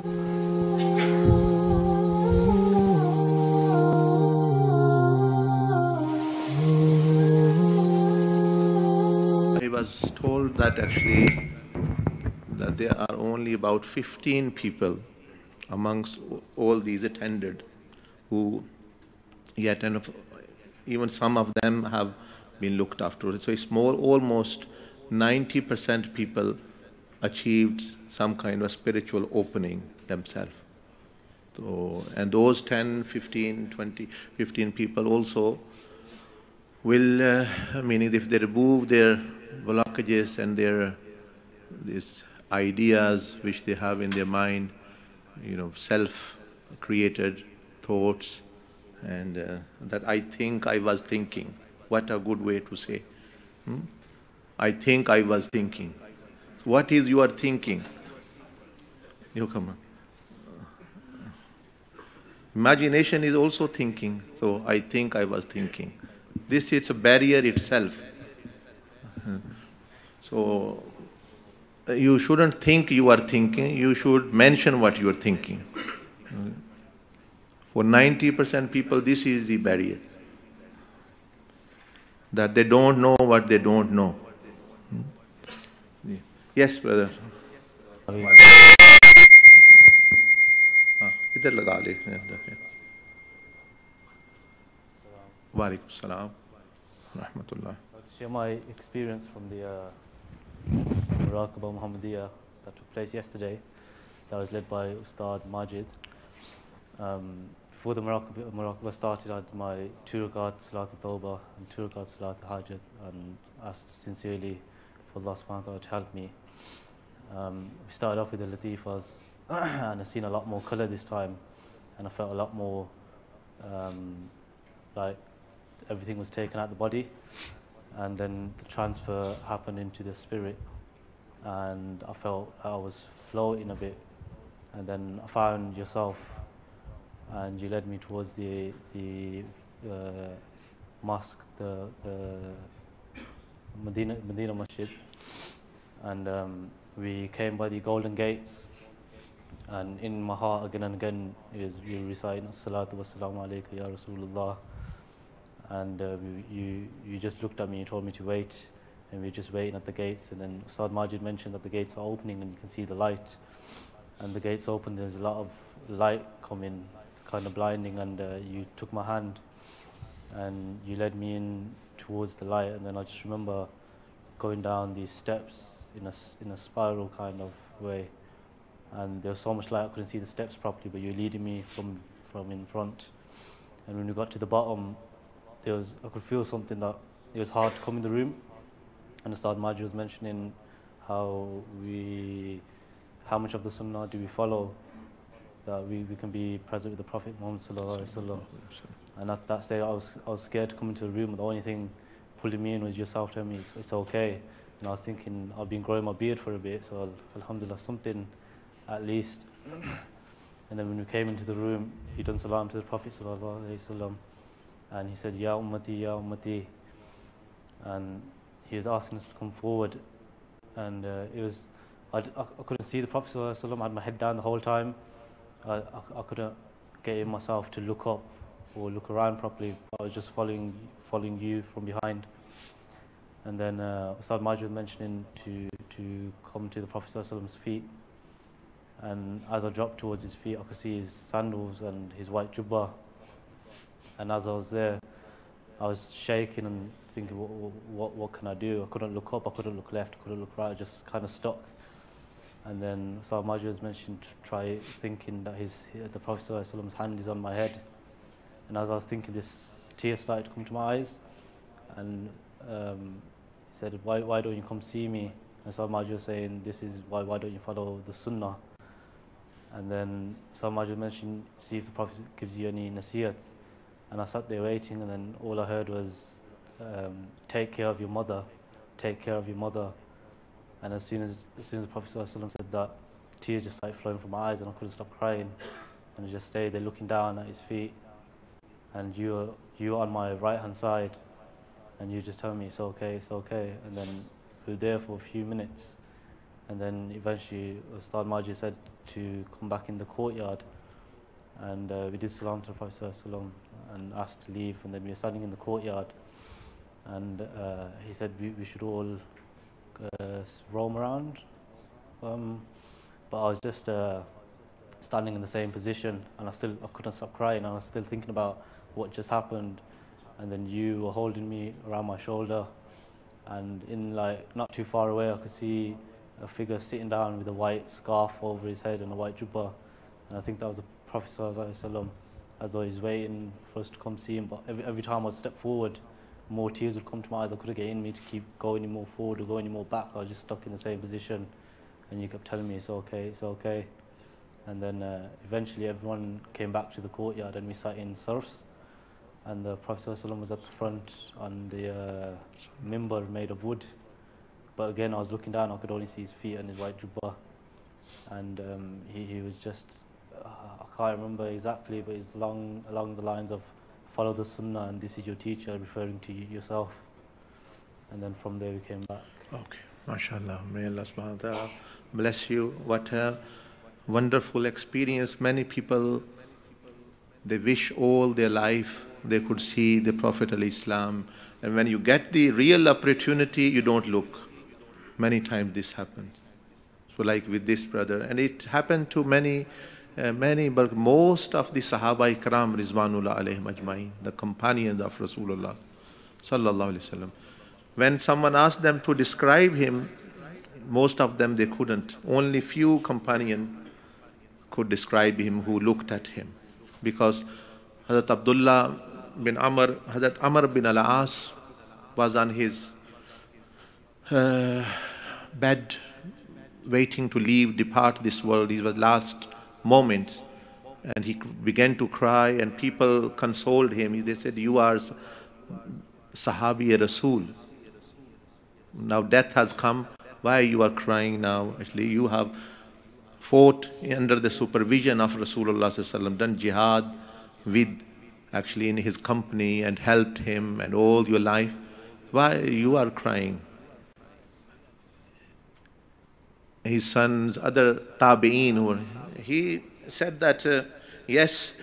I was told that actually that there are only about 15 people amongst all these attended who yet, and even some of them have been looked after. So it's more, almost 90% people achieved some kind of spiritual opening themselves. So, and those 10, 15, 20, 15 people also will, meaning if they remove their blockages and their these ideas which they have in their mind, self-created thoughts, and that I think I was thinking. What a good way to say. I think I was thinking. So what is your thinking? You come on. Imagination is also thinking. So I think I was thinking. This is a barrier itself. So you shouldn't think you are thinking. You should mention what you are thinking. For 90% people, this is the barrier. That they don't know what they don't know. Yes, brother. इधर लगा ले. Walaikum salam. Rahmatullah. I'll share my experience from the Muraqabah Muhammadiyah that took place yesterday. That was led by Ustad Majid. Before the Muraqabah started, I had my 2 rakat Salat al-Tawbah and 2 rakat Salat al-Hajat, and asked sincerely for Allah subhanahu wa ta'ala to help me. We started off with the Latifas and I've seen a lot more colour this time, and I felt a lot more like everything was taken out of the body, and then the transfer happened into the spirit, and I felt I was floating a bit, and then I found yourself and you led me towards the mosque, the Medina Masjid, and we came by the golden gates, and in my heart again and again you reciting As-salatu was-salamu alayka ya Rasulullah, and you just looked at me, you told me to wait, and we were just waiting at the gates, and then Ustad Majid mentioned that the gates are opening and you can see the light, and the gates opened, there's a lot of light coming, it's kind of blinding, and you took my hand and you led me in towards the light, and then I just remember going down these steps in a spiral kind of way, and there was so much light I couldn't see the steps properly, but you were leading me from in front, and when we got to the bottom, I could feel something that it was hard to come in the room, and Ustad Majid was mentioning how much of the Sunnah do we follow, that we can be present with the Prophet Muhammad sallallahu alaihi wasallam. And at that stage I was scared to come into the room. The only thing pulling me in was yourself telling me it's okay. And I was thinking I've been growing my beard for a bit, so alhamdulillah something at least. And then when we came into the room, he done salam to the Prophet sallallahu alaihi wasallam, and he said, Ya ummati, Ya ummati, and he was asking us to come forward, and I couldn't see the Prophet sallallahu alaihi wasallam. I had my head down the whole time. I couldn't get in myself to look up or look around properly. I was just following you from behind. And then Ustad Majid was mentioning to come to the Prophet sallallahu alaihi wasallam's feet. And as I dropped towards his feet, I could see his sandals and his white jubbah. And as I was there, I was shaking and thinking, what can I do? I couldn't look up, I couldn't look left, I couldn't look right, I just kind of stuck. And then Ustad Majid was mentioned to try thinking that the Prophet sallallahu alaihi wasallam's hand is on my head. And as I was thinking, this tears started to come to my eyes. And he said, why don't you come see me? And Ustad Majid was saying, this is why don't you follow the Sunnah? And then Ustad Majid mentioned, see if the Prophet gives you any nasiyat. And I sat there waiting, and then all I heard was, take care of your mother, take care of your mother. And as soon as the Prophet sallallahu alaihi wasallam said that, tears just started flowing from my eyes, and I couldn't stop crying. And I just stayed there looking down at his feet. And you were on my right hand side, and you just telling me it's okay, it's okay. And then we were there for a few minutes, and then eventually Ustad Majid said, to come back in the courtyard, and we did salam to the Prophet ﷺ and asked to leave, and then we were standing in the courtyard, and he said we should all roam around, but I was just standing in the same position, and I couldn't stop crying, and I was still thinking about what just happened, and then you were holding me around my shoulder, and in like not too far away I could see a figure sitting down with a white scarf over his head and a white jubbah, and I think that was the Prophet ﷺ, as though he's waiting for us to come see him. But every time I'd step forward, more tears would come to my eyes. I couldn't get in me to keep going any more forward or going any more back. I was just stuck in the same position, and you kept telling me it's okay, it's okay. And then eventually everyone came back to the courtyard, and we sat in surfs, and the Prophet ﷺ was at the front on the mimbar made of wood. But again, I was looking down, I could only see his feet and his white jubbah, and he was just, I can't remember exactly, but it's along the lines of follow the sunnah and this is your teacher, referring to yourself. And then from there we came back. Okay, mashallah, may Allah subhanahu wa ta'ala bless you. What a wonderful experience. Many people, they wish all their life they could see the Prophet al-Islam, and when you get the real opportunity, you don't look. Many times this happens. So like with this brother, and it happened to many, but most of the Sahaba Ikram Rizwanullah alayhim ajma'in, the companions of Rasulullah sallallahu alayhi wasallam. When someone asked them to describe him, most of them they couldn't. Only few companions could describe him who looked at him, because Hazrat Abdullah bin Amr, Hazrat Amr bin al-As was on his bed, waiting to depart this world. These were last moments, and he began to cry, and people consoled him. They said, "You are Sahabi Rasul. Now death has come. Why you are crying now? Actually, you have fought under the supervision of Rasulullah sallallahu alaihi wasallam, done jihad with, actually in his company, and helped him and all your life. Why you are crying?" His sons, other tabi'een, he said that, yes,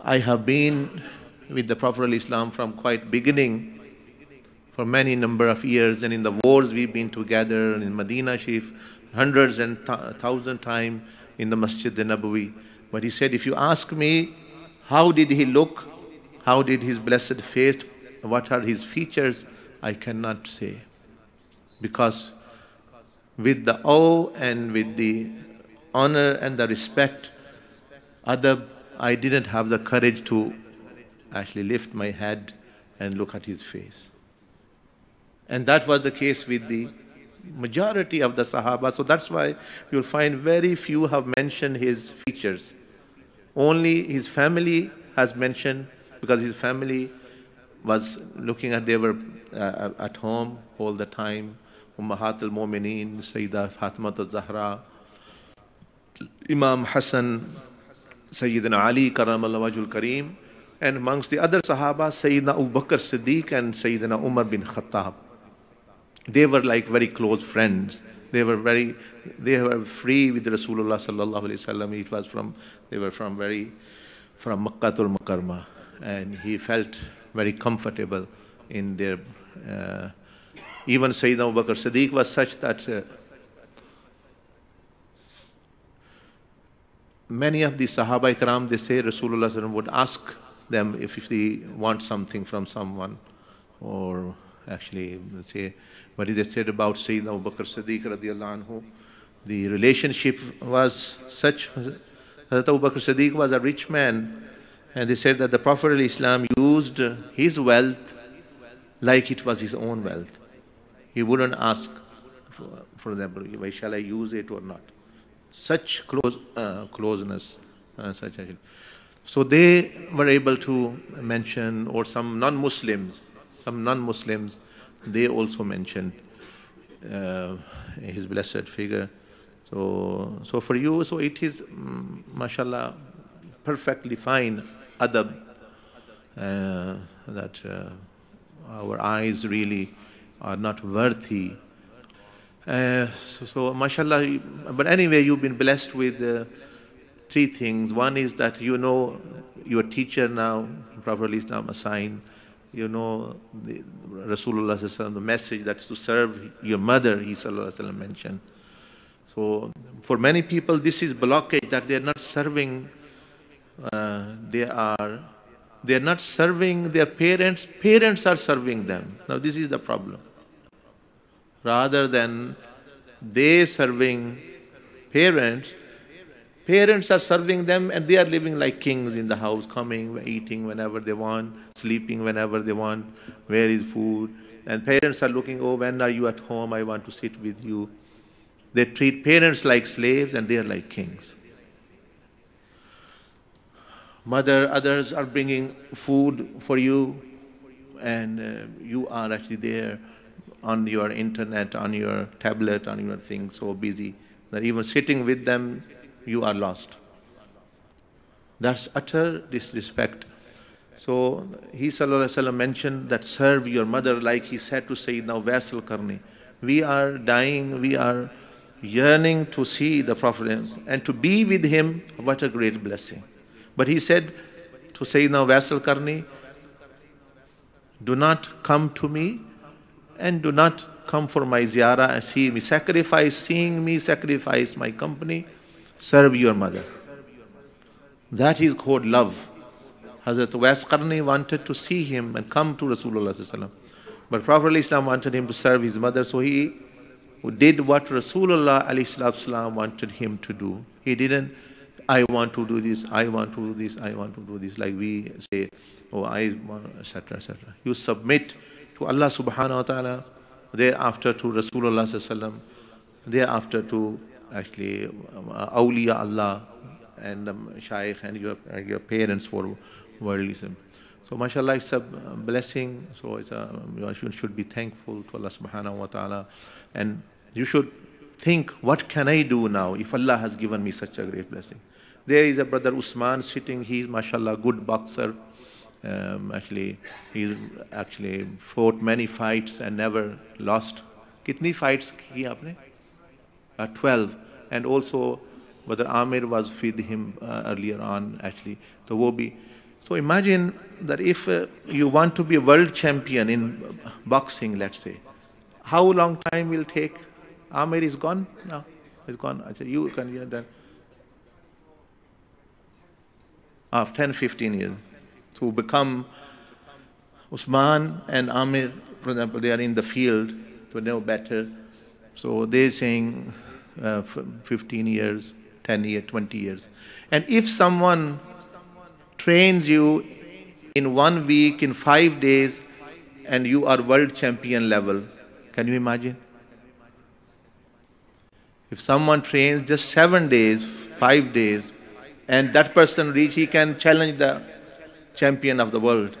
I have been with the Prophet ﷺ from quite beginning, for many number of years, and in the wars we've been together, and in Medina Sharif, hundreds and thousand times in the Masjid al-Nabawi. But he said, if you ask me, how did he look? How did his blessed face? What are his features? I cannot say. Because with the awe and with the honor and the respect, adab, I didn't have the courage to actually lift my head and look at his face. And that was the case with the majority of the Sahaba. So that's why you'll find very few have mentioned his features. Only his family has mentioned, because his family was looking at, they were at home all the time. Ummahat al-Mu'mineen, Sayyidah Fatimat al-Zahra, Imam Hassan, Sayyidina Ali Karamallahu Wajhul Kareem, and amongst the other Sahaba, Sayyidina Abu Bakr Siddiq and Sayyidina Umar bin Khattab. They were like very close friends. They were free with Rasulullah sallallahu alaihi wasallam. It was they were from Makkatul Mukarramah, and he felt very comfortable in their. Even Sayyidina Abu Bakr Siddiq was such that many of the Sahaba Ikram, they say Rasulullah sallallahu alaihi wasallam would ask them if they want something from someone, or actually say, what they said about Sayyidina Abu Bakr Siddiq radiallahu anhu, the relationship was such. Hazrat Abu Bakr Siddiq was a rich man, and they said that the Prophet ﷺ used his wealth like it was his own wealth. He wouldn't ask for them, why shall I use it or not. Such closeness, such actually. So they were able to mention, or some non-Muslims, they also mentioned his blessed figure. So for you, so it is, mashallah, perfectly fine adab, that our eyes really are not worthy So, mashallah, but anyway, you've been blessed with three things. One is that you know your teacher now, Prophet Islam assigned. You know the Rasulullah sallallahu alaihi wasallam, the message that's to serve your mother, he sallallahu alaihi wasallam mentioned. So for many people, this is blockage that they are not serving. They are not serving their parents. Parents are serving them. Now this is the problem. Rather than they serving parents, parents are serving them and they are living like kings in the house, coming, eating whenever they want, sleeping whenever they want, where is food. And parents are looking, oh, when are you at home? I want to sit with you. They treat parents like slaves and they are like kings. Mother, others are bringing food for you and you are actually there on your internet, on your tablet, on your thing, so busy that even sitting with them, you are lost. That's utter disrespect. So he sallallahu alaihi wasallam mentioned that serve your mother, like he said to Sayyidina Vaisal Karni. We are dying, we are yearning to see the Prophet and to be with him. What a great blessing. But he said to Sayyidina Vaisal Karni, do not come to me and do not come for my ziyarah and see me. Sacrifice seeing me, sacrifice my company, serve your mother. That is called love. Hazrat Vaisal Karni wanted to see him and come to Rasulullah sallallahu alaihi wasallam. But Prophet Islam wanted him to serve his mother, so he did what Rasulullah ﷺ wanted him to do. He didn't, I want to do this, I want to do this, I want to do this, like we say, oh, I want, etc., etc. You submit to Allah subhanahu wa ta'ala, thereafter to Rasulullah ﷺ, thereafter to actually awliya Allah and shaykh and your parents for worldlyism. So mashallah, it's a blessing. So it's you should be thankful to Allah subhanahu wa ta'ala. And you should think, what can I do now if Allah has given me such a great blessing? There is a brother Usman sitting, he's mashallah good boxer. He actually fought many fights and never lost. Kitni fights ki aapne? 12. And also brother Amir was with him earlier on actually. So wo bhi. So imagine that if you want to be a world champion in boxing, let's say, how long time will take? Amir is gone now. He's gone. You can hear that. After 10, 15 years. To become Usman and Amir, for example, they are in the field to know better. So they're saying 15 years, 10 years, 20 years. And if someone trains you in 1 week, in 5 days, and you are world champion level, can you imagine? If someone trains just 7 days, 5 days, and that person he can challenge the champion of the world,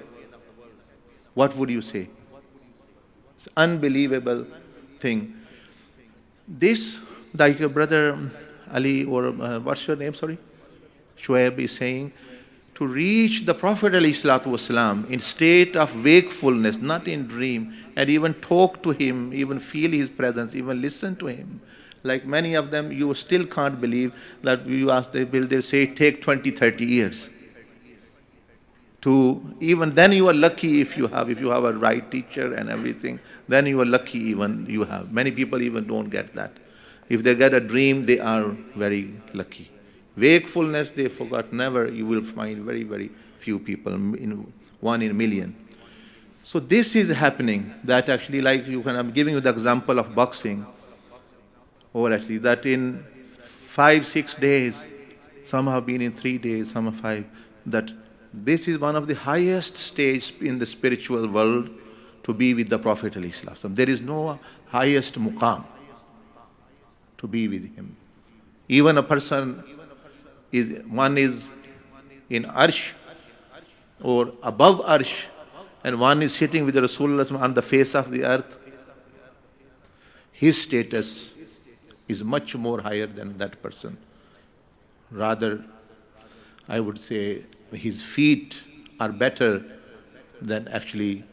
what would you say? It's an unbelievable thing. This, like your brother Ali, or what's your name, sorry? Shoaib is saying, to reach the Prophet ﷺ in state of wakefulness, not in dream, and even talk to him, even feel his presence, even listen to him. Like many of them, you still can't believe that you ask, they'll say, take 20, 30 years. Even then you are lucky if you have a right teacher and everything, then you are lucky even you have. Many people even don't get that. If they get a dream, they are very lucky. Wakefulness, they forgot never. You will find very, very few people, one in a million. So this is happening, that actually, like I'm giving you the example of boxing, or actually that in 5, 6 days, some have been in 3 days, some have 5, that this is one of the highest stages in the spiritual world, to be with the Prophet ﷺ. There is no highest muqam to be with him. Even a person one is in Arsh or above Arsh, and one is sitting with Rasulullah on the face of the earth. His status is much more higher than that person. Rather, I would say his feet are better than actually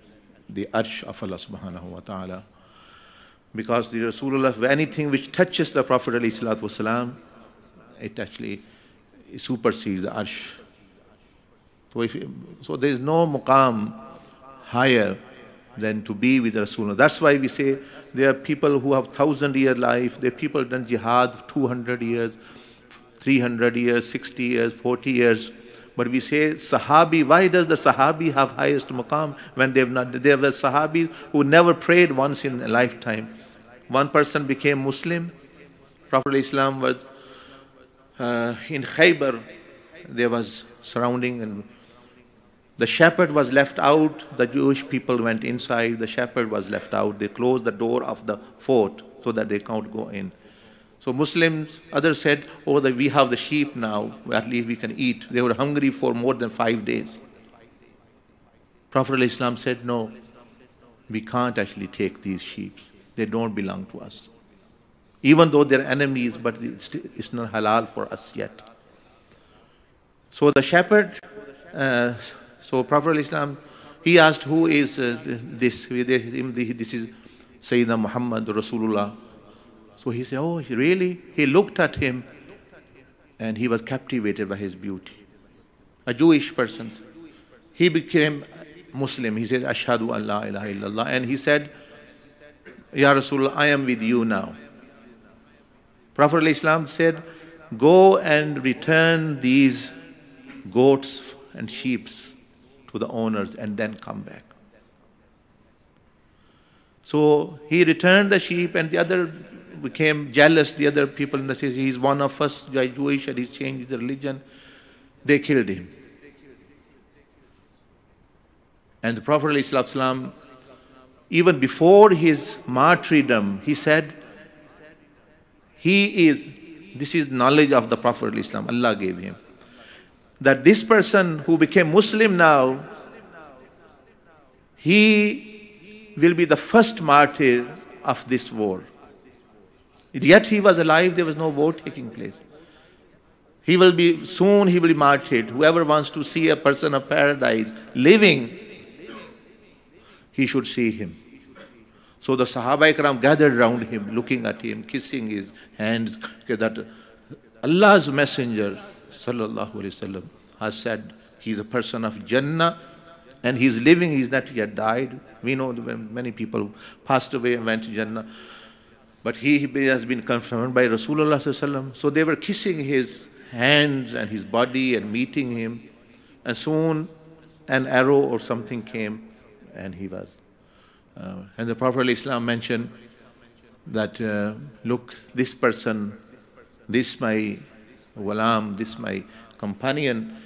the Arsh of Allah subhanahu wa ta'ala. Because the Rasulullah, anything which touches the Prophet ﷺ, it actually supersedes the arsh. So there is no muqam higher than to be with Rasulullah. That's why we say there are people who have 1,000-year life, there are people who done jihad 200 years, 300 years, 60 years, 40 years. But we say Sahabi, why does the Sahabi have highest maqam when they have not? There were Sahabis who never prayed once in a lifetime. One person became Muslim. Prophet Islam was in Khaybar. There was surrounding, and the shepherd was left out. The Jewish people went inside. The shepherd was left out. They closed the door of the fort so that they can't go in. So Muslims, others said, oh, we have the sheep now, at least we can eat. They were hungry for more than 5 days. Prophet ﷺ said, no, we can't actually take these sheep. They don't belong to us. Even though they're enemies, but it's not halal for us yet. So the shepherd, so Prophet ﷺ, he asked, who is this? This is Sayyidina Muhammad, Rasulullah. So he said, oh, really? He looked at him and he was captivated by his beauty. A Jewish person. He became Muslim. He said, Ashhadu an la ilaha illallah. And he said, Ya Rasulullah, I am with you now. Prophet ﷺ said, go and return these goats and sheep to the owners and then come back. So he returned the sheep, and the other became jealous. The other people in the city, he's one of us, Jewish, and he's changed the religion. They killed him. And the Prophet ﷺ, even before his martyrdom, he said, this is knowledge of the Prophet ﷺ, Allah gave him, that this person who became Muslim now, he will be the first martyr of this war. Yet he was alive, there was no war taking place. Soon he will be martyred. Whoever wants to see a person of paradise living, he should see him. So the Sahaba Ikram gathered around him, looking at him, kissing his hands, that Allah's Messenger, sallallahu alaihi wasallam, has said he's a person of Jannah, and he's living, he's not yet died. We know many people passed away and went to Jannah. But he has been confirmed by Rasulullah sallallahu alaihi wasallam. So they were kissing his hands and his body and meeting him. And soon an arrow or something came, and he was. And the Prophet ﷺ mentioned that, look, this person, this my ghulam, this my companion,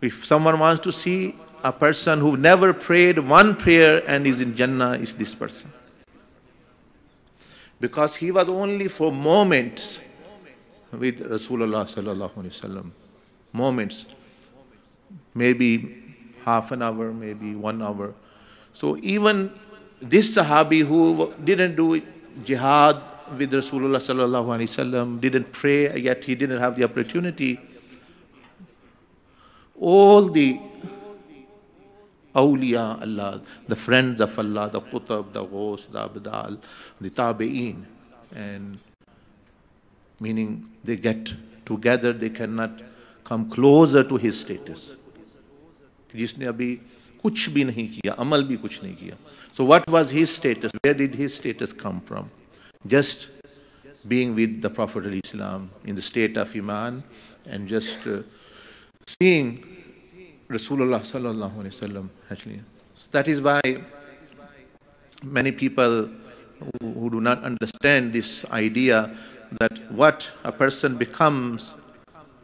if someone wants to see a person who never prayed one prayer and is in Jannah, is this person. Because he was only for moments with Rasulullah sallallahu alaihi wasallam. Moments. Maybe half an hour, maybe 1 hour. So even this Sahabi who didn't do jihad with Rasulullah sallallahu alaihi wasallam, didn't pray, yet he didn't have the opportunity. All the awliya Allah, the friends of Allah, the Qutab, the Ghaus, the Abdal, the Tabi'een, and meaning they get together, they cannot come closer to his status. जिसने अभी कुछ भी नहीं किया, अमल भी कुछ नहीं किया. So what was his status? Where did his status come from? Just being with the Prophet ﷺ in the state of Iman and just seeing Rasulullah sallallahu alaihi wasallam actually. So that is why many people who do not understand this idea that what a person becomes,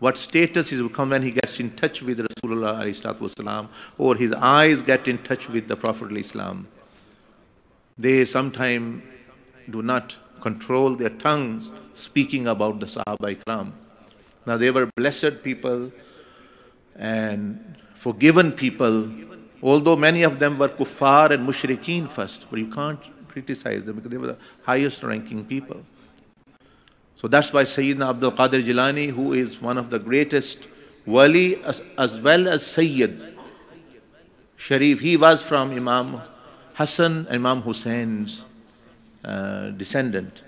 what status he becomes when he gets in touch with Rasulullah ﷺ, or his eyes get in touch with the Prophet ﷺ. They sometimes do not control their tongues speaking about the Sahaba Ikram. Now they were blessed people and forgiven people, although many of them were kuffar and mushrikeen first, but you can't criticize them because they were the highest ranking people. So that's why Sayyidina Abdul Qadir Jilani, who is one of the greatest wali as well as Sayyid Sharif, he was from Imam Hassan and Imam Hussein's descendant.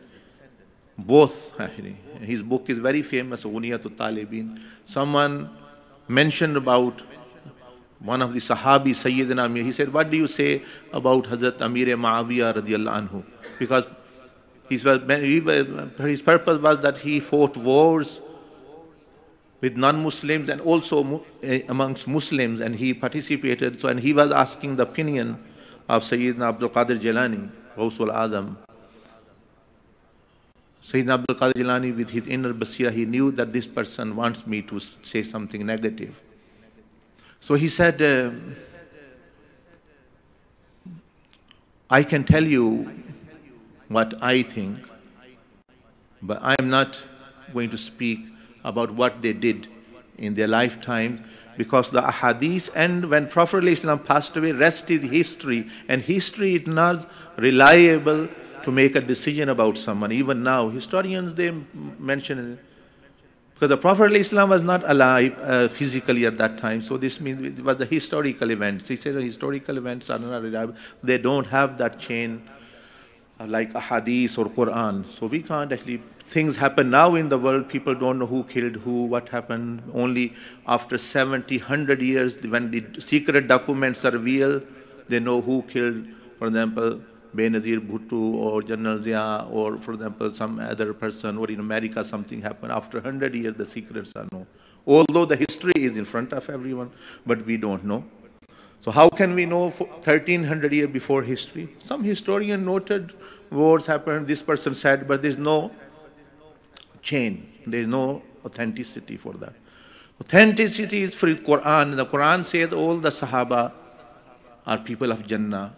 Both, actually. His book is very famous, Ghuniyatul Talibin. Someone mentioned about one of the Sahabi, Sayyidina Amir. He said, what do you say about Hazrat Amir Ma'awiyah radiallahu anhu? Because his purpose was that he fought wars with non-Muslims and also amongst Muslims, and he participated. So, and he was asking the opinion of Sayyidina Abdul Qadir Jilani, Ghawsul Azam. Sayyidina Abdul Qadir Jilani, with his inner basira, he knew that this person wants me to say something negative. So he said, I can tell you what I think, but I am not going to speak about what they did in their lifetime, because the ahadith, and when Prophet ﷺ passed away, rest is history, and history is not reliable to make a decision about someone. Even now, historians, they mention it. Because the Prophet ﷺ was not alive physically at that time, so this means it was the historical events. He said the historical events are not reliable. They don't have that chain like a hadith or Quran. So we can't actually, things happen now in the world, people don't know who killed who, what happened. Only after 70, 100 years, when the secret documents are revealed, they know who killed, for example, Benazir Bhutto or General Zia, or for example some other person, or in America something happened. After 100 years the secrets are known. Although the history is in front of everyone, but we don't know. So how can we know 1300 years before history? Some historian noted wars happened, this person said, but there's no chain, there's no authenticity for that. Authenticity is for Quran. The Quran says all the Sahaba are people of Jannah.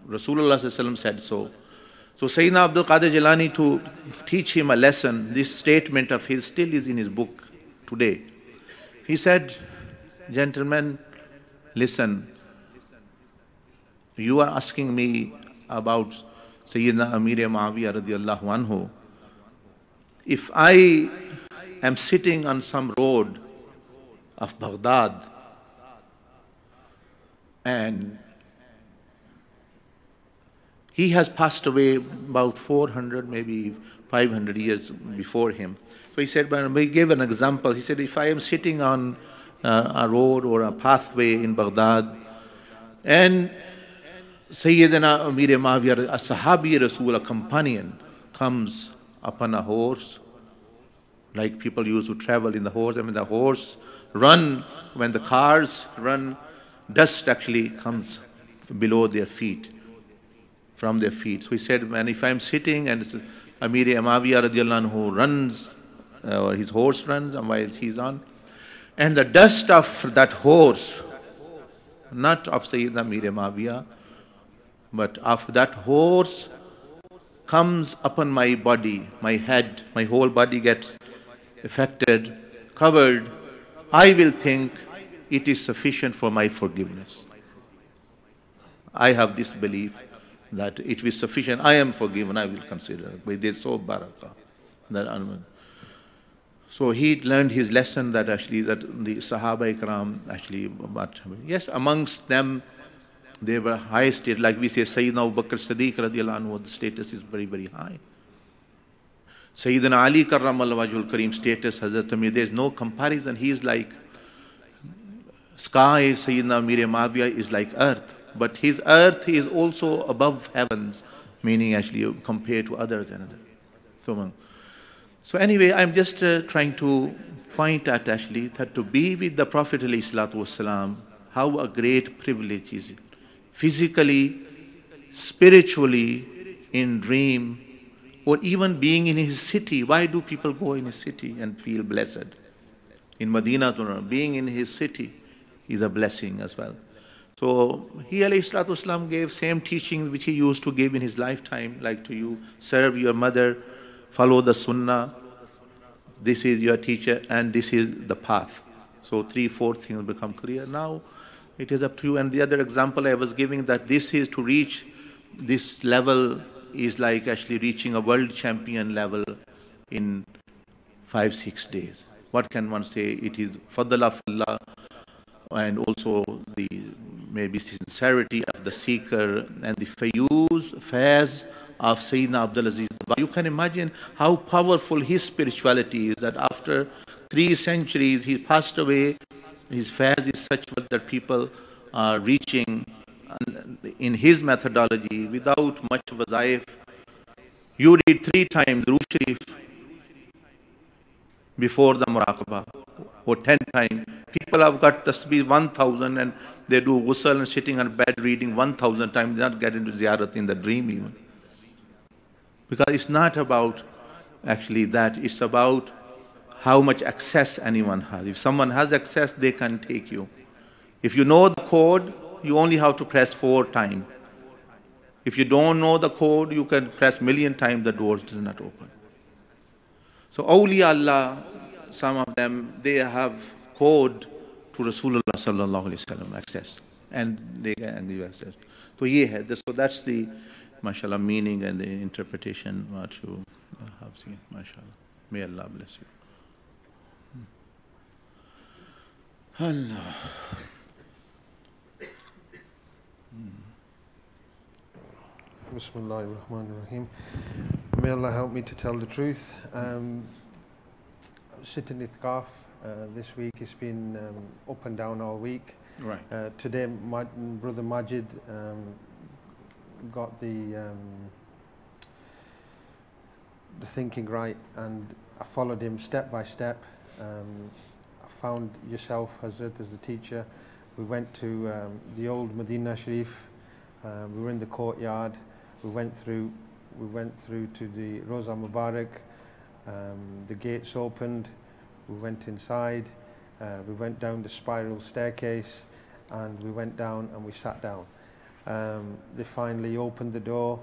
Rasulullah said so. So Sayyidina Abdul Qadir Jilani, to teach him a lesson, this statement of his still is in his book today. He said, gentlemen, listen, you are asking me about Sayyidina Amir Ma'awiyah radiallahu anhu. If I am sitting on some road of Baghdad and he has passed away about 400, maybe 500 years before him. So he said, but we gave an example. He said, if I am sitting on a road or a pathway in Baghdad, and Sayyidina Amir Ma'awiyah, a Sahabi Rasul, a companion, comes upon a horse, like people used to travel in the horse. I mean, the horse run, when the cars run, dust actually comes below their feet, from their feet. So he said, man, if I'm sitting and Amir Ma'awiyah radiallahu anhu runs, or his horse runs, and while he's on, and the dust of that horse, not of Sayyidina Amir Ma'awiyah, but of that horse comes upon my body, my head, my whole body gets affected, covered, I will think it is sufficient for my forgiveness. I have this belief that it is sufficient, I am forgiven, I will consider it. But there's so barakah. So he learned his lesson that actually that the Sahaba Ikram actually, but yes, amongst them they were high state, like we say Sayyidina Abu Bakr Siddiq radiallahu anhu, the status is very, very high. Sayyidina Ali karramallahu wajhul kareem status, Hazrat Amir, there's no comparison. He is like sky, Sayyidina Amir Ma'awiyah is like earth. But his earth is also above heavens, meaning actually compared to others and others. So anyway, I'm just trying to point at actually that to be with the Prophet ﷺ, how a great privilege is it. Physically, spiritually, in dream, or even being in his city. Why do people go in his city and feel blessed? In Medina, being in his city is a blessing as well. So he ﷺ gave same teaching which he used to give in his lifetime, like to you, serve your mother, follow the sunnah, this is your teacher, and this is the path. So 3-4 things become clear. Now it is up to you. And the other example I was giving, that this is to reach this level is like actually reaching a world champion level in 5-6 days. What can one say? It is fadl of Allah, and also the maybe sincerity of the seeker, and the fayuz, faiz of Sayyidina Abdul Aziz. You can imagine how powerful his spirituality is, that after 3 centuries he passed away. His faiz is such that people are reaching in his methodology without much wazaif. You read 3 times Durood Sharif before the muraqabah, or 10 times. People have got tasbih 1,000 and they do ghusl and sitting on bed reading 1,000 times. They not get into ziyarat in the dream even. Because it's not about actually that, it's about how much access anyone has. If someone has access, they can take you. If you know the code, you only have to press 4 times. If you don't know the code, you can press million times, the doors do not open. So awliya Allah, some of them, they have code to Rasulullah sallallahu alaihi wasallam access, and they can give access. So yeah, so that's the, mashallah, meaning and the interpretation what you have seen, mashallah. May Allah bless you. Allah. Bismillah ar-Rahman ar-Rahim. May Allah help me to tell the truth. Sitting Etiquette this week, it's been up and down all week. Right. Today, my brother Majid got the thinking right, and I followed him step by step. I found yourself, Hazrat, as the teacher. We went to the old Medina Sharif. We were in the courtyard. We went through to the Roza Mubarak. The gates opened. We went inside. We went down the spiral staircase, and we went down and we sat down. They finally opened the door.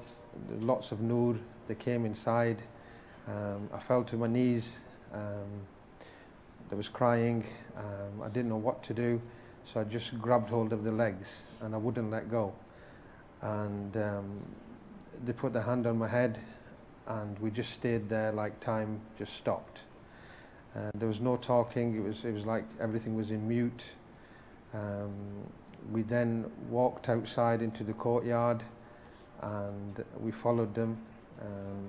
Lots of nur. They came inside. I fell to my knees. There was crying. I didn't know what to do, so I just grabbed hold of the legs and I wouldn't let go. And they put their hand on my head, and we just stayed there like time just stopped. There was no talking. It was like everything was in mute. We then walked outside into the courtyard, and we followed them,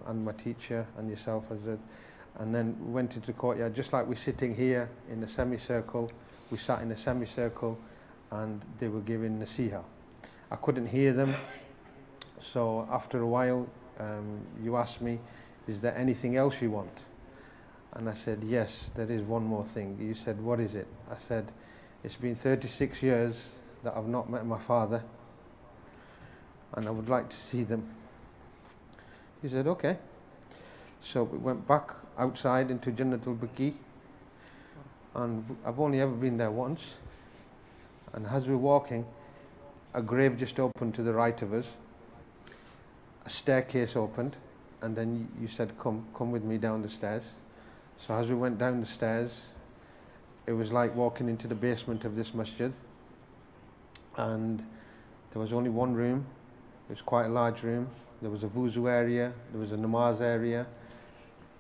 and my teacher and yourself, Hazrat. And then we went into the courtyard, just like we're sitting here in a semicircle. We sat in a semicircle, and they were giving nasiha. I couldn't hear them, so after a while you asked me, is there anything else you want? And I said, yes, there is one more thing. You said, what is it? I said, it's been 36 years that I've not met my father, and I would like to see them. He said, okay. So we went back outside into Jannatul Baqi, and I've only ever been there once. And as we're walking, a grave just opened to the right of us, a staircase opened, and then you said, come with me down the stairs. So as we went down the stairs, it was like walking into the basement of this masjid, and there was only one room. It was quite a large room. There was a wuzu area, there was a namaz area,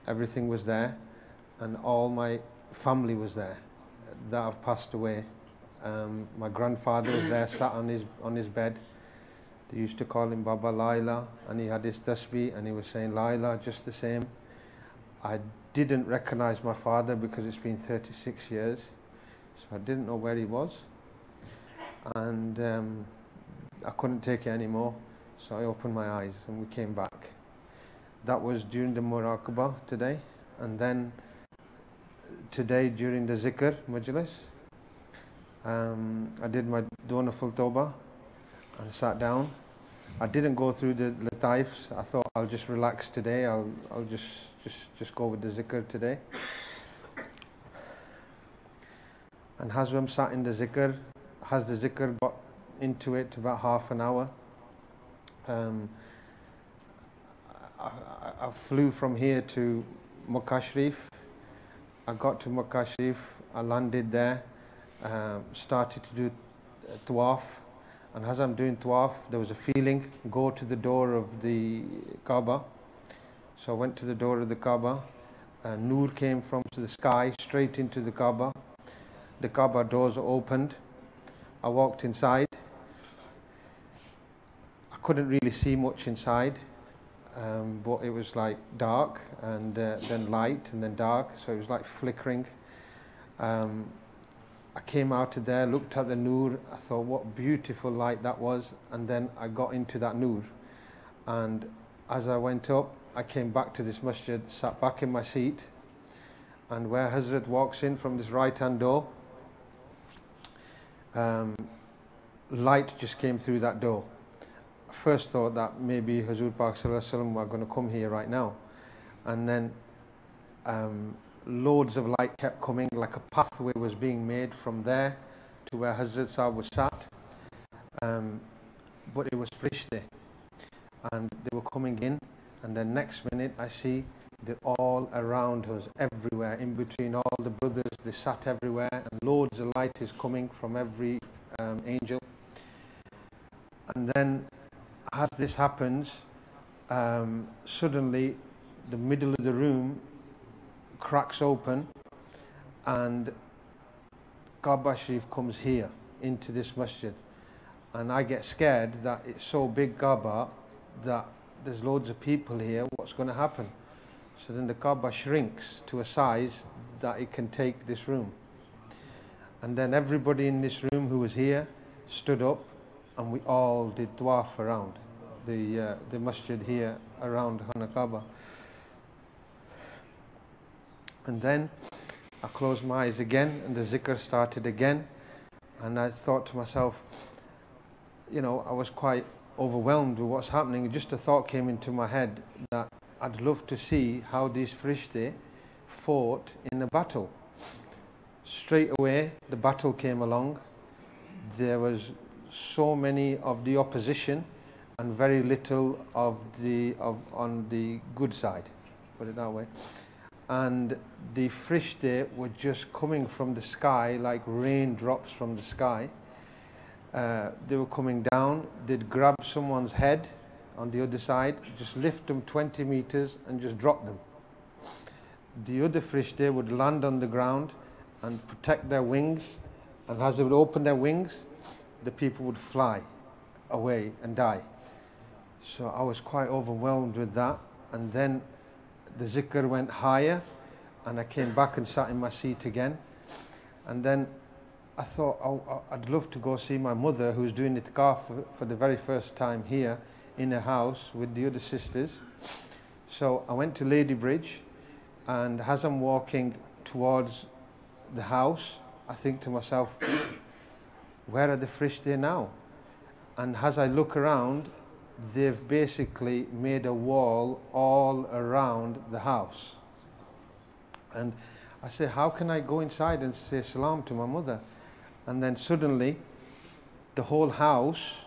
everything was there, and all my family was there that have passed away. My grandfather was there, sat on his bed. They used to call him Baba Laila, and he had his tasbih, and he was saying Laila just the same. I didn't recognize my father because it's been 36 years, so I didn't know where he was, and I couldn't take it anymore, so I opened my eyes and we came back. That was during the muraqabah today, and then today during the zikr majlis, I did my Donaful Tawbah and sat down. I didn't go through the lataifs. I thought I'll just relax today. I'll just go with the zikr today. And as I'm sat in the zikr, has the zikr got into it about half an hour? I flew from here to Makkah Sharif. I got to Makkah Sharif. I landed there. Started to do tawaf, and as I'm doing tawaf, there was a feeling, go to the door of the Kaaba. So I went to the door of the Kaaba, and Noor came from the sky straight into the Kaaba. The Kaaba doors opened. I walked inside. I couldn't really see much inside. but it was like dark and then light and then dark, so it was like flickering. I came out of there, looked at the Noor, I thought what beautiful light that was, and then I got into that Noor. And as I went up, I came back to this masjid, sat back in my seat, and where Hazrat walks in from this right-hand door, light just came through that door. I first thought that maybe Hazur Pak Sallallahu Alaihi Wasallam were going to come here right now. And then loads of light kept coming, like a pathway was being made from there to where Hazrat Sahab was sat. But it was Frishte. And they were coming in, and then next minute I see they're all around us, everywhere, in between all the brothers, they sat everywhere, and loads of light is coming from every angel. And then as this happens, suddenly the middle of the room cracks open and Kaaba Sharif comes here into this masjid, and I get scared that it's so big Kaaba that there's loads of people here, what's going to happen? So then the Kaaba shrinks to a size that it can take this room. And then everybody in this room who was here stood up, and we all did dwaf around the masjid here around Hana Kaaba. And then I closed my eyes again, and the zikr started again, and I thought to myself, you know, I was quite overwhelmed with what's happening. Just a thought came into my head that I'd love to see how these Frishte fought in a battle. Straight away, the battle came along. There was so many of the opposition and very little of on the good side, put it that way. And the Frishte were just coming from the sky like raindrops from the sky. They were coming down, they'd grab someone's head on the other side, just lift them 20 meters and just drop them. The other Frishte would land on the ground and protect their wings, and as they would open their wings, the people would fly away and die. So I was quite overwhelmed with that, and then the zikr went higher, and I came back and sat in my seat again. And then I thought, oh, I'd love to go see my mother, who's doing Etiquette for the very first time here in a house with the other sisters. So I went to Lady Bridge, and as I'm walking towards the house, I think to myself, where are the Frishte now? And as I look around, they've basically made a wall all around the house. And I say, how can I go inside and say salam to my mother? And then suddenly, the whole house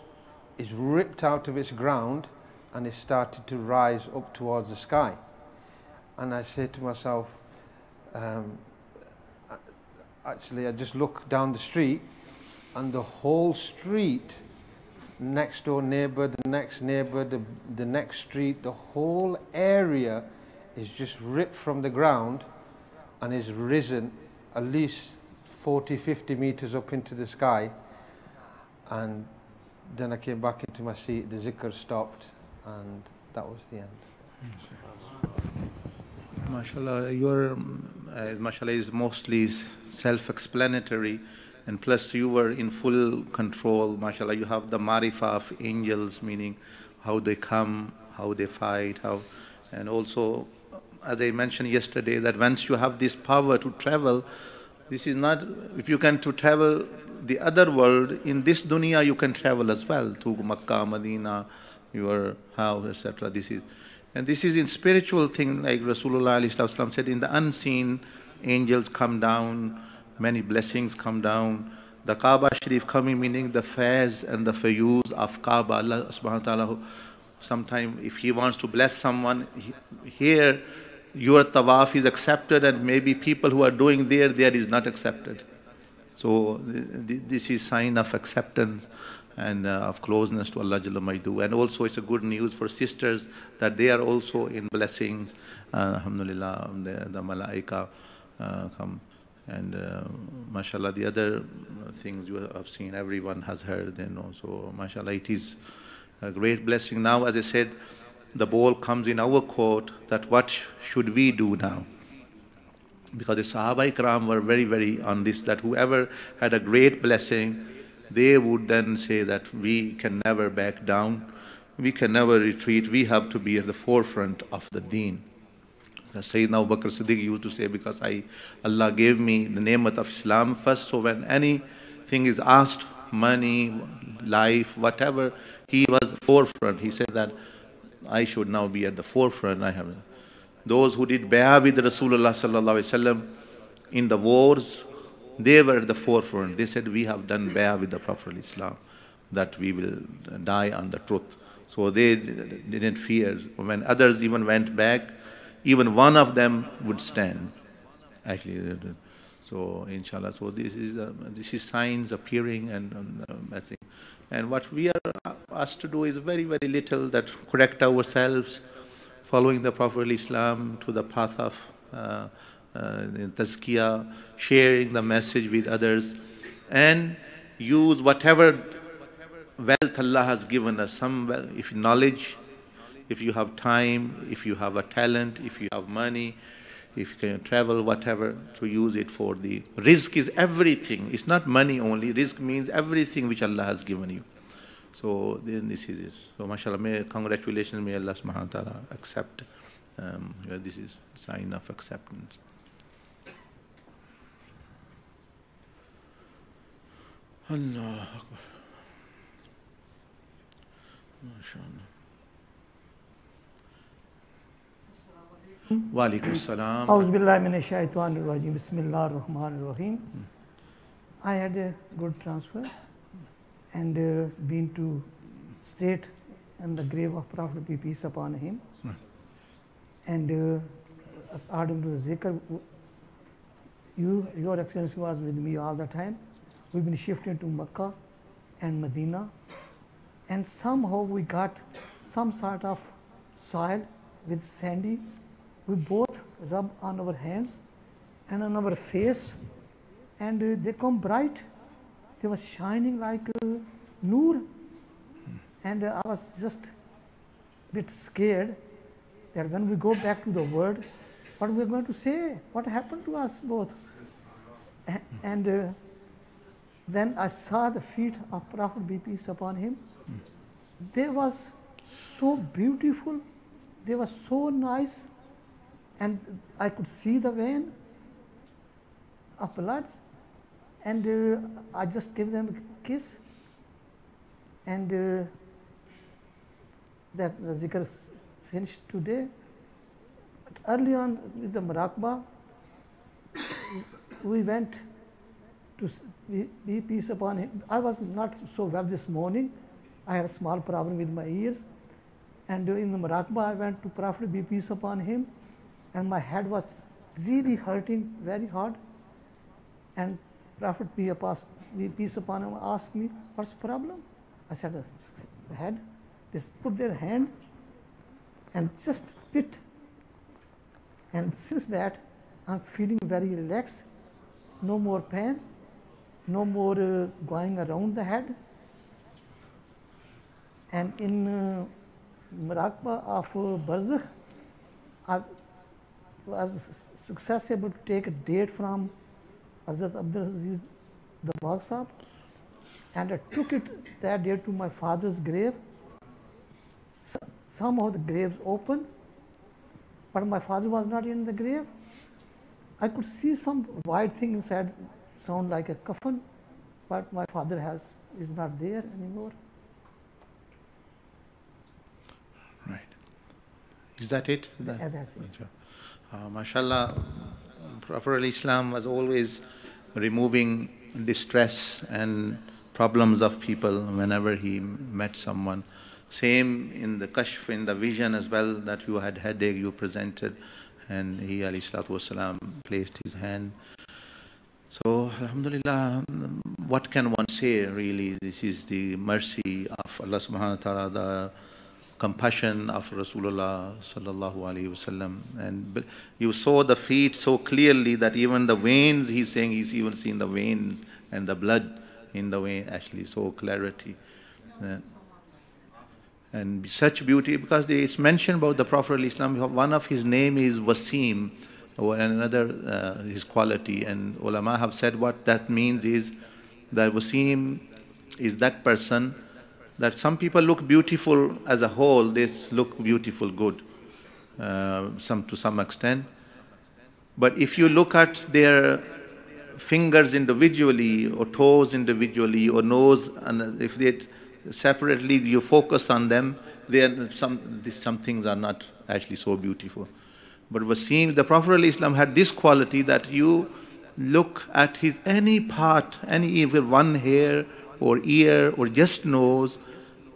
is ripped out of its ground, and it started to rise up towards the sky. And I say to myself, actually I just look down the street, and the whole street, next door neighbor, the next neighbor, the next street, the whole area is just ripped from the ground and is risen at least 40, 50 meters up into the sky. And then I came back into my seat, the zikr stopped, and that was the end. MashaAllah, your MashaAllah is mostly self-explanatory, and plus you were in full control. MashaAllah, you have the marifa of angels, meaning how they come, how they fight, how, and also, as I mentioned yesterday, that once you have this power to travel, this is not, if you can to travel the other world, in this dunya you can travel as well, to Makkah, Medina, your house, etc. This is in spiritual thing, like Rasulullah ﷺ said, in the unseen, angels come down, many blessings come down. The Kaaba Sharif coming, meaning the faiz and the fayuz of Kaaba. Allah subhanahu wa ta'ala, sometime if He wants to bless someone, here your tawaf is accepted, and maybe people who are doing there is not accepted. So this is sign of acceptance and of closeness to Allah Jalla Majdu. And also it's a good news for sisters that they are also in blessings. Alhamdulillah, the malaika come. And mashallah, the other things you have seen, everyone has heard, you know. So mashallah, it is a great blessing. Now, as I said, the ball comes in our court, that what should we do now? Because the Sahaba Ikram were very, very on this, that whoever had a great blessing, they would then say that we can never back down, we can never retreat, we have to be at the forefront of the deen. Sayyidina Abu Bakr Siddiq used to say, because Allah gave me the ni'mat of Islam first, so when anything is asked, money, life, whatever, he was forefront. He said that I should now be at the forefront. Those who did bay'ah with Rasulullah sallallahu alaihi wasallam in the wars, they were at the forefront. They said, we have done bay'ah with the Prophet Islam, that we will die on the truth. So they didn't fear. When others even went back, even one of them would stand. Actually, so inshallah. So this is signs appearing, and I think, and what we are asked to do is very, very little. That correct ourselves, following the Prophet Islam to the path of tazkiyah, sharing the message with others, and use whatever wealth Allah has given us. Some wealth, if knowledge, if you have time, if you have a talent, if you have money, if you can travel, whatever, to use it for the rizq is everything. It's not money only. Rizq means everything which Allah has given you. So then this is it. So mashallah, congratulations, may Allah subhanahu wa ta'ala accept. This is a sign of acceptance. Allah Akbar. MashaAllah. Wa alaikum salam. Auzubillahi minash shaitanir rajim. Bismillahir rahmanir rahim. I had a good transfer and been to state and the grave of Prophet, be peace upon him. And according to the zikr, your Excellency was with me all the time. We've been shifting to Mecca and Medina, and somehow we got some sort of soil with sandy. We both rub on our hands and on our face, and they come bright. They were shining like noor, and I was just a bit scared that when we go back to the world, what we're going to say, what happened to us both. And then I saw the feet of Prophet, be peace upon him. They was so beautiful, they were so nice, and I could see the vein of blood, and I just gave them a kiss, and that the zikr finished today. But early on with the Muraqabah, we went to be peace upon him. I was not so well this morning. I had a small problem with my ears, and in the Muraqabah I went to Prophet, be peace upon him, and my head was really hurting very hard, and Prophet, be peace upon him, asked me, what's the problem? I said, the head. They put their hand and just bit, and since that I'm feeling very relaxed, no more pain, no more going around the head. And in Muraqabah of Barzakh, I was successful to take a date from Hazrat Abdul Aziz the Bagh Sahib, and I took that date to my father's grave. Somehow the grave's open, but my father was not in the grave. I could see some white thing inside, sound like a coffin, but my father is not there anymore. Right. Is that it? Yeah, that's it. MashaAllah, Prophet Islam was always removing distress and problems of people whenever he met someone. Same in the kashf, in the vision as well, that you had headache, you presented, and he alayhi salatu wasalam placed his hand. So alhamdulillah, what can one say really? This is the mercy of Allah subhanahu wa ta'ala, the compassion of Rasulullah sallallahu alayhi wasallam. And you saw the feet so clearly that even the veins, he's saying he's even seen the veins and the blood in the vein, actually, so clarity. And such beauty, because it's mentioned about the Prophet ﷺ, one of his name is Wasim, or another his quality. And ulama have said what that means is that Wasim is that person that some people look beautiful as a whole, they look beautiful good, to some extent. But if you look at their fingers individually, or toes individually, or nose, and if they separately you focus on them, some things are not actually so beautiful. But Wasim, the Prophet ﷺ had this quality that you look at his any part, even one hair or ear or just nose,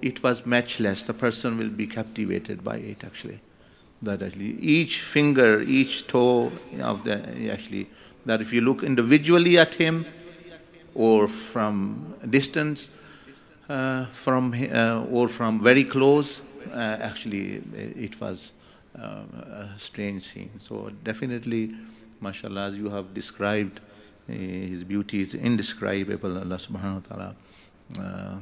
it was matchless. The person will be captivated by it actually. That actually each finger, each toe of that if you look individually at him or from distance, or from very close, actually it was a strange scene. So definitely, mashallah, as you have described, his beauty is indescribable. Allah subhanahu wa ta'ala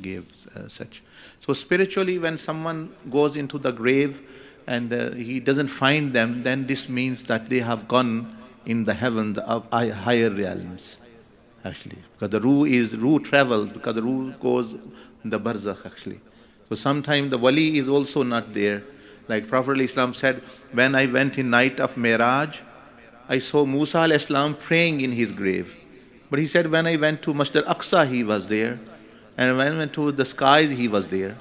gave such. So spiritually, when someone goes into the grave and he doesn't find them, then this means that they have gone in the heaven, the higher realms, actually. Because the ruh travels, because the ruh goes in the barzakh, actually. So sometimes the wali is also not there. Like Prophet ﷺ said, when I went in night of Miraj, I saw Musa ﷺ praying in his grave. But he said, when I went to Masjid al-Aqsa, he was there. And when I went to the skies, he was there.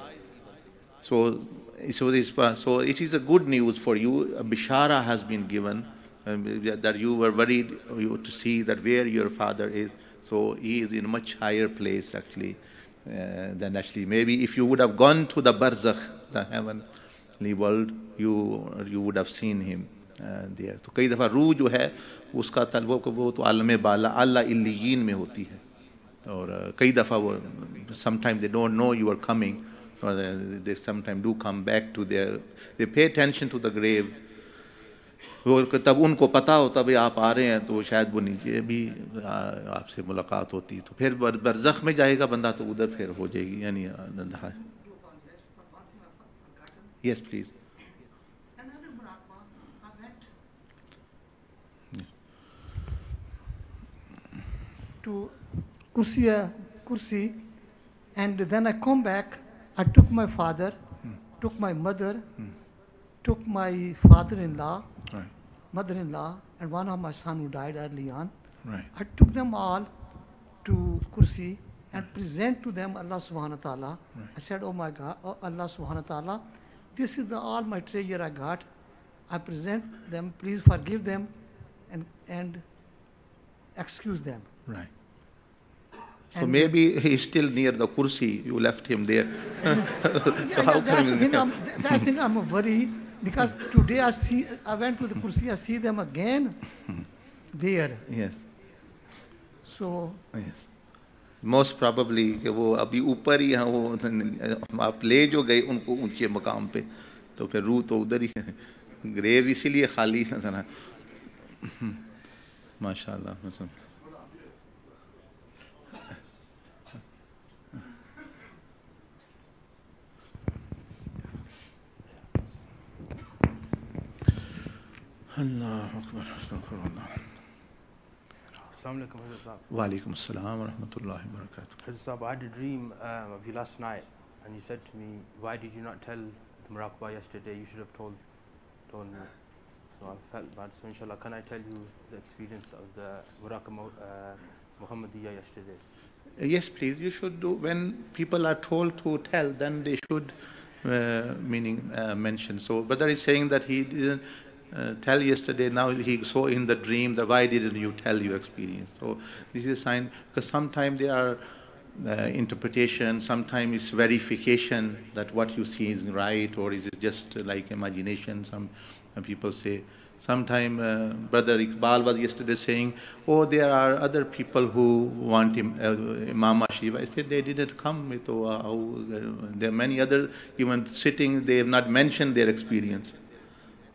So it is a good news for you. A bishara has been given that you were worried to see that where your father is. So he is in a much higher place actually than actually. Maybe if you would have gone to the barzakh, the heavenly world, you would have seen him there. तो कई दफ़ा रूह जो है उसका तलवो वो तो आलम बाला अल्लाह इल्लियीन में होती है. और कई दफ़ा वो sometimes they don't know you are coming, or they sometimes do come back to they pay attention to the grave. वो तब उनको पता हो तभी आप आ रहे हैं तो शायद वो नीचे भी आपसे मुलाकात होती. तो फिर बरज़ख में जाएगा बंदा तो उधर फिर हो जाएगी यानी. Yes, please. To kursi, and then I come back. I took my father, took my mother, took my father-in-law, Right. mother-in-law, and one of my son who died early on. Right. I took them all to kursi and present to them Allah subhanahu wa ta'ala. Right. I said, oh my God, oh Allah subhanahu wa ta'ala, this is all my treasure I got. I present them, please forgive them and excuse them. Right. So And maybe he's still near the kursi. You left him there. So how that's the come? thing. I think I'm worried because today I went to the kursi. I see them again there. Yes. So Yes. Most probably कि वो अभी ऊपर ही हैं वो आप ले जो गए उनको ऊंचे मकाम पे तो फिर रूह तो उधर ही है. ग्रेव इसीलिए खाली है ना. माशाल्लाह. अल्लाह Akbar. अस्तगफिरुल्लाह. Assalamu alaikum, Hazrat Sahab. वालेकुम अस्सलाम व रहमतुल्लाहि व बरकातुहू. Hazrat Sahab, I had a dream of you last night, and you said to me, why did you not tell the Muraqabah yesterday? You should have told me. So I felt bad. So inshallah, can I tell you the experience of the Muraqabah Muhammadiyya yesterday? Yes, please. You should do. When people are told to tell, then they should mention. So brother is saying that he didn't tell yesterday. Now he saw in the dream that why didn't you tell your experience? So this is a sign, because sometimes there are interpretation, sometimes it's verification that what you see is right, or is it just like imagination? Some people say. Sometimes Brother Iqbal was yesterday saying, oh, there are other people who want Imam Shiva. I said they didn't come. So, there are many others even sitting, they have not mentioned their experience.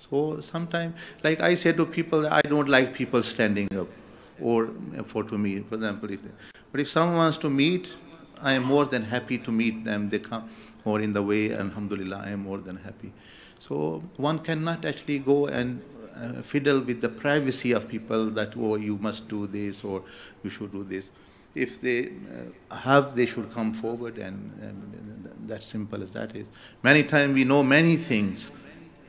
So sometimes, like I say to people, I don't like people standing up or to me, for example. But if someone wants to meet, I am more than happy to meet them. They come or in the way, alhamdulillah, I am more than happy. So one cannot actually go and fiddle with the privacy of people that, oh, you must do this or you should do this. If they they should come forward, and that's simple as that is. Many times we know many things,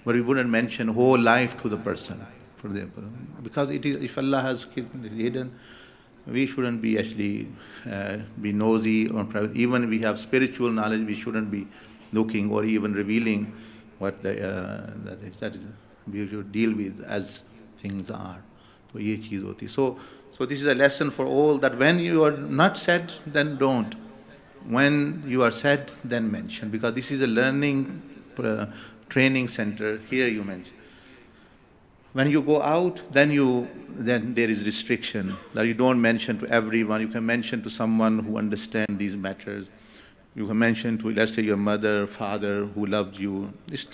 but we wouldn't mention whole life to the person, for example. Because it is, if Allah has hidden, we shouldn't be actually be nosy or private. Even if we have spiritual knowledge, we shouldn't be looking or even revealing what that is. We should deal with as things are. So ye cheez hoti. So this is a lesson for all, that when you are not said, then don't. When you are said, then mention. Because this is a learning training center. Here you mention. When you go out, then there is restriction. That you don't mention to everyone. You can mention to someone who understands these matters. You can mention to, let's say, your mother, father who loved you. It's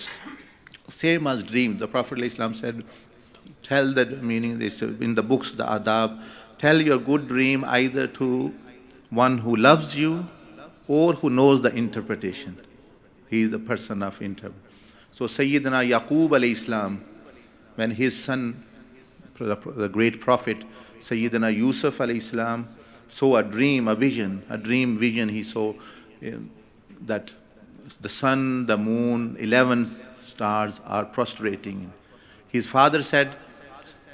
same as dream. The Prophet ﷺ said, tell that, meaning this in the books, the adab, tell your good dream either to one who loves you or who knows the interpretation. He is the person of interpretation. So Sayyidina Yaqub alayhi salam, when his son, the great prophet, Sayyidina Yusuf alayhi salam, saw a dream, a dream vision, he saw that the sun, the moon, 11 stars are prostrating. His father said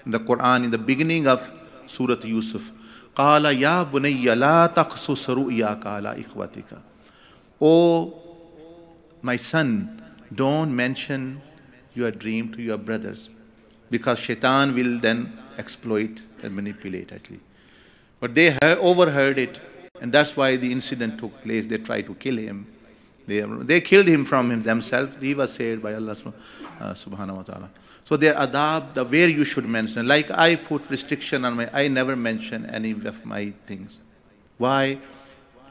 in the Quran, in the beginning of Surah Yusuf, قَالَ يَا بُنَيَّ لَا تَقْصُصْ رُؤْيَاكَ عَلَىٰ إِخْوَتِكَ. Oh, my son, don't mention your dream to your brothers, because shaitan will then exploit and manipulate actually. But they overheard it, and that's why the incident took place. They tried to kill him. They killed him from themselves. He was saved by Allah subhanahu wa ta'ala. So their adab, the where you should mention. Like I put restriction on I never mention any of my things. Why?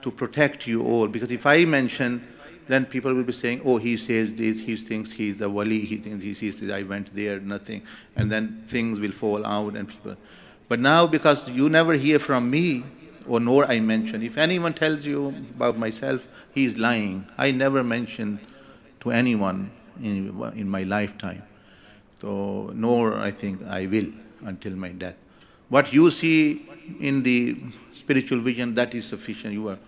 To protect you all. Because if I mention, then people will be saying, oh, he says this, he thinks he's a wali, he thinks he says I went there, nothing. And then things will fall out and people. But now, because you never hear from me, or nor I mention, if anyone tells you about myself, he is lying. I never mentioned to anyone in my lifetime. So, nor I think I will until my death. What you see in the spiritual vision, that is sufficient. You are.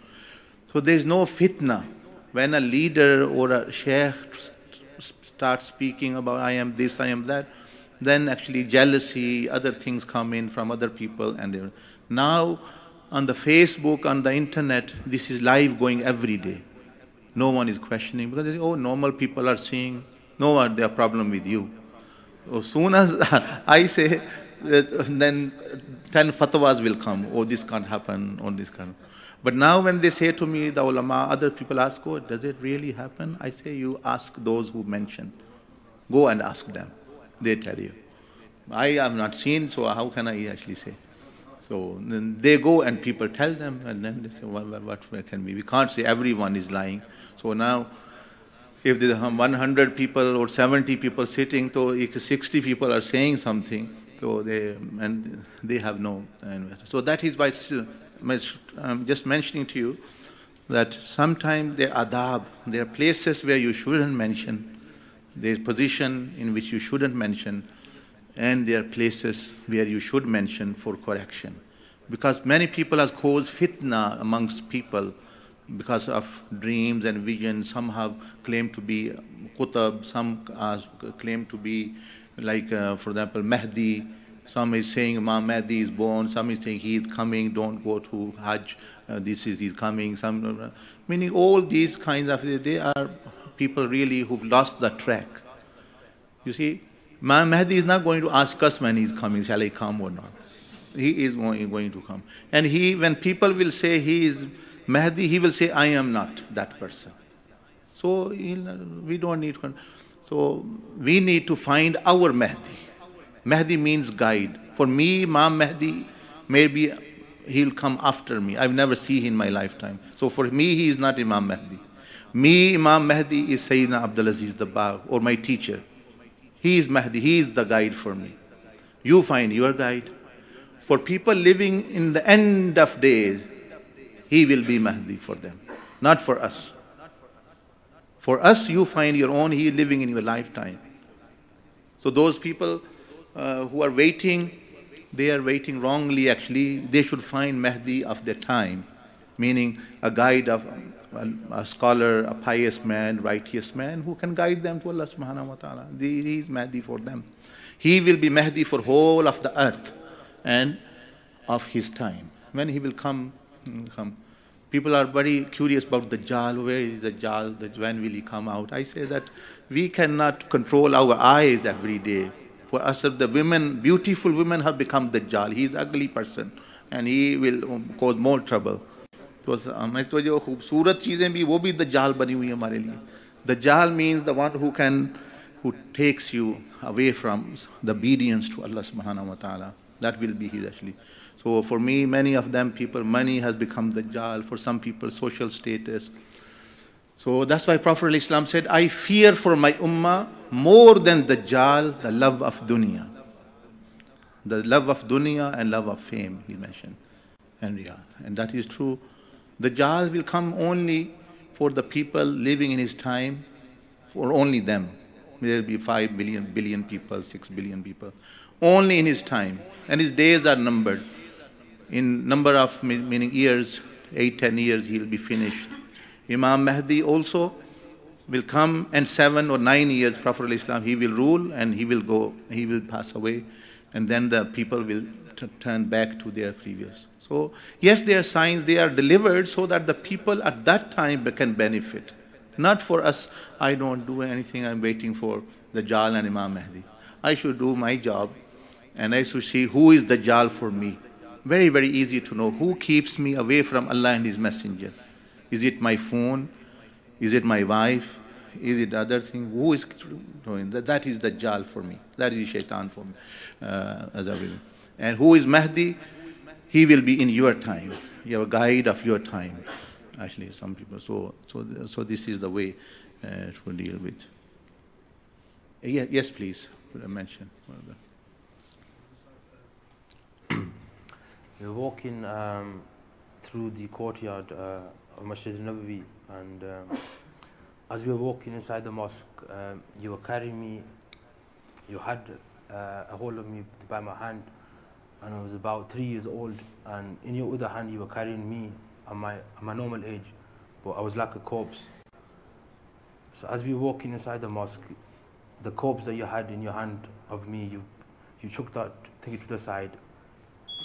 So there is no fitna. When a leader or a sheikh starts speaking about I am this, I am that, then actually jealousy, other things come in from other people. And now on the Facebook, on the internet, this is live going every day. No one is questioning because they say, oh, normal people are seeing, no one, they have problem with you. As soon as I say, then 10 fatwas will come. Oh, this can't happen, or this can't. But now when they say to me, the ulama, other people ask, oh, does it really happen? I say, you ask those who mention. Go and ask them. They tell you. I have not seen, so how can I actually say? So then they go and people tell them, and then they say, well, what can be? We can't say everyone is lying. So now, if there are 100 people or 70 people sitting, so if 60 people are saying something, so they have no. So that is why I'm just mentioning to you that sometimes there are adab, there are places where you shouldn't mention, there is position in which you shouldn't mention, and there are places where you should mention for correction. Because many people have caused fitna amongst people because of dreams and visions. Some have claimed to be Qutab, some claim to be like, for example, Mahdi. Some is saying Imam Mahdi is born, some is saying he is coming, don't go to Hajj, he's coming. Some, meaning all these kinds of, they are people really who've lost the track. You see, Imam Mahdi is not going to ask us when he's coming, shall I come or not? He is going to come. And when people will say he is Mahdi, he will say, I am not that person. So we don't need, so we need to find our Mahdi. Mahdi means guide. For me, Imam Mahdi, maybe he'll come after me. I've never seen him in my lifetime. So for me, he is not Imam Mahdi. Me, Imam Mahdi is Sayyidina Abdul Aziz Dabbagh, or my teacher. He is Mahdi. He is the guide for me. You find your guide. For people living in the end of days, he will be Mahdi for them, not for us. For us, you find your own, he is living in your lifetime. So those people who are waiting, they are waiting wrongly actually. They should find Mahdi of their time, meaning a guide of a scholar, a pious man, righteous man who can guide them to Allah subhanahu wa ta'ala. He is Mahdi for them. He will be Mahdi for whole of the earth and of his time. When he will come. People are very curious about Dajjal. Where is Dajjal? When will he come out? I say that we cannot control our eyes every day. For us, the women, beautiful women have become Dajjal. He is an ugly person and he will cause more trouble. तो जो खूबसूरत चीज़ें भी वो भी दज्जाल बनी हुई हमारे लिए. Dajjal means the one who takes you away from the obedience to Allah subhanahu wa ta'ala. That will be his actually. So for me, many of them people, money has become Dajjal. For some people, social status. So that's why Prophet Islam said, I fear for my ummah more than Dajjal, the love of dunya. The love of dunya and love of fame, he mentioned. And that is true. Dajjal will come only for the people living in his time, for only them. There will be 5 billion people, 6 billion people. Only in his time. And his days are numbered. In number of, meaning years, 8-10 years, he will be finished. Imam Mahdi also will come, and 7 or 9 years, Prophet Islam, he will rule and he will go, he will pass away. And then the people will turn back to their previous. So, yes, there are signs, they are delivered so that the people at that time can benefit. Not for us, I don't do anything, I'm waiting for Dajjal and Imam Mahdi. I should do my job and I should see who is Dajjal for me. Very, very easy to know who keeps me away from Allah and His Messenger. Is it my phone? Is it my wife? Is it other thing? Who is doing that? That is Dajjal for me. That is Shaitan for me. And who is Mahdi? He will be in your time, your guide of your time. Actually, some people. So this is the way to deal with. Yes, please. Could I mention? We were walking through the courtyard of Masjid Nabawi, and as we were walking inside the mosque, you were carrying me. You had a hold of me by my hand, and I was about 3 years old. And in your other hand, you were carrying me at my normal age, but I was like a corpse. So as we were walking inside the mosque, the corpse that you had in your hand of me, you took that, take it to the side.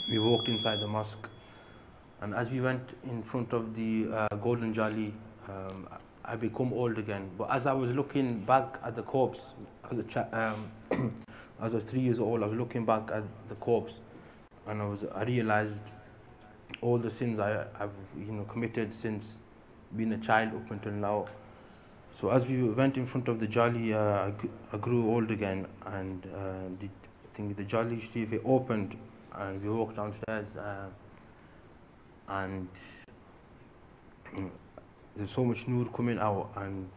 We walked inside the mosque, and as we went in front of the golden jali, I become old again. But as I was looking back at the corpse, as I was 3 years old, I was looking back at the corpse, and I realized all the sins I've committed since being a child up until now. So as we went in front of the jali, I grew old again, and I think the jali sharif opened, and we walked downstairs, and there's so much noor coming out, and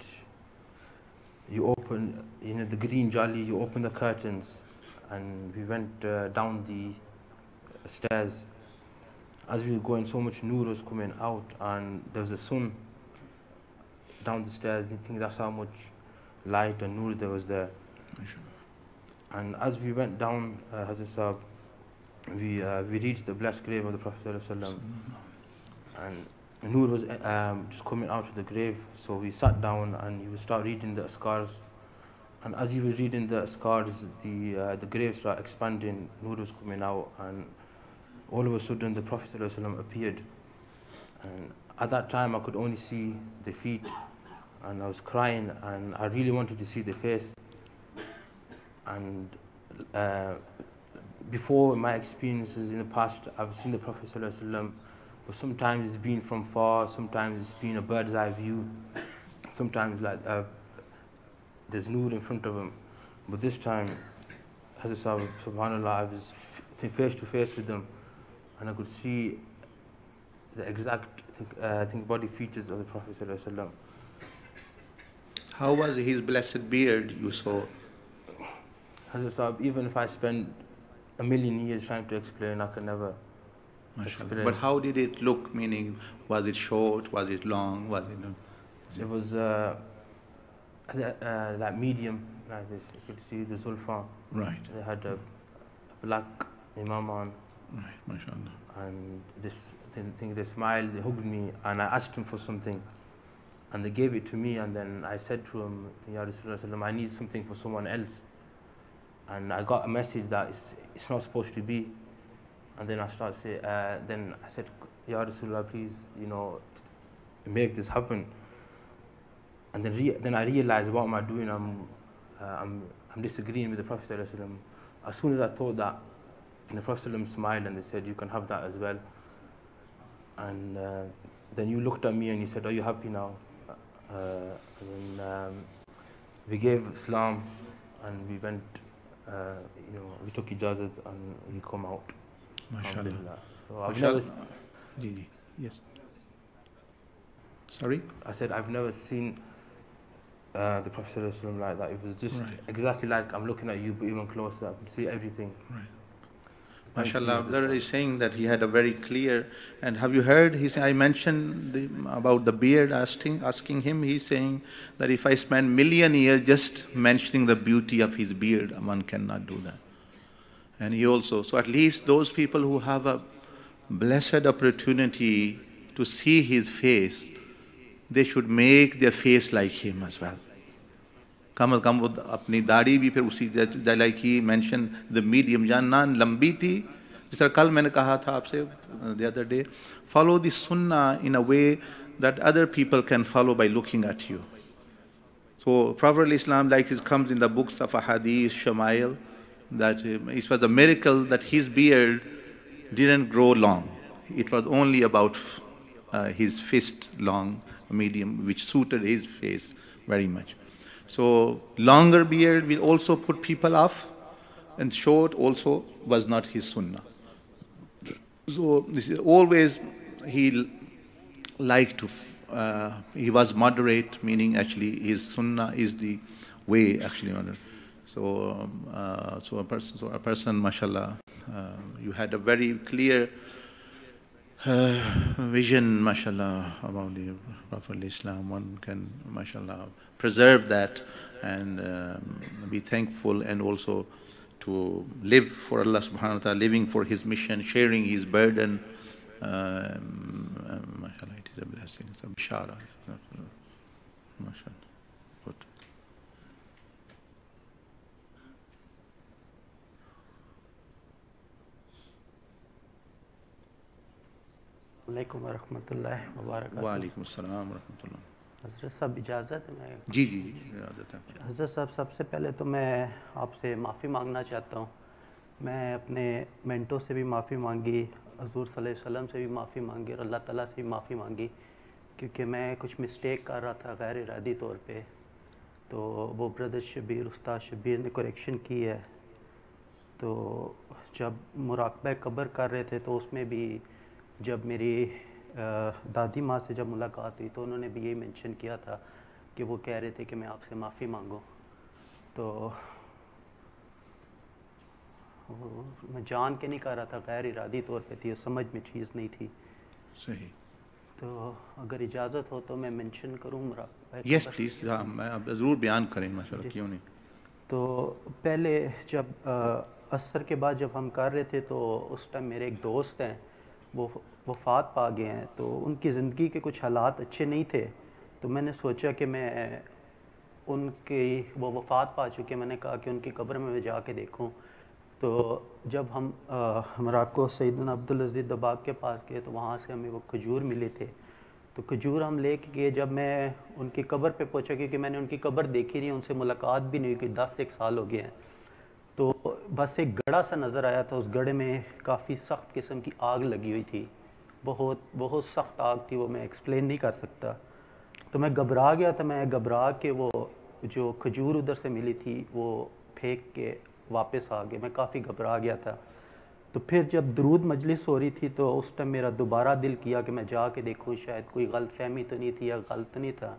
you open, the green jali, you open the curtains, and we went down the stairs. As we were going, so much noor was coming out, and there was a sun down the stairs. You think that's how much light and noor there was there. And as we went down, Hazrat Sahab, we reached the blessed grave of the Prophet ﷺ, and noor was just coming out of the grave. So we sat down and he would start reading the askars. And as he was reading the askars, the grave started expanding, noor was coming out, and all of a sudden the Prophet ﷺ appeared. And at that time I could only see the feet, and I was crying, and I really wanted to see the face. And before, my experiences in the past, I've seen the Prophet ﷺ, but sometimes it's been from far, sometimes it's been a bird's eye view, sometimes like there's noor in front of him. But this time, Hazrat subhanAllah, I was face to face with them, and I could see the exact body features of the Prophet ﷺ. How was his blessed beard you saw? Hazrat Sahab, even if I spend a million years trying to explain, I can never MashaAllah. But how did it look? Meaning, was it short? Was it long? Was it? It was like medium, like this. You could see the Zulfa. Right. They had a black imam on. Right. MashaAllah. And this thing, they smiled, they hugged me, and I asked them for something, and they gave it to me. And then I said to him, Ya Rasulullah, I need something for someone else. And I got a message that it's not supposed to be. And then I said, Ya Rasulullah, please, make this happen. And then I realized, what am I doing? I'm disagreeing with the Prophet ﷺ. As soon as I thought that, the Prophet ﷺ smiled and they said, you can have that as well. And then you looked at me and you said, are you happy now? And then we gave Islam and we went, we took ijazat and we come out. MashaAllah. So I've never. Yes. Sorry? I said I've never seen the Prophet ﷺ like that. It was just exactly like I'm looking at you, but even closer. I could see everything. Right. MashaAllah. Abdullah is saying that he had a very clear. And have you heard? I mentioned about the beard, asking him. He's saying that if I spend million years just mentioning the beauty of his beard, one cannot do that. And he also, so at least those people who have a blessed opportunity to see his face, they should make their face like him as well. کم از کم وہ اپنی داڑھی بھی پھر اسی like he mention the medium جاننا لمبی تھی جس طرح کل میں نے کہا تھا آپ سے the other day follow the سنہ in a way that other people can follow by looking at you so Prophet Islam like it comes in the books of Ahadith, Shama'il, that it was a miracle that his beard didn't grow long. It was only about his fist long, medium, which suited his face very much. So longer beard will also put people off, and short also was not his sunnah. So this is always he liked to. He was moderate, meaning actually his sunnah is the way actually. So a person, mashallah, you had a very clear vision, mashallah, about the Prophet Islam. One can, mashallah, preserve that and be thankful, and also to live for Allah subhanahu wa ta'ala, living for his mission, sharing his burden. Mashallah, it is a blessing. It's a bishara. Mashallah. Good. Alaikum wa rahmatullahi wa barakatuh. Wa alaikum assalam wa rahmatullah. حضرت صاحب اجازت ہے میں جی جی اجازت ہے. حضرت صاحب سب سے پہلے تو میں آپ سے معافی مانگنا چاہتا ہوں. میں اپنے مینٹو سے بھی معافی مانگی, حضور صلی اللہ علیہ وسلم سے بھی معافی مانگی, اور اللہ تعالیٰ سے بھی معافی مانگی, کیونکہ میں کچھ مسٹیک کر رہا تھا غیر ارادی طور پہ. تو وہ بردر شبیر, استاد شبیر نے کریکشن کی ہے. تو جب مراقبہ قبر کر رہے تھے تو اس میں بھی جب میری دادی ماں سے جب ملاقات ہوئی تو انہوں نے بھی یہی مینشن کیا تھا کہ وہ کہہ رہے تھے کہ میں آپ سے معافی مانگوں. تو میں جان کے نہیں کر رہا تھا, غیر ارادی طور پہ تھی, سمجھ میں چیز نہیں تھی. صحیح. تو اگر اجازت ہو تو میں مینشن کروں مراقبہ. یس پلیز, میں ضرور بیان کریں ماشاءاللہ, کیوں نہیں. تو پہلے جب عصر کے بعد جب ہم کر رہے تھے تو اس ٹائم میرے ایک دوست ہیں, وہ وفات پا گئے ہیں. تو ان کی زندگی کے کچھ حالات اچھے نہیں تھے. تو میں نے سوچا کہ میں ان کی, وہ وفات پا چکے, میں نے کہا کہ ان کی قبر میں جا کے دیکھوں. تو جب ہم مراکو سیدنا عبدالعزیز دباغ کے پاس گئے تو وہاں سے ہمیں وہ کھجور ملے تھے. تو کھجور ہم لے کے گئے. جب میں ان کی قبر پہ پہنچا, کیونکہ میں نے ان کی قبر دیکھی نہیں, ان سے ملاقات بھی نہیں ہوئی, 10 سال ہو گئے ہیں. تو بس ایک گڑھا سا نظر آیا تھا. اس گڑھے میں کافی سخت قسم کی آگ لگی ہوئی تھی, بہت سخت آگ تھی, وہ میں ایکسپلین نہیں کر سکتا. تو میں گھبرا گیا تھا. میں گھبرا کے وہ جو کھجور ادھر سے ملی تھی وہ پھینک کے واپس آ گیا. میں کافی گھبرا گیا تھا. تو پھر جب درود مجلس ہو رہی تھی تو اس ٹائم میرا دوبارہ دل کیا کہ میں جا کے دیکھوں, شاید کوئی غلط فہمی تو نہیں تھی یا غلط نہیں تھا.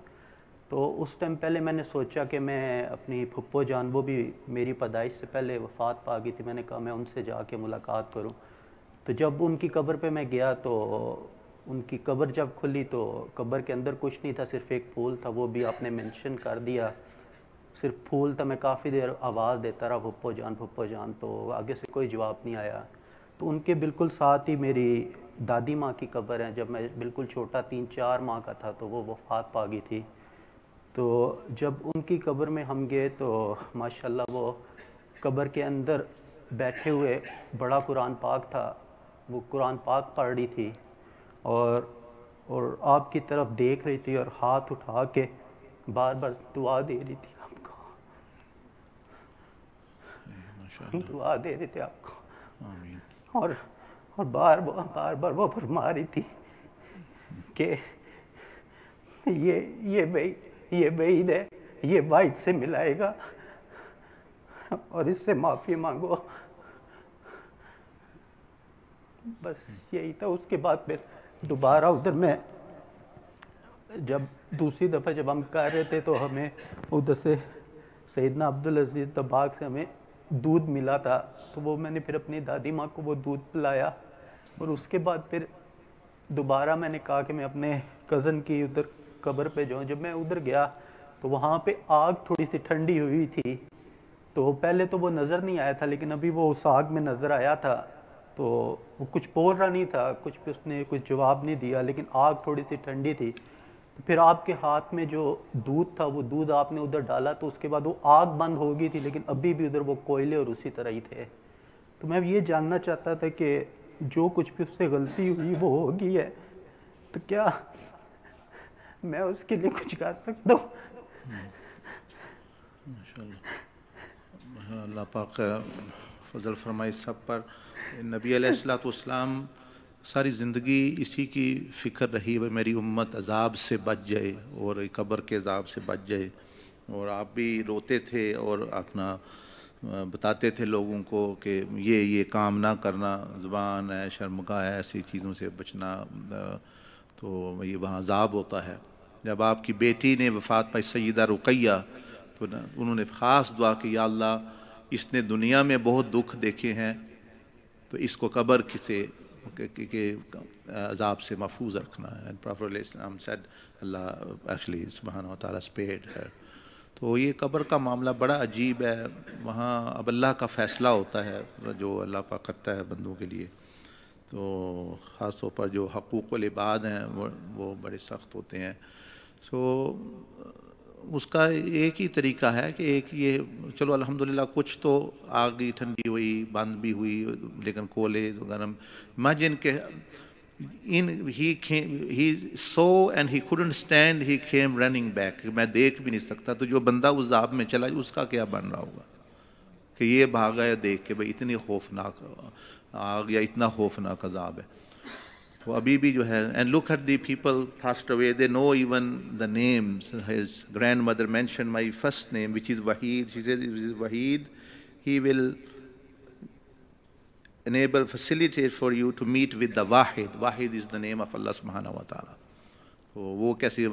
تو اس ٹائم پہلے میں نے سوچا کہ میں اپنی پھپھو جان, وہ بھی میری پیدائش سے پہلے وفات پا گئی تھی, میں نے کہا میں ان سے جا کے ملاقات کروں. تو جب ان کی قبر پہ میں گیا تو ان کی قبر جب کھلی تو قبر کے اندر کچھ نہیں تھا، صرف ایک پھول تھا، وہ بھی آپ نے مینشن کر دیا، صرف پھول تھا. میں کافی دیر آواز دیتا رہا پھپھو جان، تو آگے سے کوئی جواب نہیں آیا. تو ان کے بالکل ساتھ ہی میری دادی ماں کی قبر ہے. جب میں بالکل چھوٹا 3-4 ماہ کا تھا تو وہ وفات پا گئی تھی. تو جب ان کی قبر میں ہم گئے تو ماشاءاللہ وہ قبر کے اندر بیٹھے ہوئے، بڑا قرآن پاک تھا، وہ قرآن پاک پڑھ رہی تھی اور آپ کی طرف دیکھ رہی تھی اور ہاتھ اٹھا کے بار بار دعا دے رہی تھی آپ کو، دعا دے رہے تھے آپ کو. آمین. اور بار بار وہ فرما رہی تھی کہ یہ بعید ہے، یہ واحد سے ملائے گا اور اس سے معافی مانگو. بس یہی تھا. اس کے بعد پھر دوبارہ ادھر میں جب دوسری دفعہ جب ہم کر رہے تھے تو ہمیں ادھر سے سیدنا عبدالعزیز دباغ سے ہمیں دودھ ملا تھا. تو وہ میں نے پھر اپنی دادی ماں کو وہ دودھ پلایا. اور اس کے بعد پھر دوبارہ میں نے کہا کہ میں اپنے کزن کی ادھر قبر پہ جاؤں. جب میں ادھر گیا تو وہاں پہ آگ تھوڑی سی ٹھنڈی ہوئی تھی. تو پہلے تو وہ نظر نہیں آیا تھا، لیکن ابھی وہ اس آگ میں نظر آیا تھا. تو وہ کچھ بول رہا نہیں تھا، کچھ بھی اس نے کچھ جواب نہیں دیا، لیکن آگ تھوڑی سی ٹھنڈی تھی. تو پھر آپ کے ہاتھ میں جو دودھ تھا وہ دودھ آپ نے ادھر ڈالا تو اس کے بعد وہ آگ بند ہو گئی تھی، لیکن ابھی بھی ادھر وہ کوئلے اور اسی طرح ہی تھے. تو میں یہ جاننا چاہتا تھا کہ جو کچھ بھی اس سے غلطی ہوئی وہ ہو گئی ہے، تو کیا میں اس کے لیے کچھ کر سکتا ہوں؟ ماشاءاللہ. اللہ پاک فضل فرمائے سب پر. نبی علیہ الصلوۃ والسلام ساری زندگی اسی کی فکر رہی ہے، میری امت عذاب سے بچ جائے اور قبر کے عذاب سے بچ جائے. اور آپ بھی روتے تھے اور اپنا بتاتے تھے لوگوں کو کہ یہ کام نہ کرنا، زبان ہے، شرمگاہ ہے، ایسی چیزوں سے بچنا، تو یہ وہاں عذاب ہوتا ہے. جب آپ کی بیٹی نے وفات پائی سیدہ رقیہ تو انہوں نے خاص دعا کہ یا اللہ اس نے دنیا میں بہت دکھ دیکھے ہیں تو اس کو قبر سے عذاب سے محفوظ رکھنا ہے. And Prophet علیہ السلام said اللہ actually سبحانہ و تعالیٰ spared her. تو یہ قبر کا معاملہ بڑا عجیب ہے. وہاں اب اللہ کا فیصلہ ہوتا ہے جو اللہ پاک کرتا ہے بندوں کے لیے. تو خاص طور پر جو حقوق العباد ہیں وہ بڑے سخت ہوتے ہیں. اس کا ایک ہی طریقہ ہے کہ ایک یہ چلو الحمدللہ کچھ تو آگ ٹھنڈی ہوئی، بند بھی ہوئی، لیکن کولے تو گرم. امیجن کہ he saw and he couldn't stand, he came running back. میں دیکھ بھی نہیں سکتا. تو جو بندہ اس عذاب میں چلا اس کا کیا بن رہا ہوگا کہ یہ بھاگا ہے دیکھ کے بھئی اتنی خوفناک آگ یا اتنا خوفناک عذاب ہے. تو ابھی بھی جو ہے and look at the people passed away, they know even the names. His grandmother mentioned my first name, which is Waheed. She said, "This is Waheed. He will facilitate for you to meet with the Wahid." Wahid is the name of Allah subhanahu wa ta'ala. تو وہ کیسی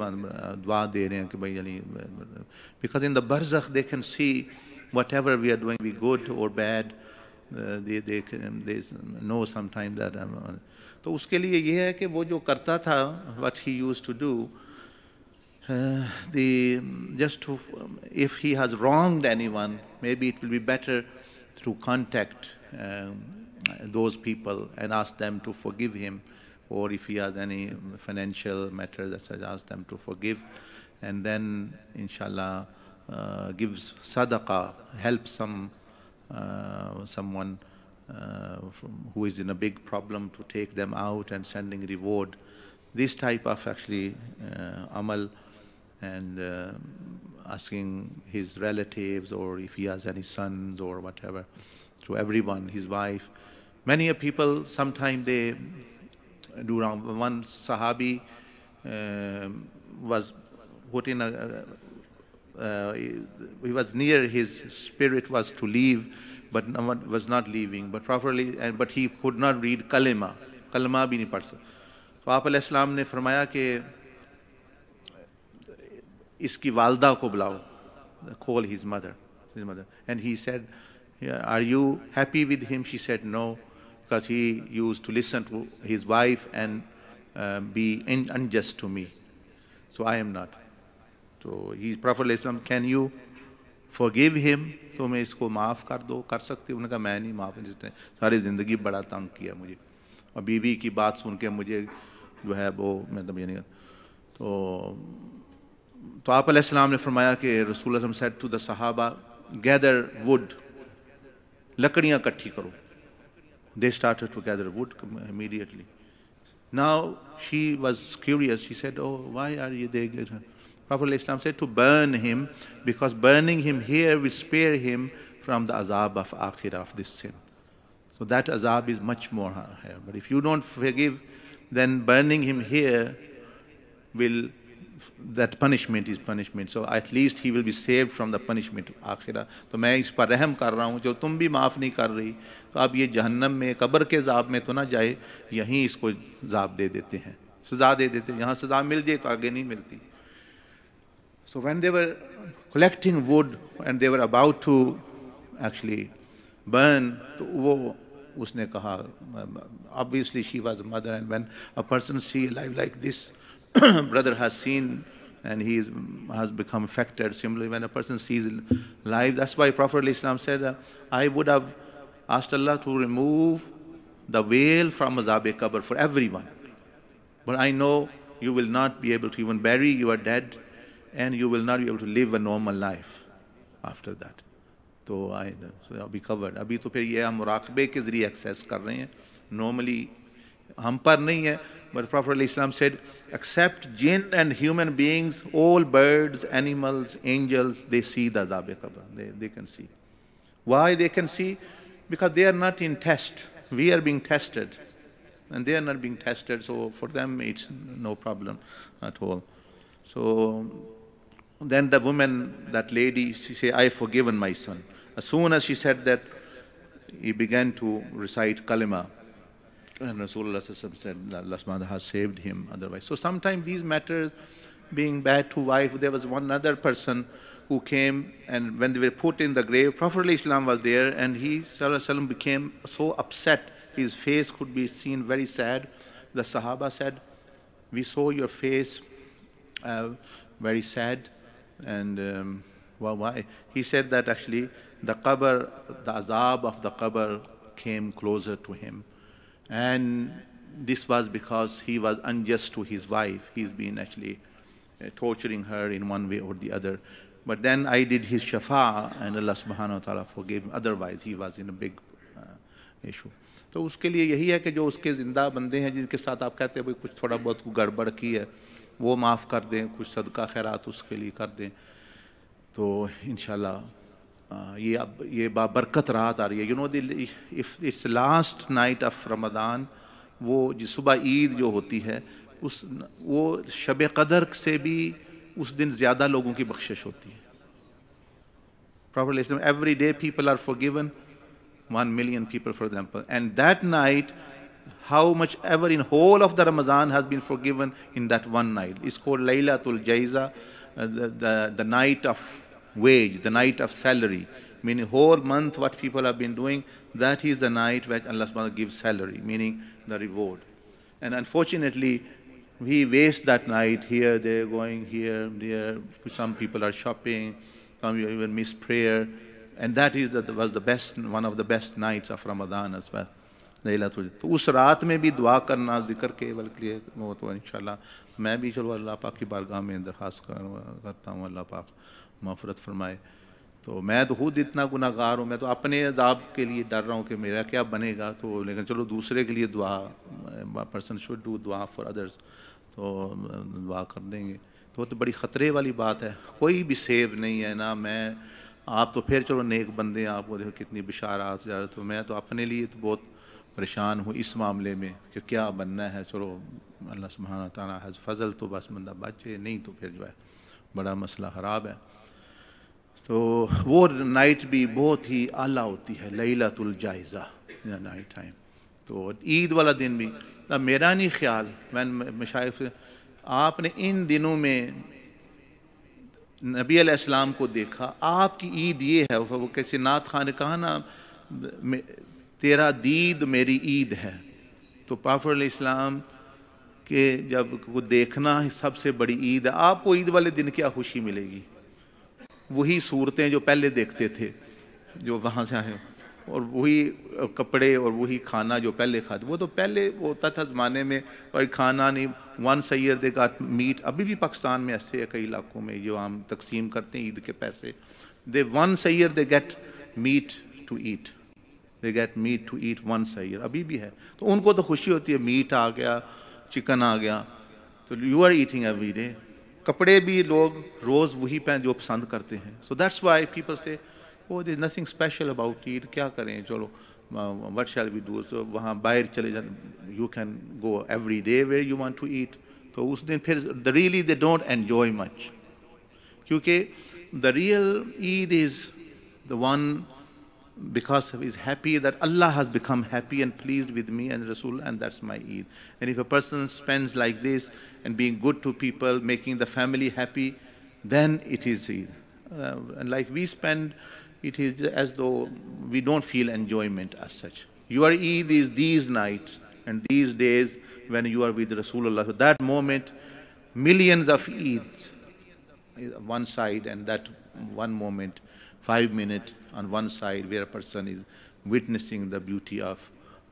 دعا دے رہے ہیں کہ بھائی یعنی because in the barzakh they can see whatever we are doing, be good or bad, they know sometimes that. تو اس کے لیے یہ ہے کہ وہ جو کرتا تھا what he used to do, if he has wronged anyone, maybe it will be better to contact those people and ask them to forgive him, or if he has any financial matters, etc., ask them to forgive, and then inshallah gives sadaqah, help someone who is in a big problem to take them out and sending reward. This type of actually amal, and asking his relatives or if he has any sons or whatever, to everyone, his wife. Many people sometimes they do wrong. One Sahabi was put in he was near, his spirit was to leave, but was not leaving, but properly, but he could not read kalima بھی نہیں پڑھ سکتا. تو آپ علیہ السلام نے فرمایا کہ اس کی والدہ کو بلاؤ, call his mother, and he said, are you happy with him? She said no. because he used to listen to his wife and be unjust to me. So I am not. So Prophet Islam, can you forgive him? तो मैं इसको माफ़ कर दो, कर सकती हूँ? उन्होंने कहा मैं नहीं माफ़, जिसने सारी ज़िंदगी बड़ा तंग किया मुझे, और बीवी की बात सुन के मुझे जो है वो मतलब ये नहीं। तो आप अलैहिस्सलाम ने फरमाया कि रसूल said to the Sahaba, gather wood, लकड़ियाँ इकट्ठी करो. They started to gather wood immediately. Now she was curious. She said, oh, why are you there? Prophet Islam said to burn him, because burning him here will spare him from the azab of akhirah, of this sin. So that azab is much more higher. But if you don't forgive, then burning him here will, that punishment is punishment. So at least he will be saved from the punishment of akhirah. तो मैं इस पर रहम कर रहा हूँ, जो तुम भी माफ़ नहीं कर रही, तो अब ये जहन्नम में कब्र के अज़ाब में तो ना जाए, यहीं इसको अज़ाब दे देते हैं, सज़ा दे देते हैं. यहाँ सज़ा मिल जाए तो आगे नहीं मिलती. So when they were collecting wood and they were about to actually burn, तो वो उसने कहा, obviously she was a mother, and when a person see life like this, brother has seen and he has become affected. Similarly, when a person sees life, that's why Prophet Islam said, I would have asked Allah to remove the veil from azab qabr for everyone, but I know you will not be able to even bury your dead, and you will not be able to live a normal life after that. So अभी covered. अभी तो फिर ये हम मुराक़बे के ज़रिए access कर रहे हैं, normally हम पर नहीं है. But Prophet Islam said, except jinn and human beings, all birds, animals, angels, they see the azab qabr. They can see. Why they can see? Because they are not in test. We are being tested, and they are not being tested. So for them, it's no problem at all. So then the woman, that lady, she said, I have forgiven my son. As soon as she said that, he began to recite kalima. And Rasulullah said, Allah subhanahu has saved him otherwise. So sometimes these matters, being bad to wife, there was one other person who came, and when they were put in the grave, Prophet Islam was there, and he ﷺ became so upset. His face could be seen very sad. The Sahaba said, we saw your face very sad. And well, why? He said that actually the qabr, the azab of the qabr came closer to him. And this was because he was unjust to his wife. He's been actually torturing her in one way or the other. But then I did his shafa, and Allah subhanahu wa ta'ala forgave him. Otherwise, he was in a big issue. तो उसके लिए यही है कि जो उसके ज़िंदा बंदे हैं, जिनके साथ आप कहते हैं भाई कुछ थोड़ा बहुत गड़बड़ की है, वो माफ़ कर दें, कुछ सदका खैरात उसके लिए कर दें, तो इंशाल्लाह ये बाबरकत रात आ रही है. You know, if it's last night of Ramadan, वो जिस सुबह ईद जो होती है, वो शब क़दर से भी उस दिन ज़्यादा लोगों की बख्शिश होती है. Prophet Islam, every day people are forgiven, 1 million people for example, and that night, how much ever in whole of the Ramadan has been forgiven in that one night. It's called Laylatul Jaiza, the night of wage, the night of salary, meaning whole month what people have been doing, that is the night where Allah subhanahu wa ta'ala gives salary, meaning the reward. And unfortunately, we waste that night here, there, going here, there. Some people are shopping, some even miss prayer, and that was the best, one of the best nights of Ramadan as well. तो उस रात में भी दुआ करना, जिक्र केवल के लिए, वो तो इंशाल्लाह मैं भी चलो अल्लाह पाक की बारगाह में दरख्वास्त करता हूँ, अल्लाह पाक मग़फ़िरत फरमाए. तो मैं तो खुद इतना गुनाहगार हूँ, मैं तो अपने अज़ाब के लिए डर रहा हूँ कि मेरा क्या बनेगा. तो लेकिन चलो दूसरे के लिए दुआ, पर्सन शुड डू दुआ फॉर अदर्स, तो दुआ कर देंगे. तो बड़ी ख़तरे वाली बात है. कोई भी सेव नहीं है ना, मैं आप तो फिर चलो नेक बंदे हैं, आपको देखो कितनी बिशारात जा रही. तो मैं तो अपने लिए तो बहुत परेशान हूँ इस मामले में कि क्या बनना है. चलो अल्लाह सुब्हानहू व तआला हैज़ फजल, तो बस बंदा बचे, नहीं तो फिर जो है बड़ा मसला ख़राब है. तो वो नाइट भी बहुत ही आला होती है, लैलतुल जाइज़ा, नाइट टाइम. तो ईद वाला दिन भी, अब मेरा नहीं ख्याल, मैं मशाइख से, आपने इन दिनों में नबी अलैहिस्सलाम को देखा, आपकी ईद ये है. वो कैसे नात खान ने कहा ना, तेरा दीद मेरी ईद है। तो प्रॉफेट इस्लाम के जब को देखना है सबसे बड़ी ईद है। आपको ईद वाले दिन क्या खुशी मिलेगी? वही सूरतें जो पहले देखते थे, जो वहाँ से आए, और वही कपड़े और वही खाना जो पहले खाते। वो तो पहले होता था ज़माने में, और खाना नहीं, once a year they got meat. अभी भी पाकिस्तान में ऐसे है कई इलाकों में जो हम तकसीम करते हैं ईद के पैसे, they once a year they get meat to eat, they get meat to eat once a year, अभी भी है। तो उनको तो खुशी होती है, मीट आ गया, चिकन आ गया, तो you are eating every day. कपड़े भी लोग रोज़ वही पहन जो पसंद करते हैं। So that's why people say oh there is nothing special about Eid, क्या करें, चलो व्हाट शैल वी डू। तो वहाँ बाहर चले जाते, you can go every day where you want to eat. तो उस दिन फिर really they don't enjoy much, क्योंकि the real Eid is the one because he is happy that Allah has become happy and pleased with me and Rasul, and that's my Eid. And if a person spends like this and being good to people, making the family happy, then it is Eid. And like we spend, it is as though we don't feel enjoyment as such. Your Eid is these nights and these days when you are with Rasulullah. So that moment, millions of Eids one side, and that one moment, 5 minutes on one side where a person is witnessing the beauty of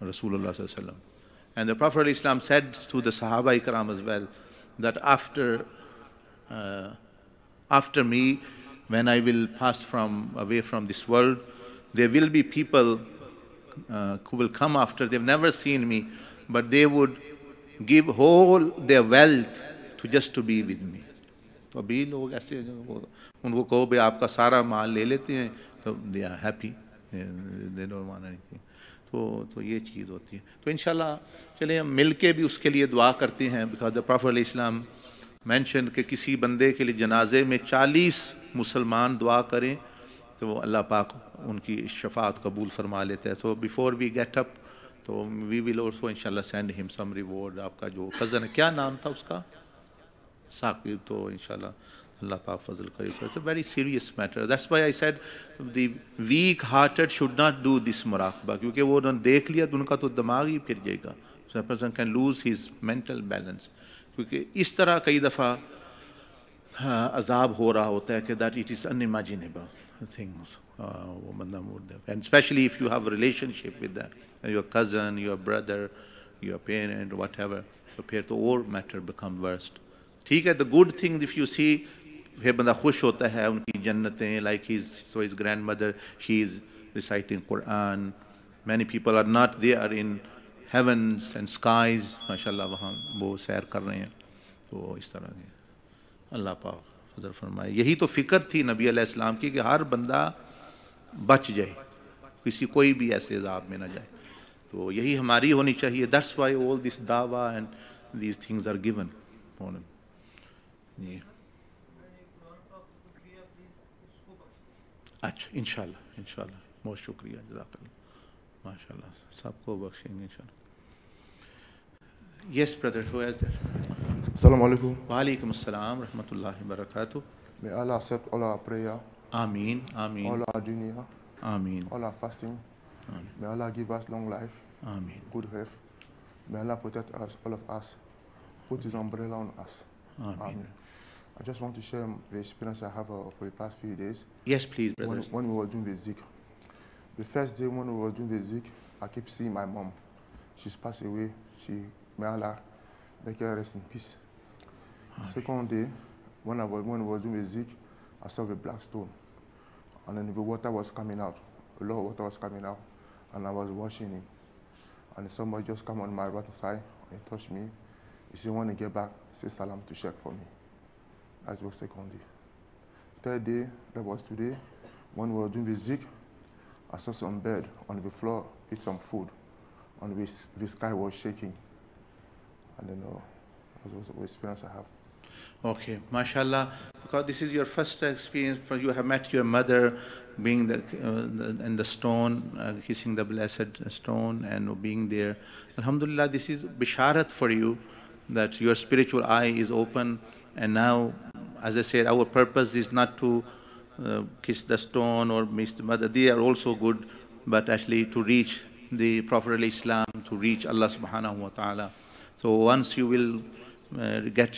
Rasulullah sallallahu alaihi wasallam. And the Prophet Islam said to the Sahaba Ikram as well, that after me, when I will pass away from this world, there will be people who will come after. They've never seen me, but they would give whole their wealth just to be with me. तो अभी लोग ऐसे उनको कहो भाई आपका सारा माल ले लेते हैं, तो they are happy, they don't want anything. तो ये चीज़ होती है। तो इंशाल्लाह चलिए हम मिल के भी उसके लिए दुआ करते हैं, because the prophet Islam mention कि किसी बंदे के लिए जनाजे में 40 मुसलमान दुआ करें तो अल्लाह पाक उनकी शफात कबूल फरमा लेता है। So before we get up, तो वी विल ऑल्सो इंशाल्लाह सेंड हिम सम रिवॉर्ड। आपका जो कज़न है, क्या नाम था उसका? साकिब। तो इंशाल्लाह अल्लाह पाक फजल करे। So it's a very serious matter. That's why I said the weak hearted should not do this मुराक़बा, क्योंकि वो उन्होंने देख लिया तो उनका तो दिमाग ही फिर जाएगा। So a person can lose his mental balance, क्योंकि इस तरह कई दफ़ा अजाब हो रहा होता है कि that it is unimaginable things, वो मतलब, and especially if you have a relationship with that, your cousin, your brother, your parent, whatever, तो फिर तो और matter become worst. ठीक है, the good thing if you see, फिर बंदा खुश होता है उनकी जन्नतें, like his grandmother, she is reciting Quran, many people are not there in heavens and skies, माशाल्लाह वहाँ वो सैर कर रहे हैं। तो इस तरह की अल्लाह पाक फजल फरमाए। यही तो फ़िक्र थी नबी अलैहिस्सलाम की कि हर बंदा बच जाए, किसी कोई भी ऐसे अज़ाब में ना जाए। तो यही हमारी होनी चाहिए। दैट्स वाई ऑल दिस दावा and these things are given. जी अच्छा, इंशाल्लाह इंशाल्लाह, बहुत शुक्रिया, जज़ाकल्लाह, माशाल्लाह, सबको बख्शेंगे इंशाल्लाह। Yes brother, who is there? Assalamu alaikum. वालेकुम अस्सलाम रहमतुल्लाहि व बरकातुहू। May Allah accept all our prayer, आमीन आमीन all our dunya, आमीन all our fasting. आमीन May Allah give us long life, आमीन good health. May Allah protect us, all of us. Put His umbrella on us. आमीन। Amen. I just want to share the experience I have for the past few days. Yes, please, When, brothers. when we were doing the zikr. The first day when we were doing the zikr, I keep seeing my mom. She's passed away. May Allah make her rest in peace. Second day, when we were doing the zikr, I saw the black stone. And then the water was coming out. A lot of water was coming out. And I was washing it. And somebody just come on my right side and touched me. He said, when I get back, say salam to Sheikh for me. That was second day. Third day, that was today, when we were doing the zikr, I saw some bird on the floor eat some food, and the sky was shaking. And then that was the experience I have. Okay, mashallah, because this is your first experience, for you have met your mother being in the stone, kissing the blessed stone and being there. Alhamdulillah, this is bisharat for you, that your spiritual eye is open. And now, as I said, our purpose is not to kiss the stone or miss the mother. They are also good, but actually to reach the Prophet Islam to reach Allah subhanahu wa ta'ala. So once you will get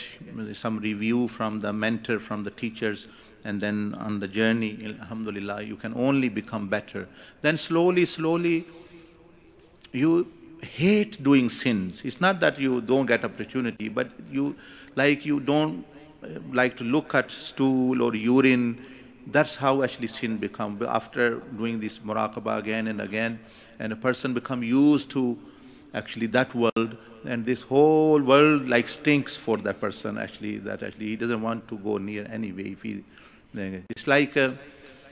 some review from the mentor, from the teachers, and then on the journey, alhamdulillah, you can only become better. Then slowly, slowly, you hate doing sins. It's not that you don't get opportunity, but you don't like to look at stool or urine. That's how actually sin becomes. After doing this muraqabah again and again, and a person become used to actually that world, and this whole world like stinks for that person actually, that actually he doesn't want to go near anyway. It's like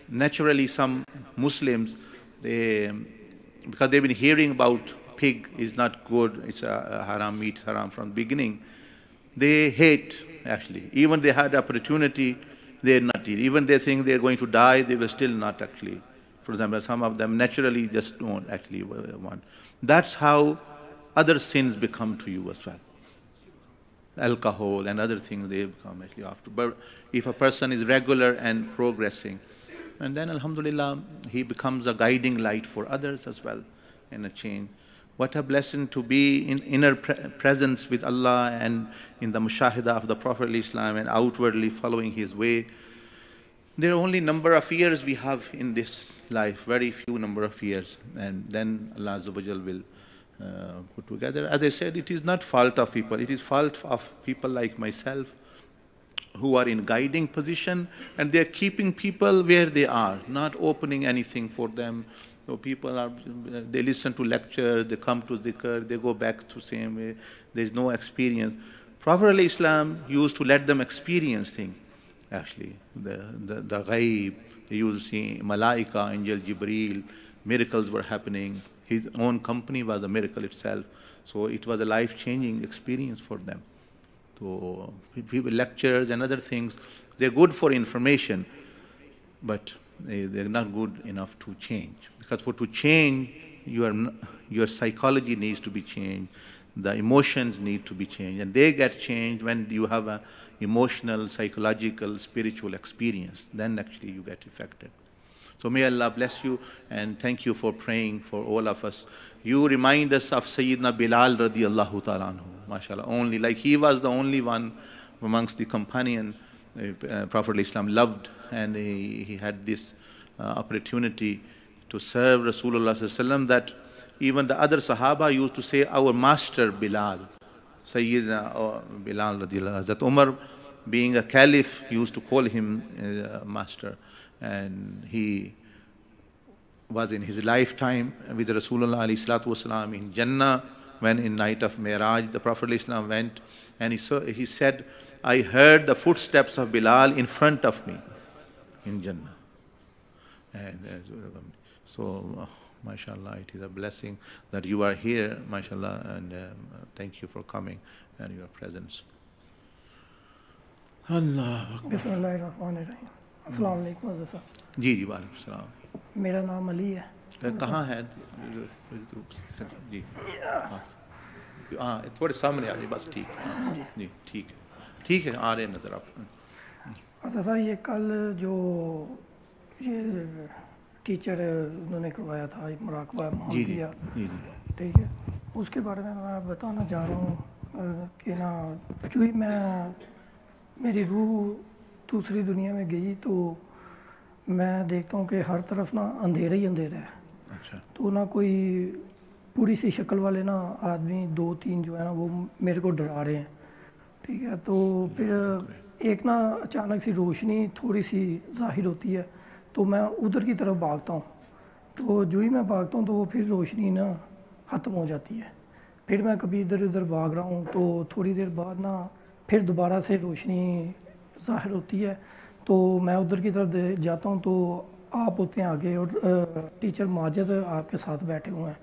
naturally some Muslims, because they've been hearing about pig is not good, it's a haram meat, haram from the beginning, they hate actually. Even they had opportunity, they're not eat. Even they think they're going to die, they will still not actually. For example, some of them naturally just don't actually want. That's how other sins become to you as well. Alcohol and other things, they become actually after. But if a person is regular and progressing, and then alhamdulillah, he becomes a guiding light for others as well in a chain. What a blessing to be in inner presence with Allah and in the mushahidah of the Prophet Islam and outwardly following his way. There are only number of years we have in this life, very few number of years, and then Allah Azza wa Jal will put together. As I said, it is not fault of people, it is fault of people like myself who are in guiding position, and they are keeping people where they are, not opening anything for them. So people are, they listen to lectures, they come to dhikr, they go back to same way. There is no experience. Prophet Islam used to let them experience things. Actually, the ghaib, they used to see malaika, angel Jibreel, miracles were happening. His own company was a miracle itself. So it was a life-changing experience for them. So people lectures and other things, they're good for information, but they're not good enough to change. Because to change, your psychology needs to be changed, the emotions need to be changed, and they get changed when you have an emotional, psychological, spiritual experience. Then actually you get affected. So may Allah bless you, and thank you for praying for all of us. You remind us of Sayyidina Bilal radiallahu ta'ala anhu, mashallah. Only like he was the only one amongst the companion Prophet Islam loved, and he had this opportunity to serve Rasulullah sallallahu alaihi wasallam, that even the other Sahaba used to say, our master Bilal, Sayyidina Bilal radiallahu anhu. That Umar, being a caliph, used to call him master. And he was in his lifetime with Rasulullah alayhi salatu wasalam in Jannah, when in night of Mi'raj, the Prophet Islam went, and he said, I heard the footsteps of Bilal in front of me in Jannah. And so, mashallah, it is a blessing that you are here, mashallah, and thank you for coming and your presence. Allah. Bismillahirrahmanirrahim. अस्सलाम वालेकुम हज़रत साहब। जी जी वालेकुम सलाम। मेरा नाम अली है। कहाँ है? जी हाँ थोड़े सामने आ जाए बस, ठीक जी, ठीक है आ रहे हैं नज़र आप। हज़रत साहब ये कल जो ये टीचर उन्होंने करवाया था मुराक़बा किया, ठीक है, उसके बारे में मैं बताना चाह रहा हूँ कि ना, चूँकि मेरी रूह दूसरी दुनिया में गई तो मैं देखता हूँ कि हर तरफ ना अंधेरा ही अंधेरा है। अच्छा। तो ना कोई पूरी सी शक्ल वाले ना आदमी 2-3 जो है ना वो मेरे को डरा रहे हैं, ठीक है। तो फिर एक ना अचानक सी रोशनी थोड़ी सी ज़ाहिर होती है, तो मैं उधर की तरफ भागता हूँ। तो जो ही मैं भागता हूँ तो वो फिर रोशनी ना ख़त्म हो जाती है। फिर मैं कभी इधर उधर भाग रहा हूँ तो थोड़ी देर बाद ना फिर दोबारा से रोशनी ज़ाहिर होती है। तो मैं उधर की तरफ जाता हूँ तो आप होते हैं आगे और टीचर माजिद आपके साथ बैठे हुए हैं।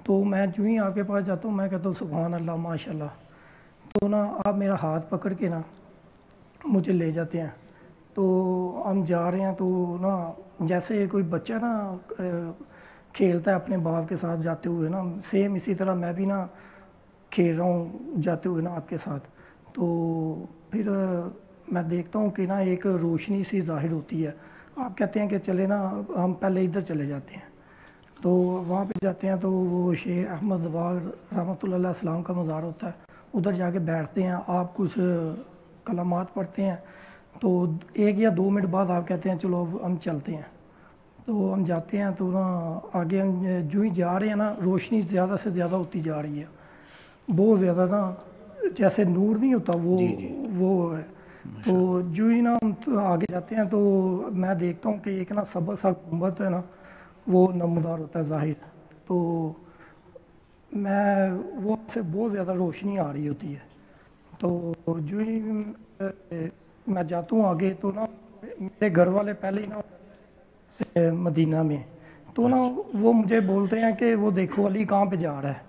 तो मैं जो ही आपके पास जाता हूँ मैं कहता हूँ सुभान अल्लाह माशाल्लाह। तो ना आप मेरा हाथ पकड़ के ना मुझे ले जाते हैं। तो हम जा रहे हैं तो ना जैसे कोई बच्चा ना खेलता है अपने बाप के साथ जाते हुए ना, सेम इसी तरह मैं भी ना खेल रहा हूँ जाते हुए ना आपके साथ। तो फिर मैं देखता हूँ कि ना एक रोशनी सी ज़ाहिर होती है। आप कहते हैं कि चले ना हम पहले इधर चले जाते हैं। تو وہاں پہ جاتے ہیں تو وہ شیخ احمد باغ رحمۃ اللہ علیہ السلام کا مزار ہوتا ہے, ادھر جا کے بیٹھتے ہیں, آپ کچھ کلمات پڑھتے ہیں, تو 1 یا 2 منٹ بعد آپ کہتے ہیں چلو اب ہم چلتے ہیں. تو ہم جاتے ہیں تو نا آگے ہم جو ہی جا رہے ہیں نا, روشنی زیادہ سے زیادہ ہوتی جا رہی ہے, بہت زیادہ نا, جیسے نور نہیں ہوتا وہ ہے. تو جو ہی نا ہم آگے جاتے ہیں تو میں دیکھتا ہوں کہ ایک نا سبز سا گنبد ہے نا, وہ نمودار ہوتا ہے ظاہر. تو میں وہ سے بہت زیادہ روشنی آ رہی ہوتی ہے. تو جو ہی میں جاتا ہوں آگے تو نا میرے گھر والے پہلے ہی نا مدینہ میں, تو نا وہ مجھے بولتے ہیں کہ وہ دیکھو علی کہاں پہ جا رہا ہے.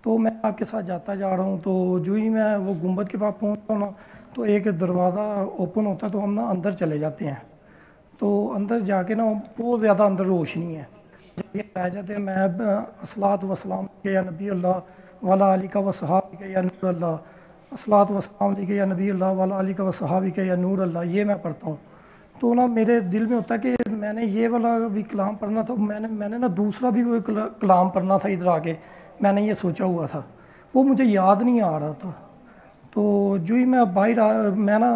تو میں آپ کے ساتھ جاتا جا رہا ہوں. تو جو ہی میں وہ گنبد کے پاس پہنچتا ہوں نا, تو ایک دروازہ اوپن ہوتا ہے, تو ہم نا اندر چلے جاتے ہیں. تو اندر جا کے نا بہت زیادہ اندر روشنی ہے. جب یہ آ جاتے ہیں میں الصلاۃ والسلام یا نبی اللہ وعلی آلہ و صحابہ یا نور اللہ, الصلاۃ والسلام علیک یا نبی اللہ وعلی آلہ و صحابہ یا نور اللہ, یہ میں پڑھتا ہوں. تو نا میرے دل میں ہوتا ہے کہ میں نے یہ والا بھی کلام پڑھنا تھا, میں نے نا دوسرا بھی کوئی کلام پڑھنا تھا ادھر آ کے, میں نے یہ سوچا ہوا تھا, وہ مجھے یاد نہیں آ رہا تھا. تو جو ہی میں میں نا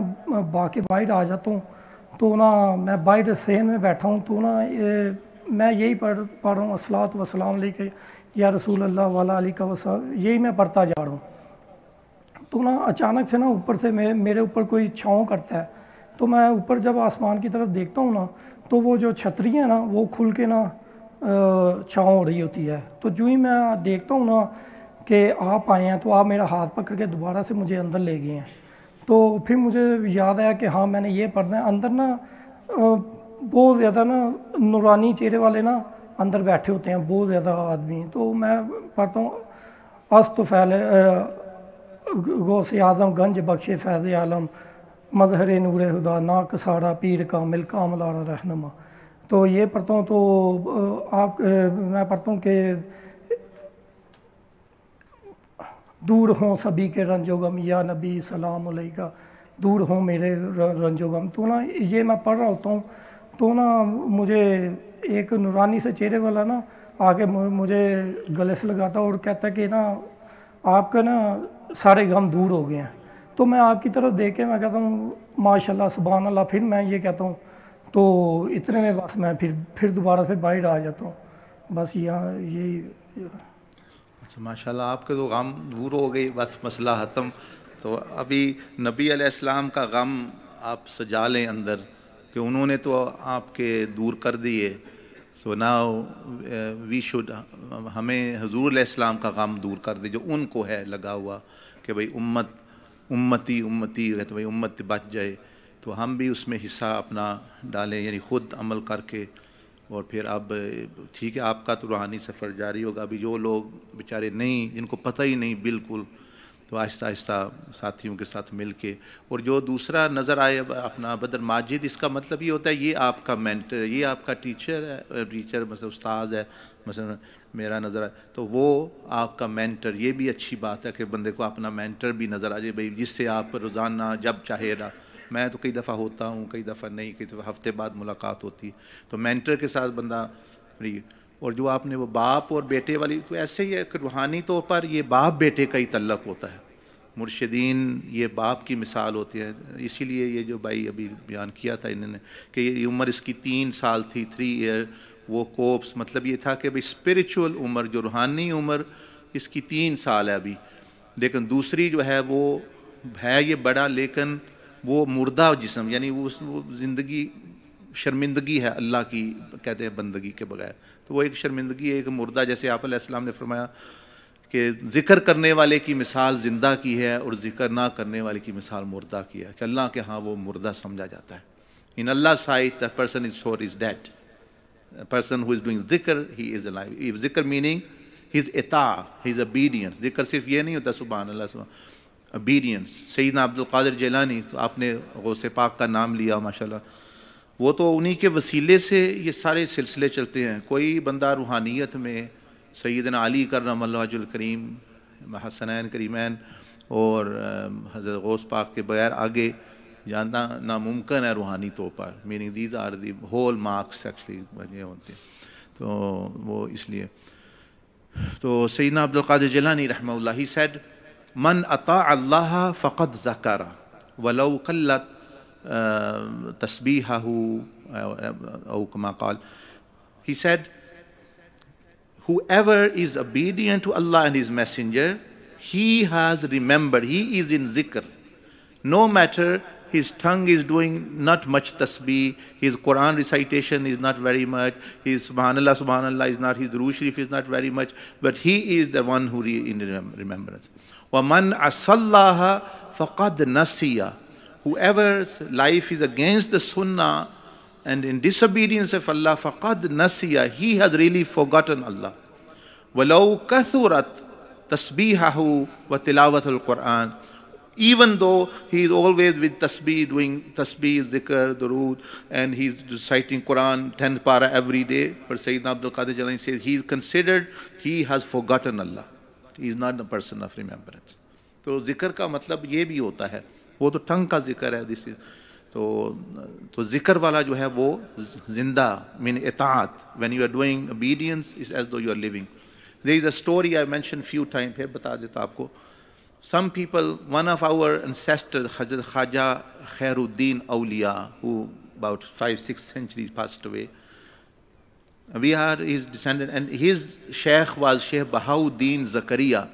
باقی باہر آ جاتا ہوں, تو نا میں باہر صحن میں بیٹھا ہوں, تو نا میں یہی پڑھ رہا ہوں الصلاۃ والسلام علیک یا رسول اللہ وعلی آلہ و صحابہ, یہی میں پڑھتا جا رہا ہوں. تو نا اچانک سے نا اوپر سے میرے اوپر کوئی چھاؤں کرتا ہے. تو میں اوپر جب آسمان کی طرف دیکھتا ہوں نا, تو وہ جو چھتری ہے نا وہ کھل کے نا چھاؤں ہو رہی ہوتی ہے. تو جو ہی میں دیکھتا ہوں نا کہ آپ آئے ہیں, تو آپ میرا ہاتھ پکڑ کے دوبارہ سے مجھے اندر لے گئے ہیں. تو پھر مجھے یاد آیا کہ ہاں میں نے یہ پڑھنا ہے. اندر نا بہت زیادہ نا نورانی چہرے والے نا اندر بیٹھے ہوتے ہیں, بہت زیادہ آدمی. تو میں پڑھتا ہوں استفیل غوث اعظم گنج بخش فیض عالم مظہر نور خدا نا کسارا پیر کامل کامل آرا رہنما. تو یہ پڑھتا ہوں. تو میں پڑھتا ہوں کہ دور ہوں سبھی کے رنج و غم یا نبی سلام علیکہ, دور ہوں میرے رنج و غم. تو نا یہ میں پڑھ رہا ہوتا ہوں, تو نا مجھے ایک نورانی سے چہرے والا نا آگے مجھے گلے سے لگاتا اور کہتا کہ نا آپ کا نا سارے غم دور ہو گئے ہیں. تو میں آپ کی طرف دیکھ کے میں کہتا ہوں ماشاء اللہ سبحان اللہ. پھر میں یہ کہتا ہوں, تو اتنے میں بس میں پھر دوبارہ سے باہر آ جاتا ہوں. بس یہاں یہی. ماشاء اللہ آپ کے تو غم دور ہو گئی, بس مسئلہ ختم. تو ابھی نبی علیہ السلام کا غم آپ سجا لیں اندر, کہ انہوں نے تو آپ کے دور کر دیے. سو ناؤ وی شوڈ, ہمیں حضور علیہ السلام کا غم دور کر دے جو ان کو ہے لگا ہوا, کہ بھئی امتی تو بھئی امت بچ جائے. تو ہم بھی اس میں حصہ اپنا ڈالیں, یعنی خود عمل کر کے. اور پھر اب ٹھیک ہے آپ کا تو روحانی سفر جاری ہوگا. ابھی جو لوگ بیچارے نہیں, جن کو پتہ ہی نہیں بالکل, تو آہستہ آہستہ ساتھیوں کے ساتھ مل کے. اور جو دوسرا نظر آئے اپنا بدر ماجد, اس کا مطلب یہ ہوتا ہے یہ آپ کا مینٹر, یہ آپ کا ٹیچر ہے, مثلا استاذ ہے, مثلا میرا نظر آئے تو وہ آپ کا مینٹر. یہ بھی اچھی بات ہے کہ بندے کو اپنا مینٹر بھی نظر آ جائے, بھائی جس سے آپ روزانہ جب چاہے رہا. میں تو کئی دفعہ ہوتا ہوں, کئی دفعہ نہیں, کئی دفعہ ہفتے بعد ملاقات ہوتی. تو مینٹر کے ساتھ بندہ. اور جو آپ نے وہ باپ اور بیٹے والی, تو ایسے ہی ہے کہ روحانی طور پر یہ باپ بیٹے کا ہی تعلق ہوتا ہے. مرشدین یہ باپ کی مثال ہوتی ہے. اسی لیے یہ جو بھائی ابھی بیان کیا تھا انہوں نے کہ یہ عمر اس کی 3 سال تھی, 3 ایئر, وہ کوپس, مطلب یہ تھا کہ بھائی اسپریچول عمر, جو روحانی عمر اس کی 3 سال ہے ابھی. لیکن دوسری جو ہے وہ ہے یہ بڑا, لیکن وہ مردہ جسم, یعنی وہ زندگی شرمندگی ہے اللہ کی, کہتے ہیں بندگی کے بغیر. تو وہ ایک شرمندگی, ایک مردہ, جیسے آپ علیہ السلام نے فرمایا کہ ذکر کرنے والے کی مثال زندہ کی ہے اور ذکر نہ کرنے والے کی مثال مردہ کی ہے, کہ اللہ کے ہاں وہ مردہ سمجھا جاتا ہے. In Allah's sight, the person is sure is dead. A person who is doing dhikr, he is alive. Dhikr meaning his ita, his obedience. Dhikr صرف یہ نہیں ہوتا سبحان اللہ, obedience. سیدنا عبد القادر جیلانی, تو آپ نے غوث پاک کا نام لیا ماشاءاللہ, وہ تو انہی کے وسیلے سے یہ سارے سلسلے چلتے ہیں. کوئی بندہ روحانیت میں سیدنا علی کرم اللہ وجہ الکریم, حسنین کریمین اور حضرت غوث پاک کے بغیر آگے جاننا ناممکن ہے روحانی طور پر. Meaning these are the whole marks actually یہ ہوتے ہیں. तो वो इसलिए तो सैयदना Abdul Qadir Jilani रहमहुल्लाह he said man ata Allah faqad zakara walau qallat tasbihahu aw kama qal. He said, whoever is obedient to Allah and His Messenger, he has remembered, he is in zikr. No matter his tongue is doing not much tasbih, his Quran recitation is not very much, his subhanallah is not, his Durood Sharif is not very much, but he is the one who in remembrance. وَمَنْ عَصَى فَقَدْ نَسِيَ. Whoever's life is against the sunnah and in disobedience of Allah, فَقَدْ نَسِيَ, he has really forgotten Allah. وَلَوْ كَثُرَتْ تَسْبِيحَهُ وَتِلَاوَةُ الْقُرْآنِ. Even though he is always with tasbih, doing tasbih, zikr, durood, and he's reciting Quran 10th para every day, but Sayyidina Abdul Qadir Jilani says he is considered, he has forgotten Allah. He is not the person of remembrance. तो जिक्र का मतलब ये भी होता है, वो तो टंग का जिक्र है, दिस तो जिक्र वाला जो है वो जिंदा, mean itaat, when you are doing obedience is as though you are living. There is a story I mentioned few times, फिर बता देता आपको. Some people, one of our ancestors, Hazrat Khaja Khairuddin Awliya, who about 5-6 centuries passed away, we are his descendant, and his sheikh was Sheikh Bahauddin Zakaria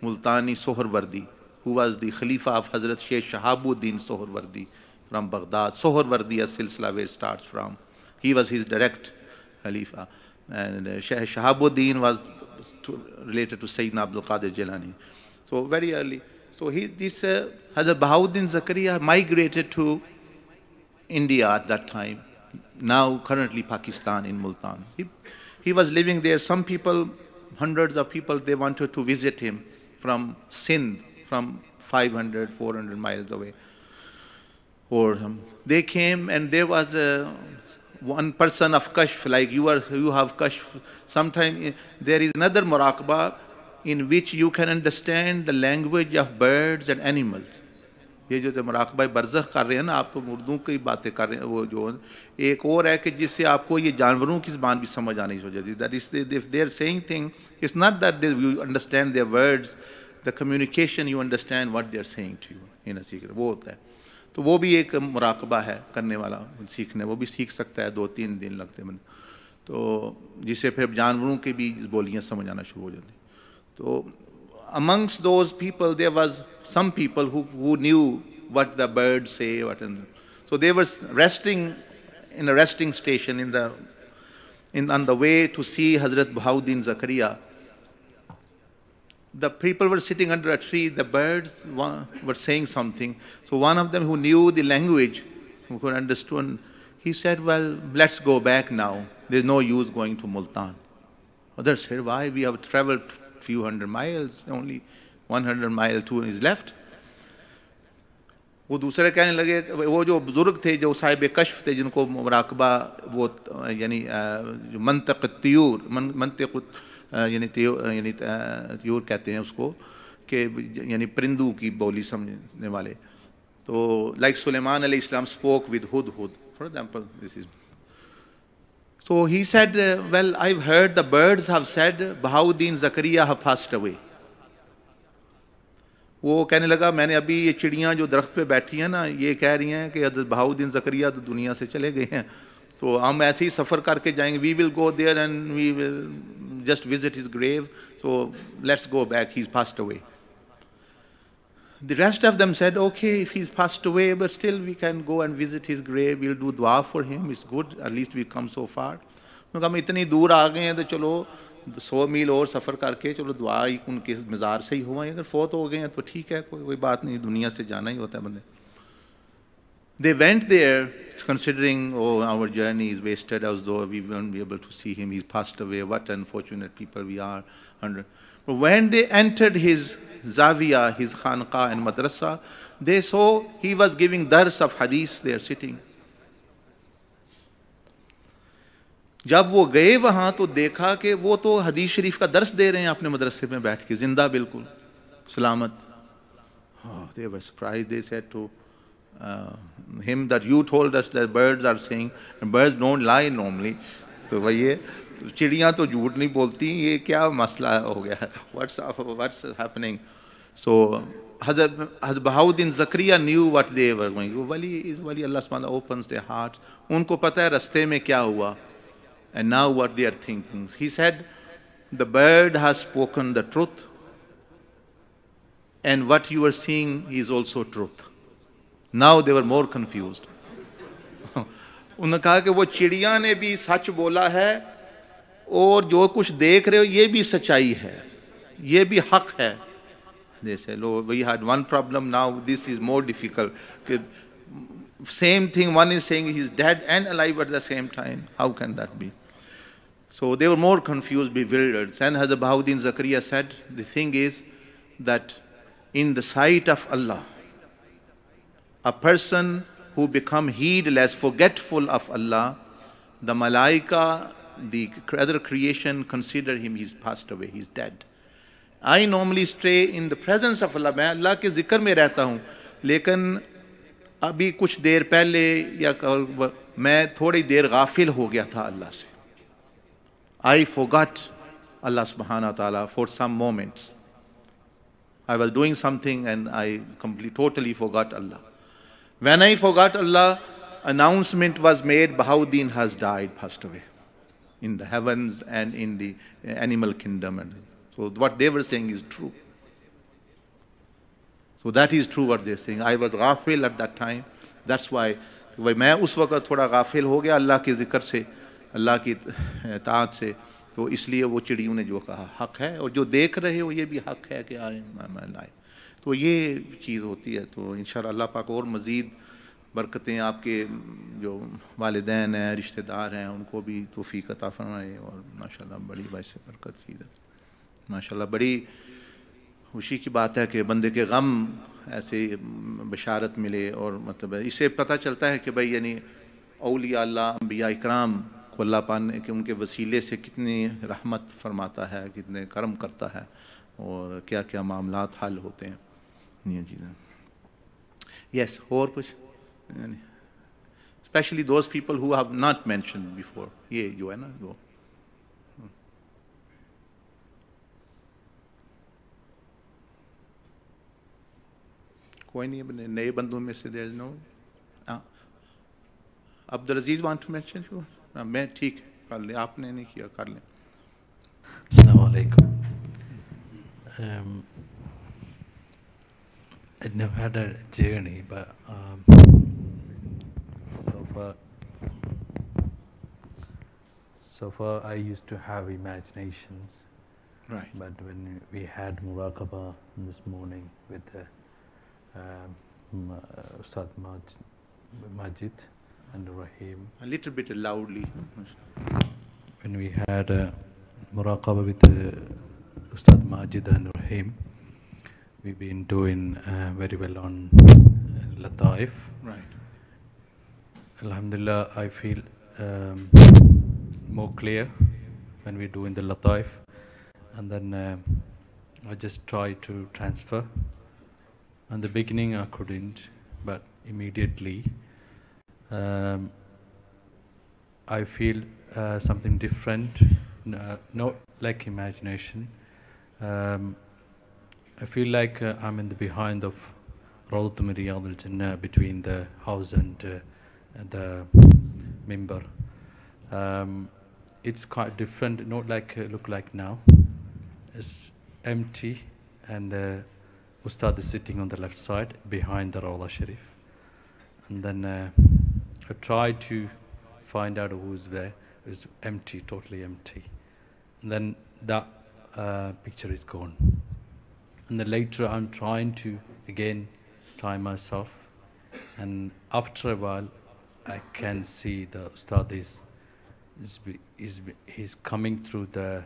Multani Sohrawardi, who was the Khalifa of Hazrat Sheikh Shahabuddin Sohrawardi from Baghdad. Sohrawardi as silsila where it starts from. He was his direct Khalifa. And Sheikh Shahabuddin was related to Sayyidina Abdul Qadir Jilani. So very early. So this Hazrat Bahauddin Zakaria migrated to India at that time, now currently Pakistan in Multan. He was living there. Some people, hundreds of people, they wanted to visit him from Sindh, from 500, 400 miles away. Or they came, and there was one person of Kashf, like you have Kashf. Sometimes there is another Muraqabah in which you can understand the language of birds and animals. ये जो मुराक़बा बरज़ख कर रहे हैं ना, आप तो उर्दू की बातें कर रहे हैं, वो जो एक और है कि जिससे आपको ये जानवरों की ज़बान भी समझ आनी हो जाती है. That is, if they are saying things, it's not that you understand their words, the communication, you understand what they are saying to you in a secret. वो होता है. तो वो भी एक मुराक़बा है करने वाला, सीखने, वो भी सीख सकता है, 2-3 दिन लगते हैं. तो जिससे फिर जानवरों की भी बोलियाँ समझ आना शुरू हो जाती. So amongst those people, there was some people who knew what the birds say. So they were resting in a resting station on the way to see Hazrat Bahauddin Zakaria. The people were sitting under a tree. The birds were saying something. So one of them who knew the language, who could understand, he said, well, let's go back now. There's no use going to Multan. Others said, why? We have traveled few hundred miles, only 100 miles to is left. वो दूसरे कहने लगे, वो जो बुजुर्ग थे, जो साहिब कश्फ थे, जिनको मुराक़बा वो यानी जो मंतक़ त्यूर यानी त्यूर कहते हैं उसको, कि यानी परिंदों की बोली समझने वाले. तो like Sulaiman alayhi salam spoke with hudhud, for example, this is. So he said, well, I've heard the birds have said Bahauddin Zakaria have passed away. वो कहने लगा, मैंने अभी ये चिड़ियाँ जो दरख्त पे बैठी हैं ना, ये कह रही हैं कि हज़रत बहाउद्दीन ज़करिया तो दुनिया से चले गए हैं, तो हम ऐसे ही सफ़र करके जाएंगे. We will go there and we will just visit his grave. So let's go back. He's passed away. The rest of them said, okay, if he's passed away, but still we can go and visit his grave. We'll do dua for him. It's good. At least we've come so far. उन्होंने कहा, इतनी दूर आ गए हैं तो चलो 100 मील और सफ़र करके चलो दुआ ही उनके मज़ार से ही हुआ. अगर फौत हो गए हैं तो ठीक है, कोई बात नहीं, दुनिया से जाना ही होता है बंदे. They went there considering, oh, our journey is wasted, as though we won't be able to see him. He's passed away. What unfortunate people we are. But when they entered his Zawiya, his Khanqa and Madrasa, they saw he was giving dars of hadith there sitting. जब वो गए वहाँ तो देखा कि वो तो हदीस शरीफ का दर्स दे रहे हैं अपने मदरसे में बैठ के, जिंदा बिल्कुल सलामत. Oh, they were surprised. They said to him that you told us that birds are saying, and birds don't lie normally. तो वही चिड़ियाँ तो झूठ नहीं बोलती, ये क्या मसला हो गया, what's happening? So Hazrat Bahauddin Zakaria knew what they were going. Wali Allah subhanahu opens their hearts. उनको पता है रास्ते में क्या हुआ, and now what they are thinking. He said, the bird has spoken the truth, and what you are seeing is also truth. Now they were more confused. उन्होंने कहा कि वो चिड़िया ने भी सच बोला है और जो कुछ देख रहे हो ये भी सच्चाई है, ये भी हक है. They said, oh, we had one problem, now this is more difficult. Same thing, one is saying he's dead and alive at the same time. How can that be? So they were more confused, bewildered. And Hazrat Bahauddin Zakaria said, the thing is that in the sight of Allah, a person who become heedless, forgetful of Allah, the malaika, the other creation, consider him, he's passed away, he's dead. I normally stay in the presence of Allah. मैं अल्लाह के जिक्र में रहता हूँ, लेकिन अभी कुछ देर पहले या मैं थोड़ी देर गाफिल हो गया था अल्लाह से. I forgot Allah subhanahu wa ta'ala for some moments. I was doing something and I totally forgot Allah. When I forgot Allah, announcement was made, Bahauddin has died, passed away in the heavens and in the animal kingdom. And so what they were saying is true. So that is true what they're saying. I was ghafil at that time. That's why मैं उस वक्त थोड़ा गाफिल हो गया अल्लाह के ज़िक्र से, अल्लाह की ताअत से, तो इसलिए वो चिड़ियों ने जो कहा हक है, और जो देख रहे हो ये भी हक है कि आए लाए. तो ये चीज़ होती है. तो इंशाअल्लाह अल्लाह पाक और मज़ीद बरकतें आपके जो वालिदैन हैं, रिश्तेदार हैं, उनको भी तौफीक अता फरमाए. और माशाअल्लाह बड़ी वैसे बरकत चीज़ है. माशाअल्लाह बड़ी खुशी की बात है कि बंदे के गम ऐसे बशारत मिले. और मतलब इससे पता चलता है कि भाई यानी औलिया अल्लाह, अंबिया इकराम को अल्लाह पाक ने कि उनके वसीले से कितनी रहमत फरमाता है, कितने करम करता है, और क्या क्या मामलात हल होते हैं. ये चीज़ें. यस, और कुछ specially those people who have not mentioned before, ये जो है ना वो कोई नहीं है नए बंदों में से. There is no. Abdul Aziz want to mention you. मैं ठीक कर ले, आपने नहीं किया, कर लें. अस्सलाम वालेकुम. I never had a journey, but so far I used to have imaginations. Right. But when we had muraqabah this morning with Ustad Majid and Rahim. A little bit loudly. When we had muraqabah with Ustad Majid and Rahim, we've been doing very well on Lataif. Right. Alhamdulillah, I feel more clear when we do in the Lataif. And then I just try to transfer. In the beginning I couldn't, but immediately I feel something different, not like imagination. I feel like I'm in the behind of Rawdat min Riyad al-Jannah, between the house and the mimbar. It's quite different, not like look like now. It's empty, and Ustad is sitting on the left side behind the Rawda Sharif. And then I try to find out who's there. It's empty, totally empty. And then that picture is gone. And then later I'm trying to again try myself, and after a while I can see the Ustad he's coming through the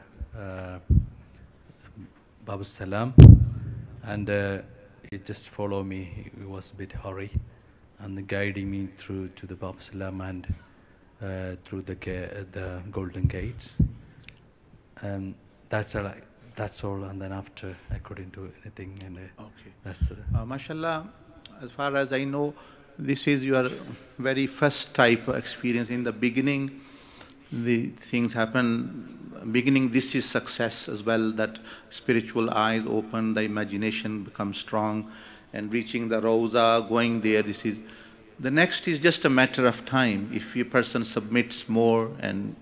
Babu Salam, and he just followed me. He was a bit hurry, and guiding me through to the Babu Salam and through the Golden Gates. And that's all. And then after I couldn't do anything. And okay. That's mashallah, as far as I know, this is your very first type of experience. In the beginning, the things happen. Beginning, this is success as well, that spiritual eyes open, the imagination becomes strong, and reaching the Rawza, going there, this is. The next is just a matter of time. If a person submits more and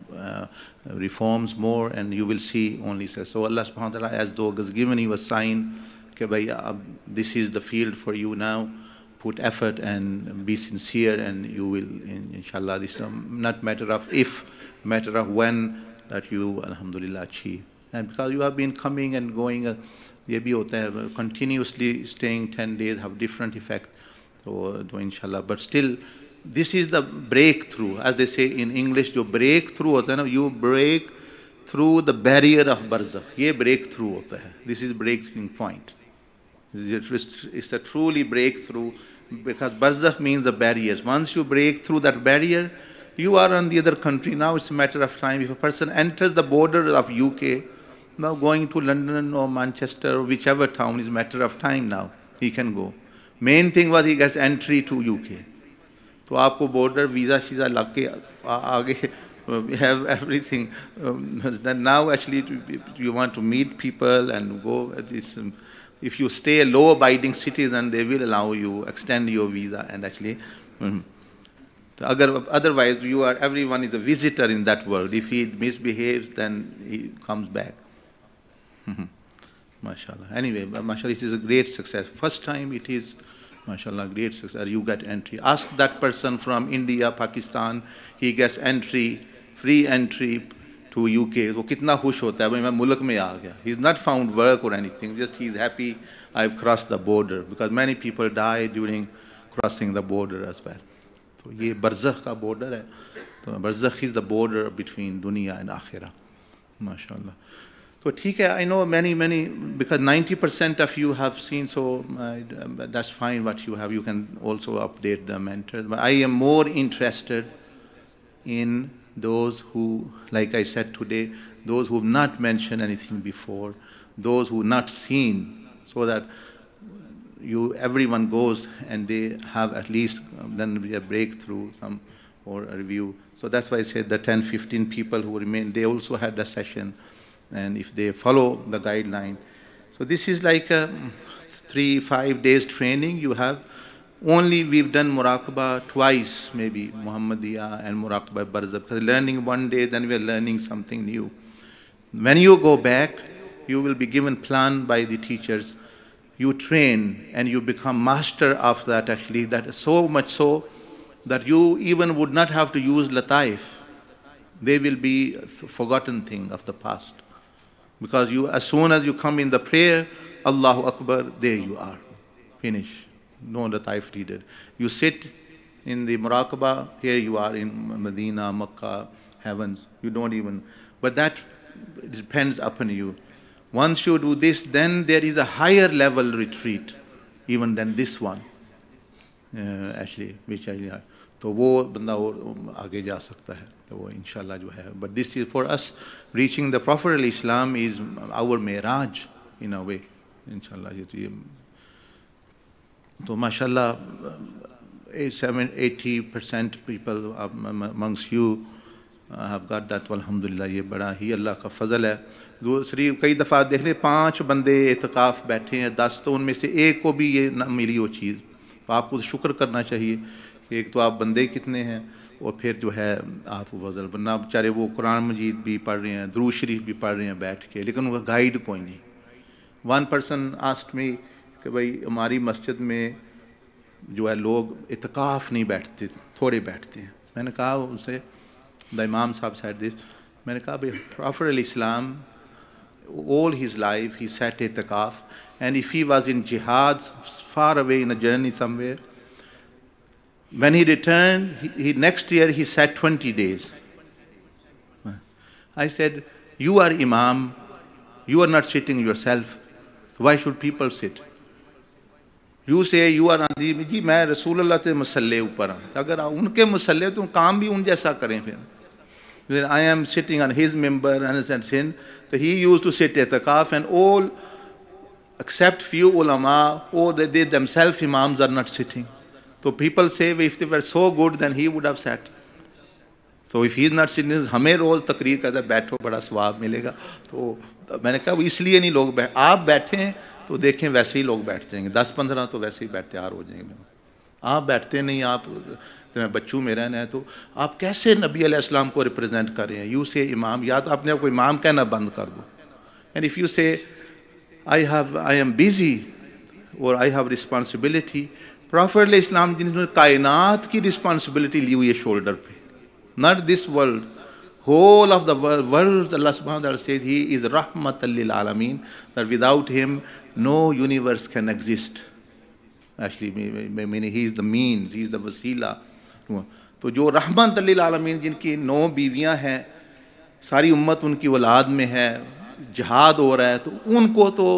reforms more, and you will see only say, so Allah subhanahu wa ta'ala as though has given you a sign, okay, bhai, this is the field for you now, put effort and be sincere, and you will, inshallah, this is not matter of if, matter of when, that you, alhamdulillah, achieve. And because you have been coming and going, ye bhi hota hai, continuously staying 10 days have different effect, so inshallah. But still, this is the breakthrough. As they say in English, jo breakthrough hota hai na, you break through the barrier of barzakh. Ye breakthrough hota hai. This is breaking point. It's a truly breakthrough, because barzakh means the barriers. Once you break through that barrier, you are on the other country. Now it's a matter of time. If a person enters the border of UK, now going to London or Manchester or whichever town is a matter of time now. He can go. Main thing was he gets entry to UK. So aapko border, visa, shiza lag ke aage have everything. Then now actually you want to meet people and go. If you stay a law-abiding citizen, they will allow you, extend your visa and actually. Otherwise, everyone is a visitor in that world. If he misbehaves, then he comes back. MashaAllah. Anyway, MashaAllah, it is a great success. First time it is, MashaAllah, great success. You get entry. Ask that person from India, Pakistan, he gets entry, free entry to UK. So kitna khush hota hai, main mulk mein aa gaya. He's not found work or anything, just he's happy I've crossed the border, because many people die during crossing the border as well. So ye barzakh ka border hai. So barzakh is the border between dunya and akhirah. MashaAllah. So theek hai, I know many, because 90% of you have seen, so that's fine what you have. You can also update the mentors. But I am more interested in those who, like I said today, those who have not mentioned anything before, those who have not seen, so that everyone goes and they have at least done a breakthrough, some or a review. So that's why I said the 10, 15 people who remain, they also had a session, and if they follow the guideline. So this is like a 3-5 days training you have. Only we've done muraqabah twice, maybe Muhammadiyah and muraqabah barzakh. Because learning one day, then we're learning something new. When you go back, you will be given plan by the teachers. You train and you become master of that actually, that so much so that you even would not have to use lataif. They will be a forgotten thing of the past. Because you, as soon as you come in the prayer, Allahu Akbar, there you are. Finish. No lataif needed. You sit in the muraqabah, here you are in Medina, Makkah, heavens. You don't even, but that depends upon you. Once you do this, then there is a higher level retreat, even than this one, actually, which I have. तो वो बंदा और आगे जा सकता है, तो वो इंशाल्लाह जो है. But this is for us, reaching the Prophet al-Islam is our miraj in a way, inshallah. So mashallah, 80% people amongst you have got that. Alhamdulillah, ये बड़ा ही अल्लाह का फजल है. दूसरी कई दफ़ा देख ले 5 बंदे एतकाफ़ बैठे हैं, 10 तो उनमें से एक को भी ये ना मिली वो चीज़, तो आपको शुक्र करना चाहिए. एक तो आप बंदे कितने हैं, और फिर जो है आप फजल बनना. बेचारे वो कुरान मजीद भी पढ़ रहे हैं, दुरूद शरीफ भी पढ़ रहे हैं बैठ के, लेकिन उनका गाइड कोई नहीं. वन पर्सन आस्क्ड मी कि भाई हमारी मस्जिद में जो है लोग इतकाफ़ नहीं बैठते, थोड़े बैठते हैं. मैंने कहा उनसे, द इमाम साहब said this, मैंने कहा भाई Prophet al-Islam, all his life he sat itikaf, and if he was in jihad far away in a journey somewhere, when he returned, next year he sat 20 days. I said, you are imam, you are not sitting yourself, why should people sit? You say you are जी मैं रसूलुल्लाह के मसल्ले ऊपर हूँ, अगर उनके मसल्ले तो काम भी उन जैसा करें फिर. I am sitting on his member and sin. So he used to sit itikaf, and all except few ulama, or they themselves imams are not sitting. So people say if they were so good, then he would have sat. So if he is not sitting, ہمیں روز تقریر کرتا ہے بیٹھو بڑا ثواب ملے گا. تو میں نے کہا وہ اس لیے نہیں لوگ آپ بیٹھیں تو دیکھیں ویسے ہی لوگ بیٹھ جائیں گے, 10-15 تو ویسے ہی تیار ہو جائیں گے. آپ بیٹھتے نہیں, آپ بچوں میں رہنا ہے تو آپ کیسے نبی علیہ السلام کو ریپرزینٹ کر رہے ہیں. یو سے امام, یا تو اپنے آپ کو امام کہنا بند کر دو. اینڈ اف یو سے آئی ایم بیزی اور آئی ہیو رسپانسبلٹی, پروفیٹ علیہ السلام جنہوں نے کائنات کی رسپانسبلٹی لی ہوئی ہے شولڈر پہ, not this world, whole of the world. Allah subhanahu wa ta'ala says he is rahmatan lil alameen, that without him no universe can exist. Actually meaning he is the means, he is the wasila. تو جو رحمت للعالمین, جن کی 9 بیویاں ہیں, ساری امت ان کی اولاد میں ہے, جہاد ہو رہا ہے, تو ان کو تو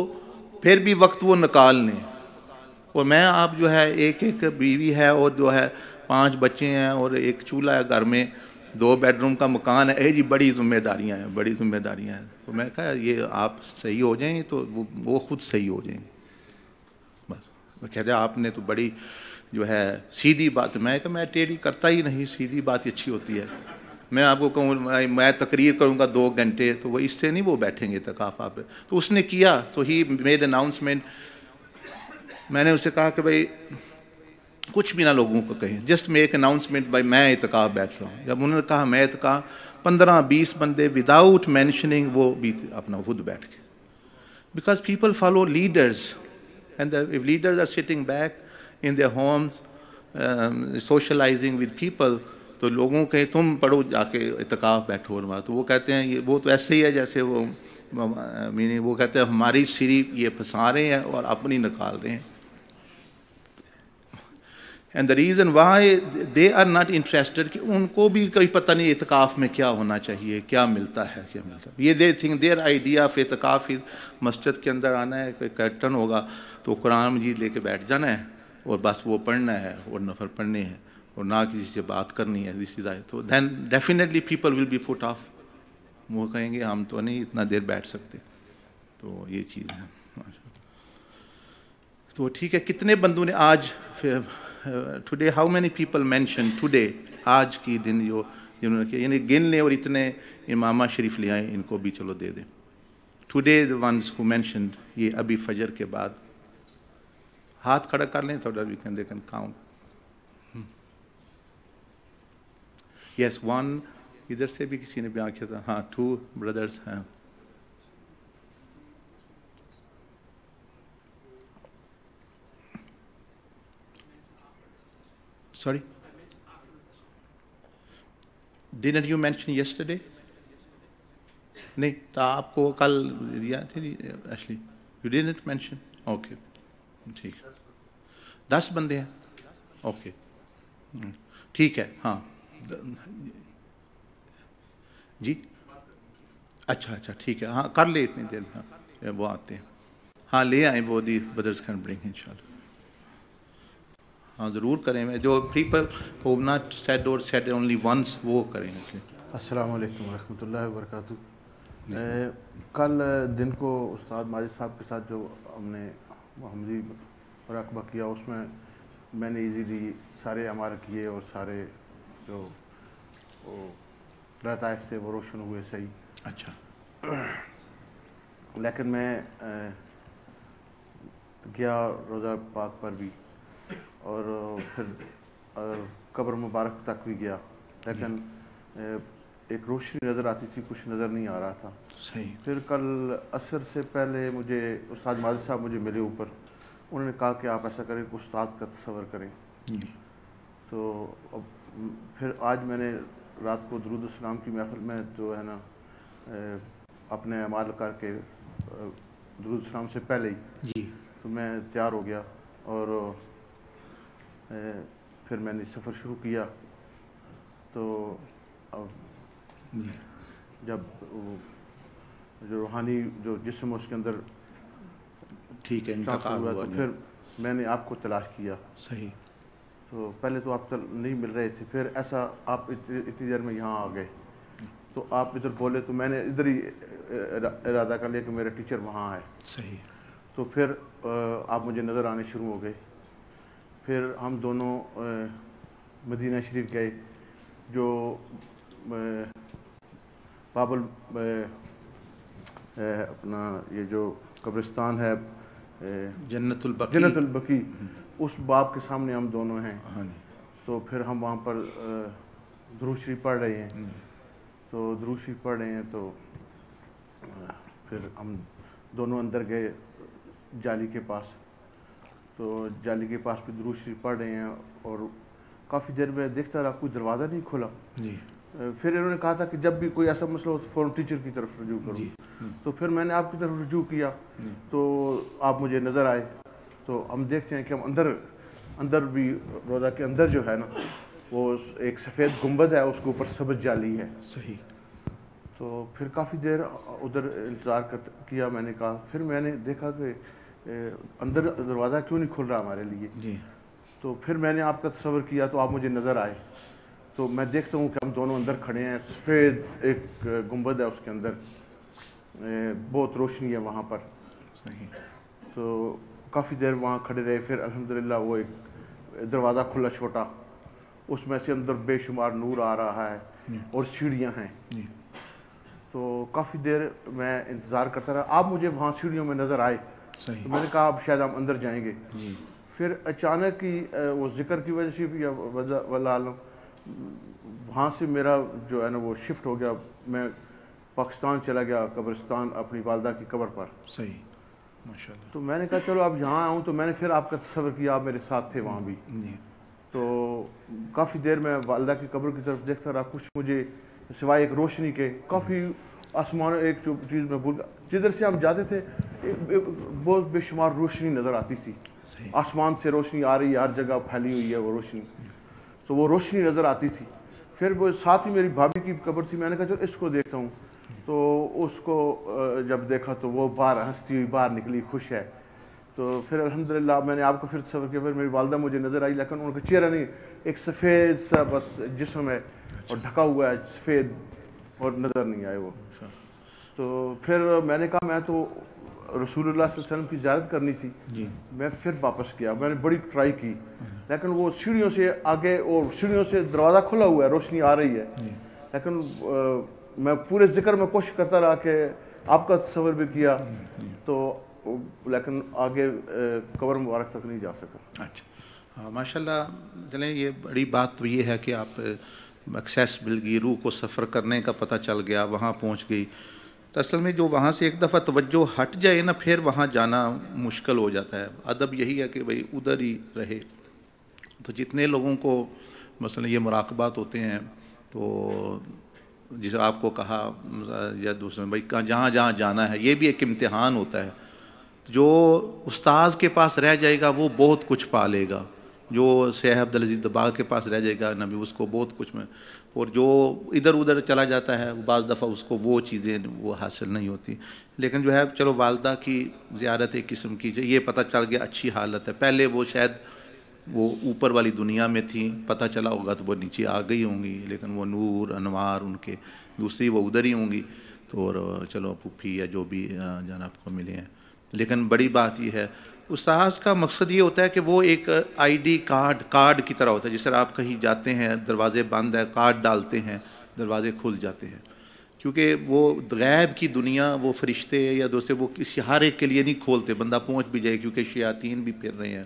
پھر بھی وقت وہ نکال لیں. اور میں آپ جو ہے ایک بیوی ہے اور جو ہے 5 بچے ہیں اور ایک چولہا ہے گھر میں, 2 بیڈ روم کا مکان ہے, جی بڑی ذمہ داریاں ہیں, بڑی ذمہ داریاں ہیں. تو میں کہا یہ آپ صحیح ہو جائیں تو وہ خود صحیح ہو جائیں گے. بس وہ کہتے ہیں آپ نے تو بڑی جو ہے سیدھی بات. میں کہ میں ٹیڑھی کرتا ہی نہیں, سیدھی بات اچھی ہوتی ہے. میں آپ کو کہوں میں تقریر کروں گا 2 گھنٹے, تو وہ اس سے نہیں وہ بیٹھیں گے اعتکاف آپ. تو اس نے کیا, تو ہی میڈ اناؤنسمنٹ. میں نے اسے کہا کہ بھائی کچھ بھی نہ لوگوں کو کہیں, جسٹ میک اناؤنسمنٹ بھائی میں اعتکاف بیٹھ رہا ہوں. جب انہوں نے کہا میں اعتکاف, 15-20 بندے وداؤٹ مینشننگ وہ بھی اپنا خود بیٹھ گئے. Because people follow leaders, and if leaders are sitting back in their homes socializing with people, تو لوگوں کہیں تم پڑھو جا کے اعتکاف بیٹھو, تو وہ کہتے ہیں وہ تو ایسے ہی ہے جیسے وہ کہتے ہیں ہماری سری یہ پھنسا رہے ہیں اور اپنی نکال رہے ہیں. And the reason why they are not interested, کہ ان کو بھی کوئی پتہ نہیں اعتکاف میں کیا ہونا چاہیے, کیا ملتا ہے, کیا ملتا ہے. یہ they think their idea of اعتکاف, مسجد کے اندر آنا ہے, کوئی کرٹن ہوگا تو قرآن مجید لے کے بیٹھ جانا ہے اور بس وہ پڑھنا ہے اور نفل پڑھنے ہیں اور نہ کسی سے بات کرنی ہے. دس از تو then definitely people will be put off. وہ کہیں گے ہم تو نہیں اتنا دیر بیٹھ سکتے. تو یہ چیز ہے. تو ٹھیک ہے, کتنے بندوں نے آج today, how many people mention today, آج کی دن جو جنہوں نے کیا, یعنی گن لیں اور اتنے امامہ شریف لے آئیں, ان کو بھی چلو دے دیں. Today the ones who mentioned, یہ ابھی فجر کے بعد ہاتھ کھڑا کر لیں so that they can count. Yes, one, ادھر سے بھی کسی نے بیان کیا تھا, ہاں 2 brothers ہیں. Sorry? Didn't you mention yesterday? نہیں تو آپ کو کل دیا تھی actually, you didn't mention. Okay ٹھیک ہے, 10 بندے ہیں. اوکے ٹھیک ہے. ہاں جی اچھا ٹھیک ہے, ہاں کر لے اتنی دیر میں. ہاں وہ آتے ہیں, ہاں لے آئیں وہ دی بدرس کین برنگ ان شاء اللہ. ہاں ضرور کریں, میں جو پیپل ہو ناٹ سیڈ اور سیڈ اونلی ونس وہ کریں. السلام علیکم ورحمۃ اللہ وبرکاتہ. کل دن کو استاد ماجد صاحب کے ساتھ جو ہم نے محمدی مراقبہ کیا, اس میں میں نے ایزیلی سارے اعمال کیے اور سارے جو لطائف تھے وہ روشن ہوئے صحیح. اچھا. لیکن میں گیا روزہ پاک پر بھی اور پھر قبر مبارک تک بھی گیا, لیکن ایک روشنی نظر آتی تھی, کچھ نظر نہیں آ رہا تھا. صحیح. پھر کل عصر سے پہلے مجھے استاد ماجد صاحب مجھے ملے اوپر, انہوں نے کہا کہ آپ ایسا کریں کہ استاد کا تصور کریں. تو پھر آج میں نے رات کو درود السلام کی محفل میں جو ہے نا اپنے اعمال کر کے درود السلام سے پہلے ہی تو میں تیار ہو گیا اور پھر میں نے سفر شروع کیا. تو جب جو روحانی جو جسم اس کے اندر ٹھیک ہے انتقال ہوا, تو پھر میں نے آپ کو تلاش کیا. صحیح. تو پہلے تو آپ نہیں مل رہے تھے, پھر ایسا آپ اتنی دیر میں یہاں آ گئے, تو آپ ادھر بولے تو میں نے ادھر ہی ارادہ کر لیا کہ میرا ٹیچر وہاں ہے. صحیح. تو پھر آپ مجھے نظر آنے شروع ہو گئے. پھر ہم دونوں مدینہ شریف گئے. جو بابل اپنا یہ جو قبرستان ہے جنت البقیع، جنت البقیع، اس باب کے سامنے ہم دونوں ہیں. تو پھر ہم وہاں پر درود شریف پڑھ رہے ہیں. تو درود شریف پڑھ رہے ہیں تو پھر ہم دونوں اندر گئے جالی کے پاس. تو جالی کے پاس بھی درود شریف پڑھ رہے ہیں اور کافی دیر میں دیکھتا رہا کوئی دروازہ نہیں کھلا. پھر انہوں نے کہا تھا کہ جب بھی کوئی ایسا مسئلہ ہو تو فوراً ٹیچر کی طرف رجوع کرو. تو پھر میں نے آپ کی طرف رجوع کیا تو آپ مجھے نظر آئے. تو ہم دیکھتے ہیں کہ ہم اندر بھی روضہ کے اندر جو ہے نا وہ ایک سفید گنبد ہے، اس کے اوپر سبز جالی ہے. صحیح. تو پھر کافی دیر ادھر انتظار کیا. میں نے کہا، پھر میں نے دیکھا کہ اندر دروازہ کیوں نہیں کھل رہا ہمارے لیے. تو پھر میں نے آپ کا تصور کیا تو آپ مجھے نظر آئے. تو میں دیکھتا ہوں کہ ہم دونوں اندر کھڑے ہیں. سفید ایک گنبد ہے، اس کے اندر بہت روشنی ہے وہاں پر. تو کافی دیر وہاں کھڑے رہے. پھر الحمدللہ وہ ایک دروازہ کھلا چھوٹا، اس میں سے اندر بے شمار نور آ رہا ہے اور سیڑھیاں ہیں. تو کافی دیر میں انتظار کرتا رہا. آپ مجھے وہاں سیڑھیوں میں نظر آئے. تو میں نے کہا اب شاید ہم اندر جائیں گے. پھر اچانک ہی وہ ذکر کی وجہ سے بھی یا واللہ عالم وہاں سے میرا جو ہے نا وہ شفٹ ہو گیا. میں پاکستان چلا گیا، قبرستان اپنی والدہ کی قبر پر. صحیح، ماشاء اللہ. تو میں نے کہا چلو اب یہاں آؤں. تو میں نے پھر آپ کا تصور کیا، آپ میرے ساتھ تھے وہاں بھی. تو کافی دیر میں والدہ کی قبر کی طرف دیکھتا رہا. کچھ مجھے سوائے ایک روشنی کے کافی آسمان ایک جو چیز میں بھول گیا، جدھر سے ہم جاتے تھے بہت بے شمار روشنی نظر آتی تھی. آسمان سے روشنی آ رہی ہے، ہر جگہ پھیلی ہوئی ہے وہ روشنی. تو وہ روشنی نظر آتی تھی. پھر وہ ساتھ ہی میری بھابھی کی قبر تھی. میں نے کہا چلو اس کو دیکھتا ہوں. تو اس کو جب دیکھا تو وہ باہر ہنستی ہوئی باہر نکلی، خوش ہے. تو پھر الحمدللہ میں نے آپ کو پھر تصور کیا. پھر میری والدہ مجھے نظر آئی، لیکن ان کا چہرہ نہیں، ایک سفید سا بس جسم ہے اور ڈھکا ہوا ہے سفید، اور نظر نہیں آئے وہ. تو پھر میں نے کہا میں تو رسول اللہ صلی اللہ علیہ وسلم کی زیارت کرنی تھی. میں پھر واپس کیا. میں نے بڑی ٹرائی کی، لیکن وہ سیڑھیوں سے آگے، اور سیڑھیوں سے دروازہ کھلا ہوا ہے، روشنی آ رہی ہے. لیکن میں پورے ذکر میں کوشش کرتا رہا کہ آپ کا تصور بھی کیا، تو لیکن آگے قبر مبارک تک نہیں جا سکا. اچھا، ماشاء اللہ. چلیں، یہ بڑی بات تو یہ ہے کہ آپ ایکسیس مل گئی، روح کو سفر کرنے کا پتہ چل گیا، وہاں پہنچ گئی. تو اصل میں جو وہاں سے ایک دفعہ توجہ ہٹ جائے نا، پھر وہاں جانا مشکل ہو جاتا ہے. ادب یہی ہے کہ بھئی ادھر ہی رہے. تو جتنے لوگوں کو مثلا یہ مراقبات ہوتے ہیں، تو جسے آپ کو کہا یا دوسرے بھائی جہاں جہاں جانا ہے، یہ بھی ایک امتحان ہوتا ہے. جو استاذ کے پاس رہ جائے گا وہ بہت کچھ پا لے گا. جو شیخ عبدالعزیز دباغ کے پاس رہ جائے گا نبی، اس کو بہت کچھ میں. اور جو ادھر ادھر چلا جاتا ہے بعض دفعہ اس کو وہ چیزیں وہ حاصل نہیں ہوتی. لیکن جو ہے چلو والدہ کی زیارت ایک قسم کی، یہ پتہ چل گیا اچھی حالت ہے. پہلے وہ شاید وہ اوپر والی دنیا میں تھیں، پتہ چلا ہوگا تو وہ نیچے آ گئی ہوں گی، لیکن وہ نور انوار ان کے دوسری وہ ادھر ہی ہوں گی. تو اور چلو پھوپھی یا جو بھی جان آپ کو ملے ہیں. لیکن بڑی بات یہ ہے، استاذ کا مقصد یہ ہوتا ہے کہ وہ ایک آئی ڈی کارڈ کی طرح ہوتا ہے. جس طرح آپ کہیں جاتے ہیں، دروازے بند ہے، کارڈ ڈالتے ہیں، دروازے کھل جاتے ہیں. کیونکہ وہ غیب کی دنیا، وہ فرشتے یا دوسرے وہ کسی ہر ایک کے لیے نہیں کھولتے. بندہ پہنچ بھی جائے، کیونکہ شیاطین بھی پھر رہے ہیں.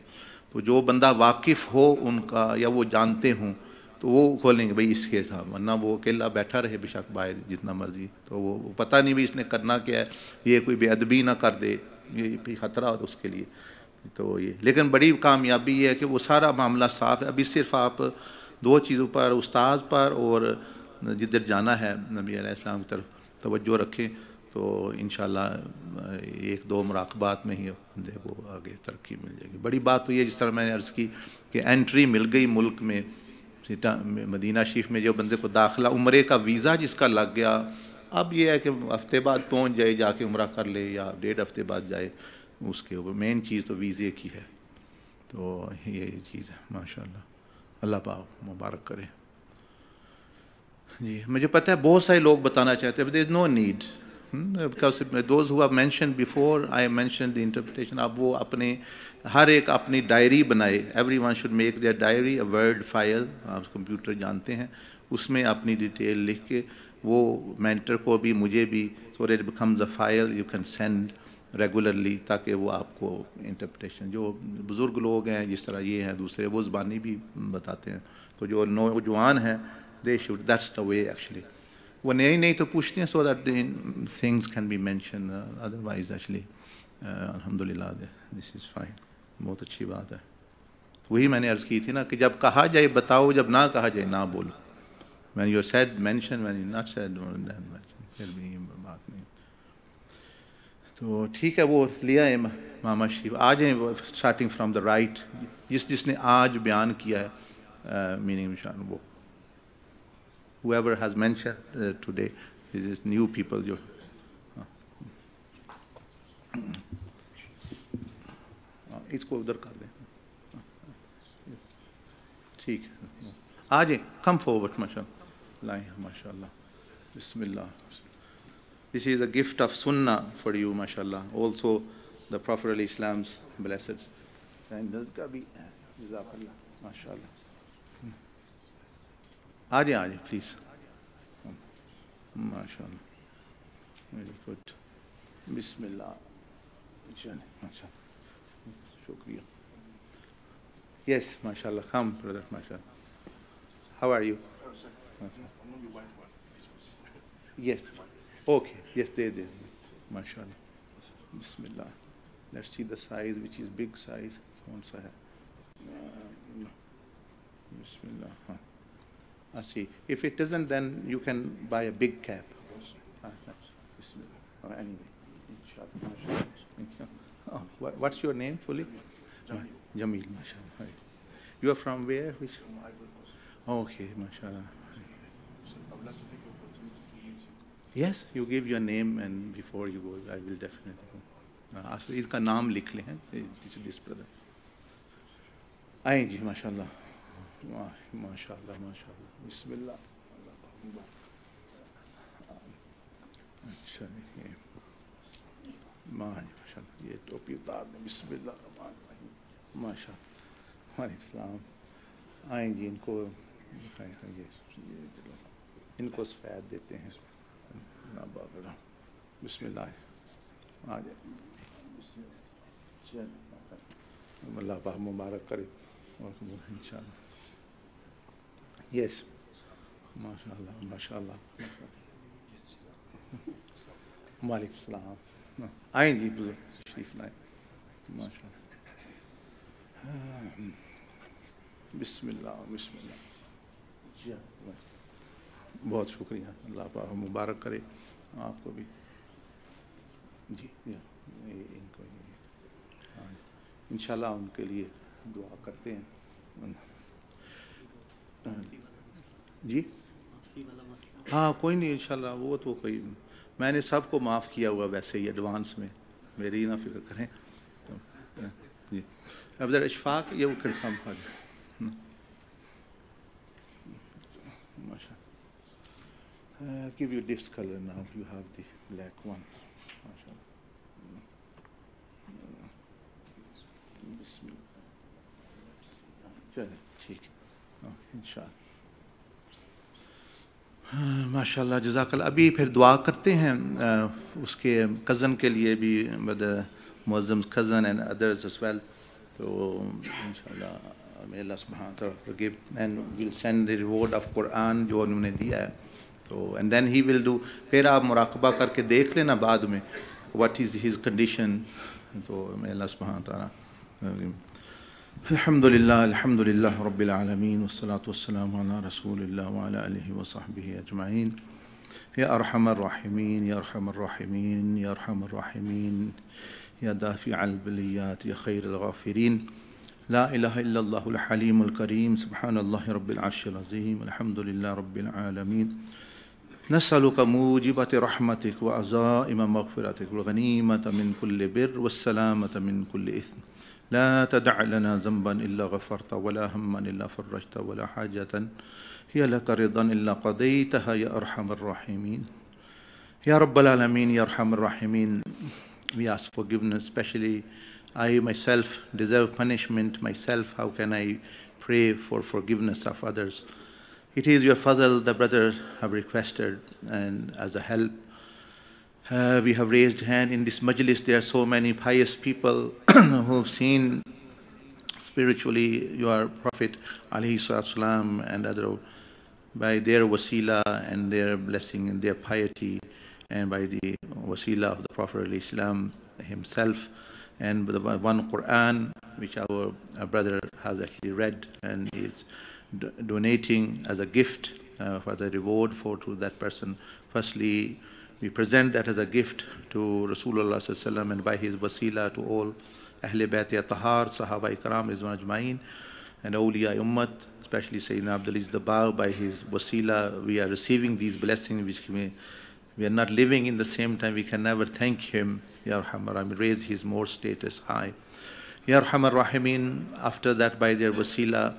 تو جو بندہ واقف ہو ان کا یا وہ جانتے ہوں تو وہ کھولیں گے بھئی اس کے ساتھ، ورنہ وہ اکیلا بیٹھا رہے بے شک باہر جتنا مرضی. تو وہ پتہ نہیں بھی اس نے کرنا کیا ہے، یہ کوئی بے ادبی نہ کر دے، یہ بھی خطرہ ہو اس کے لیے. تو یہ لیکن بڑی کامیابی یہ ہے کہ وہ سارا معاملہ صاف ہے. ابھی صرف آپ دو چیزوں پر، استاذ پر اور جدھر جانا ہے نبی علیہ السلام کی طرف توجہ رکھیں. تو انشاءاللہ ایک دو مراقبات میں ہی بندے کو آگے ترقی مل جائے گی. بڑی بات تو یہ جس طرح میں نے عرض کی کہ انٹری مل گئی ملک میں، مدینہ شریف میں جو بندے کو داخلہ، عمرے کا ویزا جس کا لگ گیا، اب یہ ہے کہ ہفتے بعد پہنچ جائے، جا کے عمرہ کر لے، یا 1.5 ہفتے بعد جائے. اس کے اوپر مین چیز تو ویزے کی ہے. تو یہ چیز ہے ماشاءاللہ. اللہ پاک مبارک کرے. جی مجھے پتہ ہے بہت سارے لوگ بتانا چاہتے ہیں، there is no need. because those who have mentioned before, I mentioned the interpretation. اب وہ اپنے ہر ایک اپنی ڈائری بنائے. Everyone should make their diary a word file. آپ کمپیوٹر جانتے ہیں, اس میں اپنی ڈیٹیل لکھ کے وہ مینٹر کو بھی مجھے بھی, so that it becomes a file you can send regularly, تاکہ وہ آپ کو انٹرپریٹیشن, جو بزرگ لوگ ہیں جس طرح یہ ہیں دوسرے, وہ زبانی بھی بتاتے ہیں. تو جو نوجوان ہیں, they should, that's the way actually. وہ نئی نئی تو پوچھتے ہیں, so that the things can be mentioned, otherwise actually الحمدللہ this is fine. بہت اچھی بات ہے. وہی میں نے عرض کی تھی نا کہ جب کہا جائے بتاؤ, جب نہ کہا جائے نہ بولو. when you said mention, when you not said then mention, پھر بھی بات نہیں. تو ٹھیک ہے, وہ لیا ہے ماما شریف. آ جائیں اسٹارٹنگ فرام دا رائٹ, جس نے آج بیان کیا ہے میننگ نشان, وہ whoever has mentioned today, this is new people جو اس کو ادھر کر دیں. ٹھیک ہے, آ جائیں, کم فارورڈ, ماشاء اللہ, لائیں ماشاء اللہ. بسم اللہ. This is a gift of Sunnah for you, mashallah. Also, the Prophet alayhi Islam's blessed. And ka bhi, jazakallah, mashallah. Aaje, please. Mashallah. Very good. Bismillah. Mashallah. Shukriya. Yes, mashallah. Come, brother, mashallah. How are you? Yes. Okay, yes, they did. MashaAllah. Bismillah. Let's see the size, which is big size. کون سا ہے? Bismillah. I see. If it isn't, then you can buy a big cap. Bismillah. Anyway, inshallah. What's your name fully? Jamil, mashallah. You are from where? Which? Okay, mashallah. Yes, you give your name and before you go, I will definitely go. اس کا نام لکھ لیں, this brother. آئیں جی, ماشاءاللہ, ماشاءاللہ, ماشاءاللہ. بسم اللہ. اچھا, ماشاءاللہ, یہ ٹوپی اتار دیں. بسم اللہ الرحمن الرحیم. ماشاءاللہ. وعلیکم السلام. آئیں جی, ان کو ان کو سفید دیتے ہیں. بسم اللہ. آ جائیں. اللہ پاک مبارک کرے ان شاء اللہ. یس, ماشاء اللہ, ماشاء اللہ. وعلیکم السلام. آئیں جی, شریف لائیں. ماشاء اللہ. بسم اللہ, بسم اللہ. بہت شکریہ, اللہ پاک مبارک کرے آپ کو بھی. جی, ان کو انشاءاللہ ان کے لیے دعا کرتے ہیں. جی ہاں, کوئی نہیں, انشاءاللہ وہ تو کوئی, میں نے سب کو معاف کیا ہوا ویسے ہی ایڈوانس میں, میری نہ فکر کریں. جی, اب ذرا اشفاق یہ وہ کم آ جائے. ماشاء اللہ. Give you this color now, you have the black one. ماشاء اللہ. بسم اللہ. چلیں ٹھیک ہے, انشاءاللہ. ماشاء اللہ, جزاک اللہ. ابھی پھر دعا کرتے ہیں اس کے کزن کے لیے بھی, معظم cousin and others as well. تو انشاءاللہ may Allah subhanahu wa ta'ala forgive and we'll send the reward of Quran جو انہوں نے دیا ہے. تو and then he will do, پھر آپ مراقبہ کر کے دیکھ لینا بعد میں what is his condition. تو may Allah subhanahu wa ta'ala. الحمدللہ, الحمدللہ رب العالمین, والصلاة والسلام على رسول اللہ وعلى آلہ وصحبہ اجمعین. یا ارحم الراحمین, یا ارحم الراحمین, یا ارحم الراحمین, یا دافع البلیات, یا خیر الغافرین. لا الہ الا اللہ الحلیم الکریم, سبحان اللہ رب العرش العظیم, الحمدللہ رب العالمین. نسألك موجبات رحمتك وعزائم مغفرتك والغنيمة من كل بر والسلامة من كل إثم. لا تدع لنا ذنبا إلا غفرت, ولا هما إلا فرجت, ولا حاجة هي لك رضا إلا قضيتها يا أرحم الراحمين. Ya Rabbal Alameen, Ya Arhamar Rahimin, we ask forgiveness, especially I myself deserve punishment myself. How can I pray for forgiveness of others? It is your fadl the brother have requested, and as a help, we have raised hand in this majlis. There are so many pious people who have seen spiritually your Prophet alayhi salam and other by their wasila and their blessing and their piety, and by the wasila of the Prophet alayhi salam himself, and the one Quran which our brother has actually read and is donating as a gift for the reward to that person. Firstly, we present that as a gift to Rasulullah sallallahu alaihi wasallam and by his wasila to all Ahle Bayt Tahar, Sahaba Ikram, Rizwan Ajmain, and Awliya Ummat, especially Sayyidina Abdul Aziz Dabagh. By his wasila, we are receiving these blessings which we are not living in the same time. We can never thank him. Ya Arhamar Rahimin, raise his more status high. Ya Arhamar Rahimin, after that, by their wasila,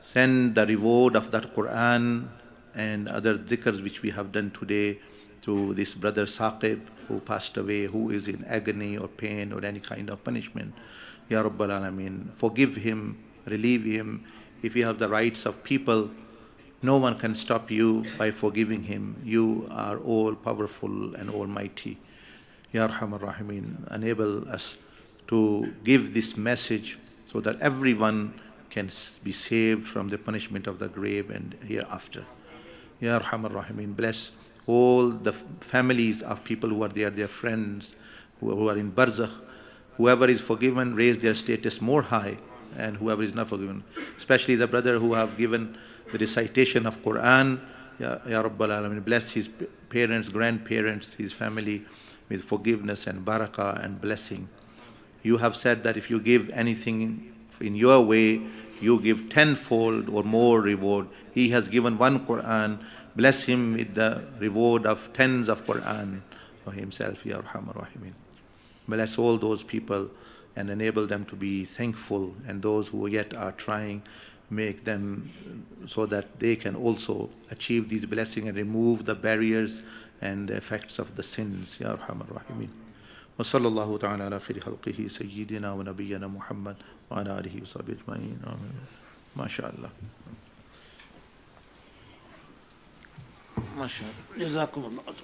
send the reward of that Quran and other dhikrs which we have done today to this brother Saqib who passed away, who is in agony or pain or any kind of punishment. Ya Rabbal Alameen, forgive him, relieve him. If you have the rights of people, no one can stop you by forgiving him. You are all powerful and almighty. Ya Arhamar Rahimin, enable us to give this message so that everyone can be saved from the punishment of the grave and hereafter. Ya Arhamar Rahimin, bless all the families of people who are there, their friends who are in barzakh. Whoever is forgiven, raise their status more high, and whoever is not forgiven, especially the brother who have given the recitation of Quran, Ya Rabbal Alamin, bless his parents, grandparents, his family with forgiveness and barakah and blessing. You have said that if you give anything in your way, you give tenfold or more reward. He has given one Quran. Bless him with the reward of tens of Quran for himself, Ya Arhamar Rahimin. Bless all those people and enable them to be thankful, and those who yet are trying, make them so that they can also achieve these blessings and remove the barriers and the effects of the sins, Ya Arhamar Rahimin. Wa sallallahu ta'ala ala khayri khalqihi sayyidina wa nabiyyina Muhammad wa ala alihi wa sahbihi ajma'in. Amin. MashaAllah. MashaAllah. Jazakumullah.